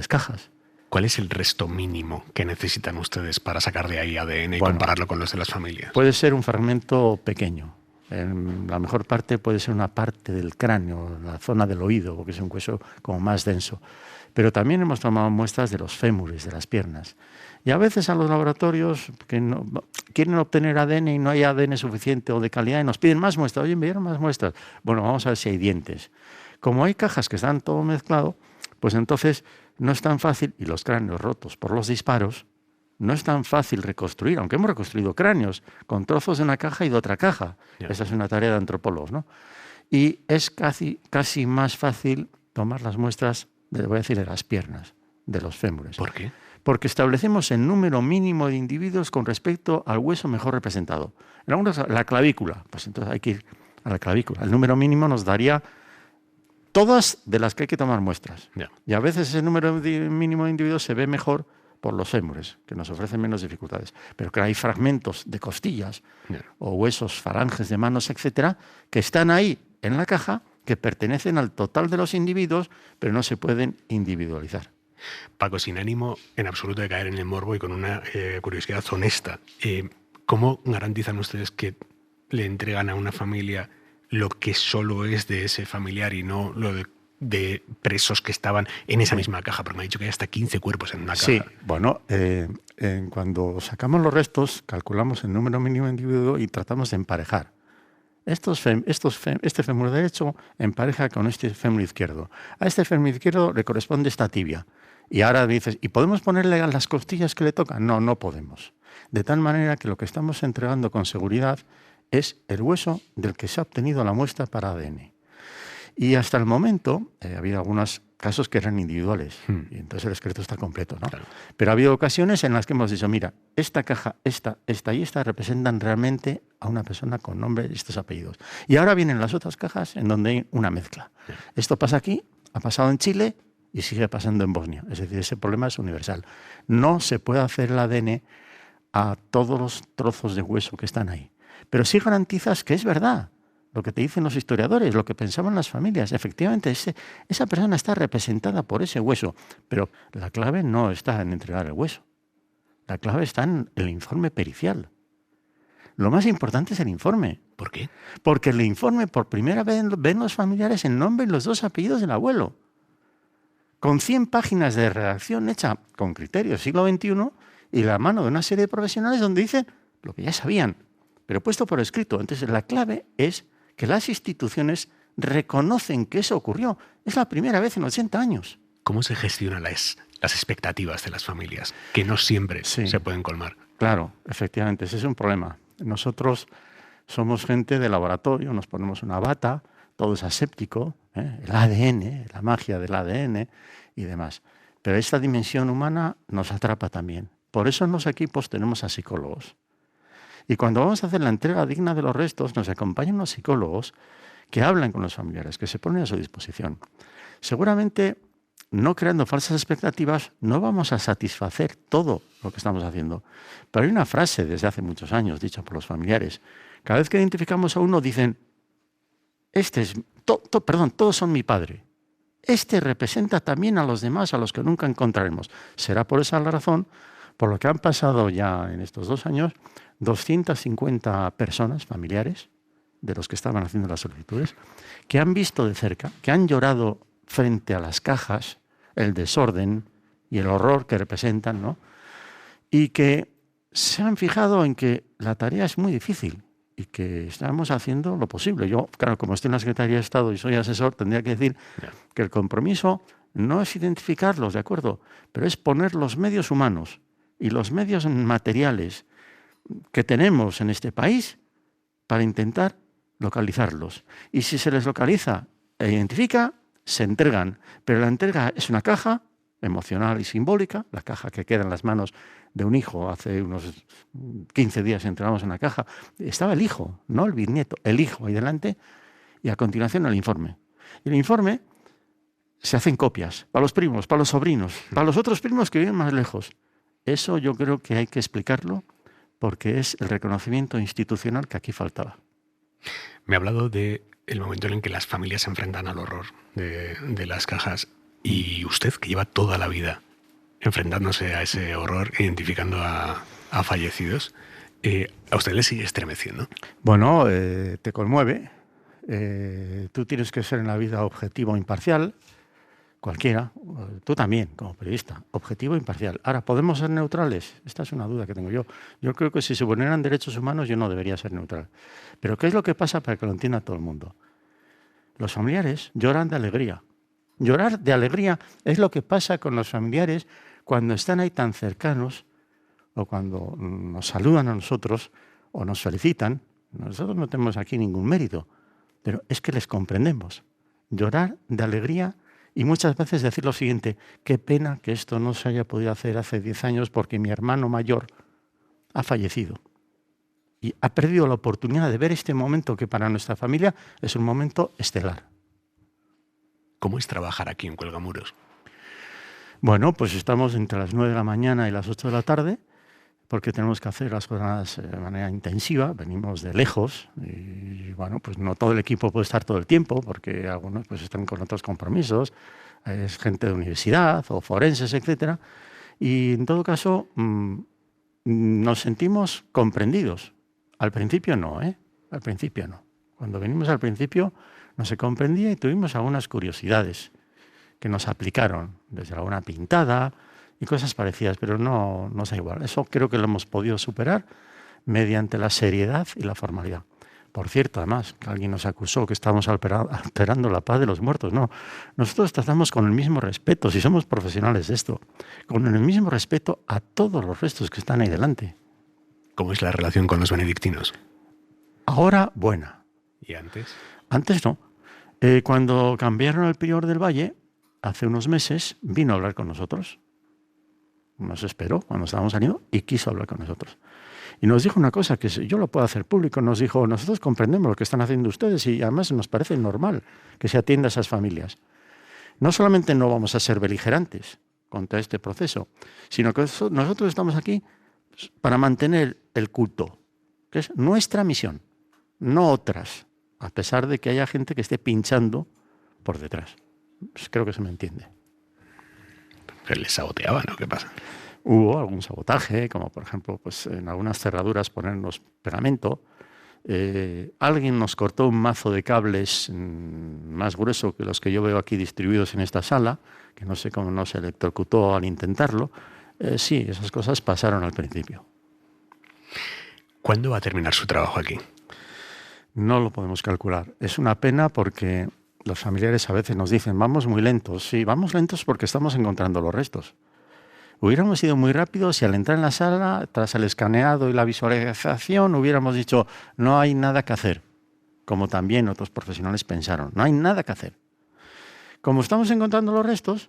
cajas. ¿Cuál es el resto mínimo que necesitan ustedes para sacar de ahí ADN y compararlo con los de las familias? Puede ser un fragmento pequeño. En la mejor parte puede ser una parte del cráneo, la zona del oído, porque es un hueso como más denso. Pero también hemos tomado muestras de los fémures, de las piernas. Y a veces a los laboratorios que quieren obtener ADN y no hay ADN suficiente o de calidad y nos piden más muestras. Oye, me dieron más muestras. Bueno, vamos a ver si hay dientes. Como hay cajas que están todo mezclado, pues entonces no es tan fácil, y los cráneos rotos por los disparos, no es tan fácil reconstruir, aunque hemos reconstruido cráneos con trozos de una caja y de otra caja. Esa es una tarea de antropólogos, ¿no? Y es casi más fácil tomar las muestras, de las piernas, de los fémures. ¿Por qué? Porque establecemos el número mínimo de individuos con respecto al hueso mejor representado. En algunos, la clavícula, pues entonces hay que ir a la clavícula. El número mínimo nos daría todas de las que hay que tomar muestras. Y a veces ese número mínimo de individuos se ve mejor por los fémures, que nos ofrecen menos dificultades. Pero que hay fragmentos de costillas o huesos, falanges de manos, etcétera, que están ahí en la caja, que pertenecen al total de los individuos, pero no se pueden individualizar. Paco, sin ánimo en absoluto de caer en el morbo y con una curiosidad honesta, ¿cómo garantizan ustedes que le entregan a una familia lo que solo es de ese familiar y no lo de presos que estaban en esa misma caja? Porque me ha dicho que hay hasta 15 cuerpos en una caja. Sí, bueno, cuando sacamos los restos, calculamos el número mínimo de individuo y tratamos de emparejar. Este fémur derecho empareja con este fémur izquierdo. A este fémur izquierdo le corresponde esta tibia. Y ahora dices, ¿y podemos ponerle a las costillas que le tocan? No, no podemos. De tal manera que lo que estamos entregando con seguridad es el hueso del que se ha obtenido la muestra para ADN. Y hasta el momento, ha habido algunos casos que eran individuales, y entonces el esqueleto está completo, ¿no? Claro. Pero ha habido ocasiones en las que hemos dicho, mira, esta caja, esta y esta representan realmente a una persona con nombre y estos apellidos. Y ahora vienen las otras cajas en donde hay una mezcla. Esto pasa aquí, ha pasado en Chile y sigue pasando en Bosnia. Es decir, ese problema es universal. No se puede hacer el ADN a todos los trozos de hueso que están ahí. Pero sí garantizas que es verdad lo que te dicen los historiadores, lo que pensaban las familias. Efectivamente, esa persona está representada por ese hueso, pero la clave no está en entregar el hueso. La clave está en el informe pericial. Lo más importante es el informe. ¿Por qué? Porque el informe, por primera vez, ven los familiares el nombre y los 2 apellidos del abuelo. Con 100 páginas de redacción hecha con criterios siglo XXI y la mano de una serie de profesionales donde dicen lo que ya sabían, pero puesto por escrito. Entonces, la clave es que las instituciones reconocen que eso ocurrió. Es la primera vez en 80 años. ¿Cómo se gestionan las expectativas de las familias? Que no siempre se pueden colmar. Claro, efectivamente, ese es un problema. Nosotros somos gente de laboratorio, nos ponemos una bata, todo es aséptico, el ADN, la magia del ADN y demás. Pero esta dimensión humana nos atrapa también. Por eso en los equipos tenemos a psicólogos. Y cuando vamos a hacer la entrega digna de los restos, nos acompañan unos psicólogos que hablan con los familiares, que se ponen a su disposición. Seguramente, no creando falsas expectativas, no vamos a satisfacer todo lo que estamos haciendo. Pero hay una frase desde hace muchos años, dicha por los familiares. Cada vez que identificamos a uno, dicen, todos son mi padre. Este representa también a los demás, a los que nunca encontraremos. Será por esa la razón por lo que han pasado ya en estos 2 años 250 personas, familiares, de los que estaban haciendo las solicitudes, que han visto de cerca, que han llorado frente a las cajas, el desorden y el horror que representan, ¿no? Y que se han fijado en que la tarea es muy difícil y que estamos haciendo lo posible. Yo, claro, como estoy en la Secretaría de Estado y soy asesor, tendría que decir que el compromiso no es identificarlos, ¿de acuerdo? Pero es poner los medios humanos y los medios materiales que tenemos en este país para intentar localizarlos. Y si se les localiza e identifica, se entregan. Pero la entrega es una caja emocional y simbólica, la caja que queda en las manos de un hijo. Hace unos 15 días entregamos una caja. Estaba el hijo, no el bisnieto, el hijo ahí delante, y a continuación el informe. Y el informe se hacen copias para los primos, para los sobrinos, para los otros primos que viven más lejos. Eso yo creo que hay que explicarlo porque es el reconocimiento institucional que aquí faltaba. Me ha hablado del momento en el que las familias se enfrentan al horror de las cajas. Y usted, que lleva toda la vida enfrentándose a ese horror, identificando a fallecidos, ¿a usted le sigue estremeciendo? Bueno, te conmueve. Tú tienes que ser en la vida objetivo e imparcial. Cualquiera, tú también, como periodista, objetivo e imparcial. Ahora, ¿podemos ser neutrales? Esta es una duda que tengo yo. Yo creo que si se vulneran derechos humanos, yo no debería ser neutral. Pero ¿qué es lo que pasa para que lo entienda todo el mundo? Los familiares lloran de alegría. Llorar de alegría es lo que pasa con los familiares cuando están ahí tan cercanos o cuando nos saludan a nosotros o nos felicitan. Nosotros no tenemos aquí ningún mérito, pero es que les comprendemos. Llorar de alegría y muchas veces decir lo siguiente: qué pena que esto no se haya podido hacer hace 10 años porque mi hermano mayor ha fallecido. Y ha perdido la oportunidad de ver este momento que para nuestra familia es un momento estelar. ¿Cómo es trabajar aquí en Cuelgamuros? Bueno, pues estamos entre las 9 de la mañana y las 8 de la tarde, porque tenemos que hacer las jornadas de manera intensiva, venimos de lejos, y bueno, pues no todo el equipo puede estar todo el tiempo, porque algunos pues están con otros compromisos, es gente de universidad o forenses, etcétera, y en todo caso nos sentimos comprendidos. Al principio no, al principio no. Cuando venimos al principio no se comprendía y tuvimos algunas curiosidades que nos aplicaron, desde alguna pintada y cosas parecidas, pero no es igual. Eso creo que lo hemos podido superar mediante la seriedad y la formalidad. Por cierto, además, que alguien nos acusó que estábamos alterando la paz de los muertos. No, nosotros tratamos con el mismo respeto, si somos profesionales de esto, con el mismo respeto a todos los restos que están ahí delante. ¿Cómo es la relación con los benedictinos? Ahora, buena. ¿Y antes? Antes no. Cuando cambiaron al prior del Valle, hace unos meses, vino a hablar con nosotros. Nos esperó cuando estábamos saliendo y quiso hablar con nosotros. Y nos dijo una cosa que yo lo puedo hacer público. Nos dijo: nosotros comprendemos lo que están haciendo ustedes y además nos parece normal que se atienda a esas familias. No solamente no vamos a ser beligerantes contra este proceso, sino que nosotros estamos aquí para mantener el culto, que es nuestra misión, no otras, a pesar de que haya gente que esté pinchando por detrás. Pues creo que se me entiende. Pero les saboteaban, ¿no? ¿Qué pasa? Hubo algún sabotaje, como por ejemplo pues, en algunas cerraduras ponernos pegamento. Alguien nos cortó un mazo de cables más grueso que los que yo veo aquí distribuidos en esta sala, que no sé cómo no se electrocutó al intentarlo. Sí, esas cosas pasaron al principio. ¿Cuándo va a terminar su trabajo aquí? No lo podemos calcular. Es una pena porque los familiares a veces nos dicen, vamos muy lentos. Sí, vamos lentos porque estamos encontrando los restos. Hubiéramos ido muy rápido si al entrar en la sala, tras el escaneado y la visualización, hubiéramos dicho, no hay nada que hacer, como también otros profesionales pensaron, no hay nada que hacer. Como estamos encontrando los restos,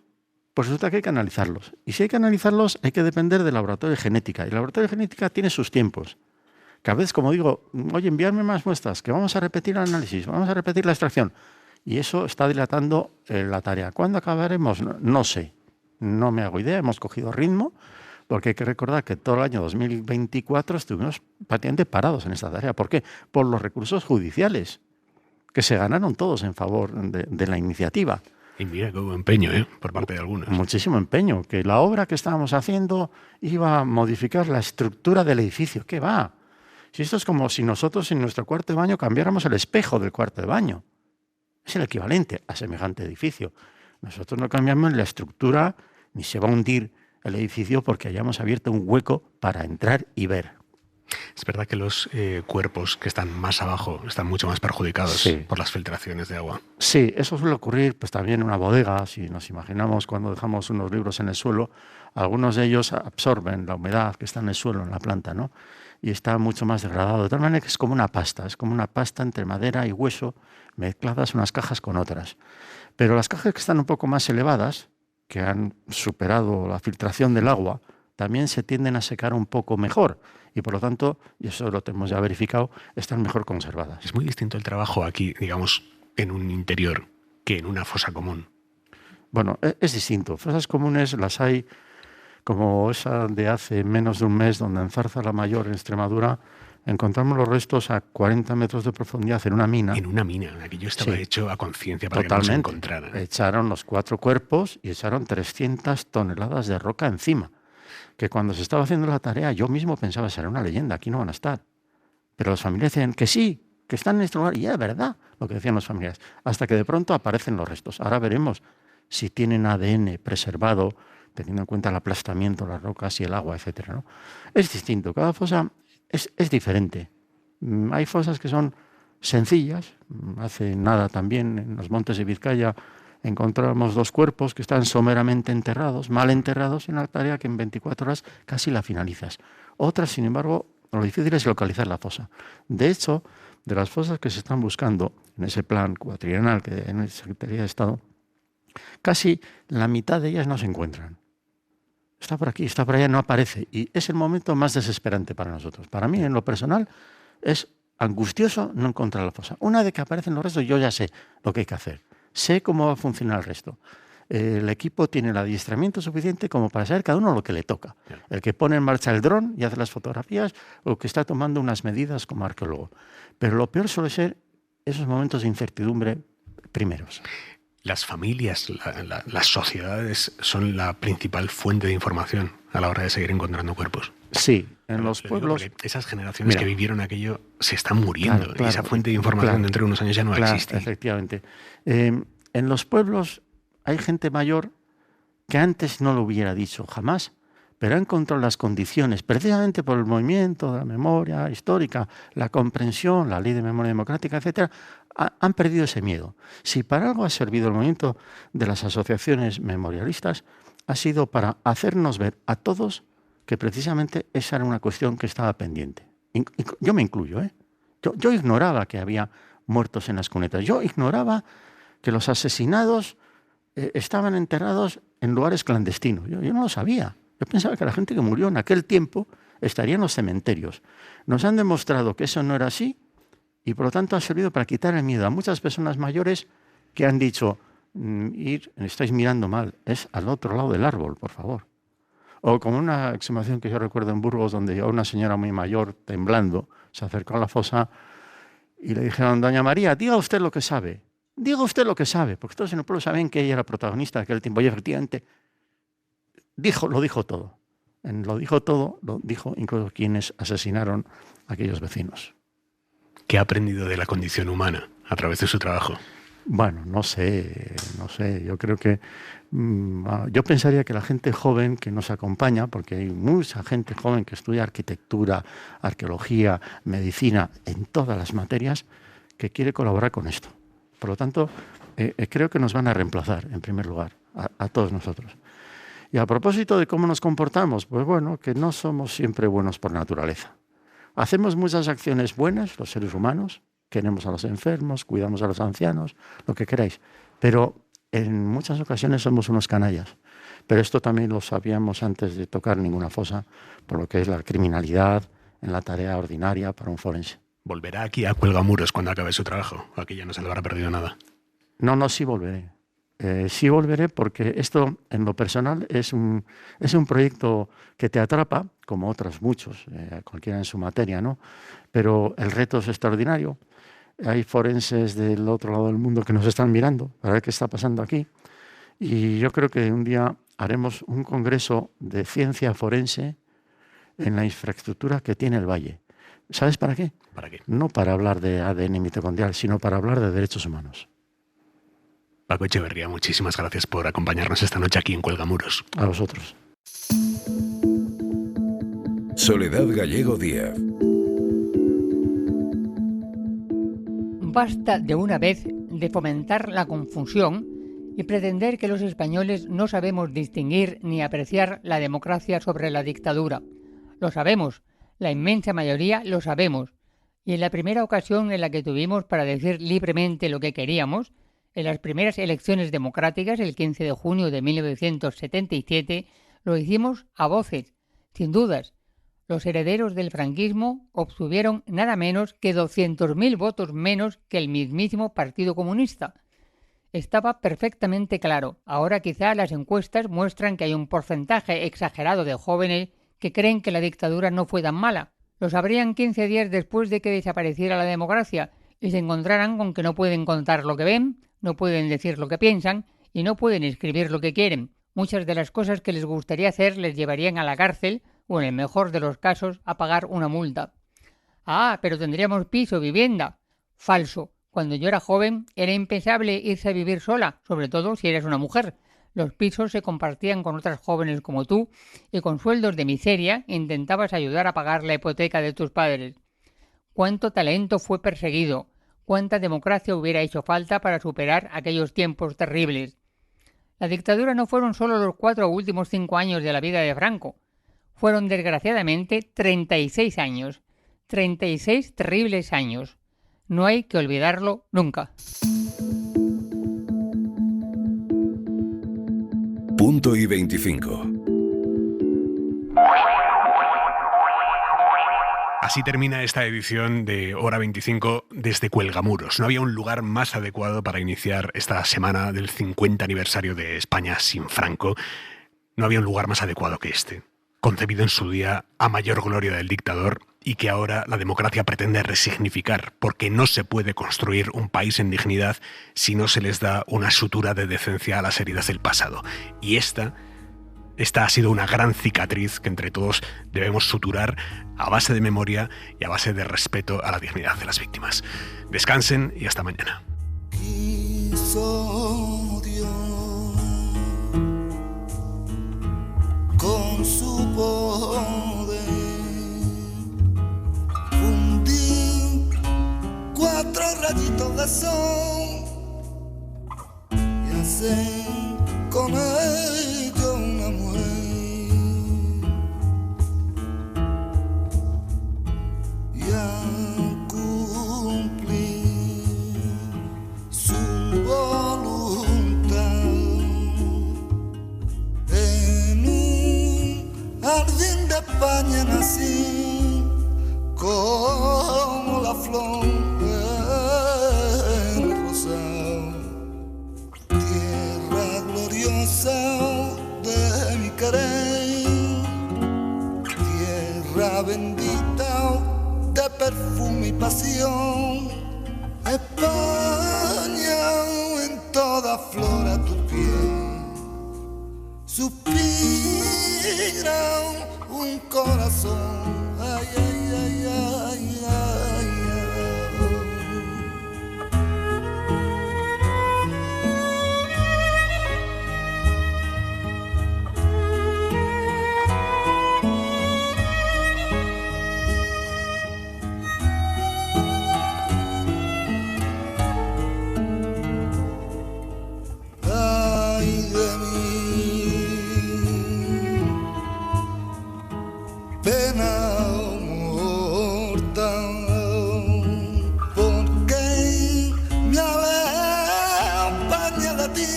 pues resulta que hay que analizarlos. Y si hay que analizarlos, hay que depender del laboratorio de genética. Y el laboratorio de genética tiene sus tiempos. Que a veces, como digo, oye, enviarme más muestras, que vamos a repetir el análisis, vamos a repetir la extracción. Y eso está dilatando la tarea. ¿Cuándo acabaremos? No sé. No me hago idea, hemos cogido ritmo, porque hay que recordar que todo el año 2024 estuvimos prácticamente parados en esta tarea. ¿Por qué? Por los recursos judiciales, que se ganaron todos en favor de la iniciativa. Y mira que hubo empeño, por parte de algunos. Muchísimo empeño, que la obra que estábamos haciendo iba a modificar la estructura del edificio. ¿Qué va? Si esto es como si nosotros en nuestro cuarto de baño cambiáramos el espejo del cuarto de baño. Es el equivalente a semejante edificio. Nosotros no cambiamos la estructura, ni se va a hundir el edificio porque hayamos abierto un hueco para entrar y ver. Es verdad que los cuerpos que están más abajo están mucho más perjudicados por las filtraciones de agua. Sí, eso suele ocurrir pues también en una bodega. Si nos imaginamos cuando dejamos unos libros en el suelo, algunos de ellos absorben la humedad que está en el suelo, en la planta, ¿no? Y está mucho más degradado. De tal manera que es como una pasta entre madera y hueso, mezcladas unas cajas con otras. Pero las cajas que están un poco más elevadas, que han superado la filtración del agua, también se tienden a secar un poco mejor y por lo tanto, y eso lo tenemos ya verificado, están mejor conservadas. Es muy distinto el trabajo aquí, digamos, en un interior que en una fosa común. Bueno, es distinto. Fosas comunes las hay como esa de hace menos de un mes, donde en Zarza la Mayor, en Extremadura, encontramos los restos a 40 metros de profundidad en una mina. En una mina, aquello estaba hecho a conciencia para que no se encontrara. Echaron los 4 cuerpos y echaron 300 toneladas de roca encima. Que cuando se estaba haciendo la tarea, yo mismo pensaba, será una leyenda, aquí no van a estar. Pero los familiares decían que sí, que están en este lugar. Y era verdad lo que decían los familiares. Hasta que de pronto aparecen los restos. Ahora veremos si tienen ADN preservado, teniendo en cuenta el aplastamiento, las rocas y el agua, etcétera, ¿no? Es distinto. Cada fosa es diferente. Hay fosas que son sencillas. Hace nada también en los montes de Vizcaya encontramos 2 cuerpos que están someramente enterrados, mal enterrados, en una tarea que en 24 horas casi la finalizas. Otras, sin embargo, lo difícil es localizar la fosa. De hecho, de las fosas que se están buscando en ese plan cuatrienal que en la Secretaría de Estado, casi la mitad de ellas no se encuentran. Está por aquí, está por allá, no aparece. Y es el momento más desesperante para nosotros. Para mí, en lo personal, es angustioso no encontrar la fosa. Una vez que aparecen los restos, yo ya sé lo que hay que hacer. Sé cómo va a funcionar el resto. El equipo tiene el adiestramiento suficiente como para saber cada uno lo que le toca. El que pone en marcha el dron y hace las fotografías, o el que está tomando unas medidas como arqueólogo. Pero lo peor suele ser esos momentos de incertidumbre primeros. Las familias, las sociedades son la principal fuente de información a la hora de seguir encontrando cuerpos. Sí, en los pueblos... Esas generaciones que vivieron aquello se están muriendo. Claro, y esa fuente de información dentro de unos años ya no existe. Efectivamente. En los pueblos hay gente mayor que antes no lo hubiera dicho jamás, pero ha encontrado las condiciones, precisamente por el movimiento de la memoria histórica, la comprensión, la ley de memoria democrática, etcétera, han perdido ese miedo. Si para algo ha servido el movimiento de las asociaciones memorialistas, ha sido para hacernos ver a todos que precisamente esa era una cuestión que estaba pendiente. Yo me incluyo, ¿eh? Yo ignoraba que había muertos en las cunetas. Yo ignoraba que los asesinados estaban enterrados en lugares clandestinos. Yo no lo sabía. Yo pensaba que la gente que murió en aquel tiempo estaría en los cementerios. Nos han demostrado que eso no era así y por lo tanto ha servido para quitar el miedo a muchas personas mayores que han dicho, estáis mirando mal, es al otro lado del árbol, por favor. O como una exhumación que yo recuerdo en Burgos, donde llegó una señora muy mayor temblando, se acercó a la fosa y le dijeron, doña María, diga usted lo que sabe. Diga usted lo que sabe, porque todos en el pueblo saben que ella era protagonista de aquel tiempo y efectivamente lo dijo todo. Lo dijo todo, lo dijo incluso quienes asesinaron a aquellos vecinos. ¿Qué ha aprendido de la condición humana a través de su trabajo? Bueno, no sé. Yo creo que yo pensaría que la gente joven que nos acompaña, porque hay mucha gente joven que estudia arquitectura, arqueología, medicina, en todas las materias, que quiere colaborar con esto. Por lo tanto, creo que nos van a reemplazar, en primer lugar, a todos nosotros. Y a propósito de cómo nos comportamos, pues bueno, que no somos siempre buenos por naturaleza. Hacemos muchas acciones buenas, los seres humanos, queremos a los enfermos, cuidamos a los ancianos, lo que queráis, pero en muchas ocasiones somos unos canallas. Pero esto también lo sabíamos antes de tocar ninguna fosa, por lo que es la criminalidad en la tarea ordinaria para un forense. ¿Volverá aquí a Cuelgamuros cuando acabe su trabajo? ¿O aquí ya no se le habrá perdido nada? No, sí volveré. Sí volveré porque esto, en lo personal, es un proyecto que te atrapa, como otros muchos, cualquiera en su materia, ¿no? Pero el reto es extraordinario. Hay forenses del otro lado del mundo que nos están mirando para ver qué está pasando aquí. Y yo creo que un día haremos un congreso de ciencia forense en la infraestructura que tiene el Valle. ¿Sabes para qué? ¿Para qué? No para hablar de ADN mitocondrial, sino para hablar de derechos humanos. Paco Echeverría, muchísimas gracias por acompañarnos esta noche aquí en Cuelgamuros. A vosotros. Soledad Gallego Díaz. Basta de una vez de fomentar la confusión y pretender que los españoles no sabemos distinguir ni apreciar la democracia sobre la dictadura. Lo sabemos, la inmensa mayoría lo sabemos. Y en la primera ocasión en la que tuvimos para decir libremente lo que queríamos, en las primeras elecciones democráticas, el 15 de junio de 1977, lo hicimos a voces, sin dudas. Los herederos del franquismo obtuvieron nada menos que 200.000 votos menos que el mismísimo Partido Comunista. Estaba perfectamente claro. Ahora quizá las encuestas muestran que hay un porcentaje exagerado de jóvenes que creen que la dictadura no fue tan mala. Lo sabrían 15 días después de que desapareciera la democracia y se encontraran con que no pueden contar lo que ven, no pueden decir lo que piensan y no pueden escribir lo que quieren. Muchas de las cosas que les gustaría hacer les llevarían a la cárcel o, en el mejor de los casos, a pagar una multa. Ah, pero tendríamos piso, vivienda. Falso. Cuando yo era joven era impensable irse a vivir sola, sobre todo si eres una mujer. Los pisos se compartían con otras jóvenes como tú y con sueldos de miseria intentabas ayudar a pagar la hipoteca de tus padres. ¿Cuánto talento fue perseguido? ¿Cuánta democracia hubiera hecho falta para superar aquellos tiempos terribles? La dictadura no fueron solo los 4 últimos 5 años de la vida de Franco. Fueron desgraciadamente 36 años. 36 terribles años. No hay que olvidarlo nunca. Punto y 25. Así termina esta edición de Hora 25 desde Cuelgamuros. No había un lugar más adecuado para iniciar esta semana del 50 aniversario de España sin Franco. No había un lugar más adecuado que este, concebido en su día a mayor gloria del dictador y que ahora la democracia pretende resignificar, porque no se puede construir un país en dignidad si no se les da una sutura de decencia a las heridas del pasado. Y esta ha sido una gran cicatriz que entre todos debemos suturar a base de memoria y a base de respeto a la dignidad de las víctimas. Descansen y hasta mañana. Quiso Dios con su poder fundir 4 rayitos de sol y hacer con ellos una mujer. Y al cumplir su voluntad en un jardín de España nací como la flor del rosal, tierra gloriosa de mi querer, tierra bendita de perfume y pasión, España en toda flor a tu pie, suspiro latirá un corazón. Ay, ay, ay, ay, ay, pena mortal, porque me acompaña de ti,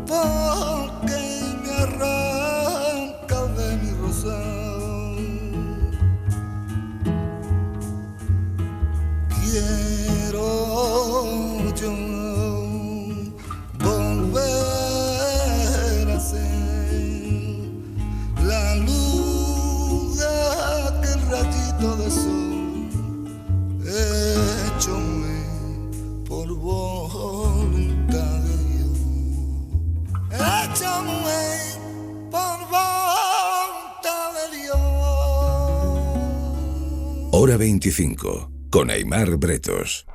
porque me arranca de mi rosal. Quiero yo volver a ser la luz de aquel rayito de sol, échame por voluntad de Dios, échame por voluntad de Dios. Hora 25, con Aimar Bretos.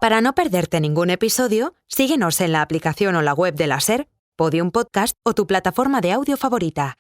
Para no perderte ningún episodio, síguenos en la aplicación o la web de la SER, Podium Podcast o tu plataforma de audio favorita.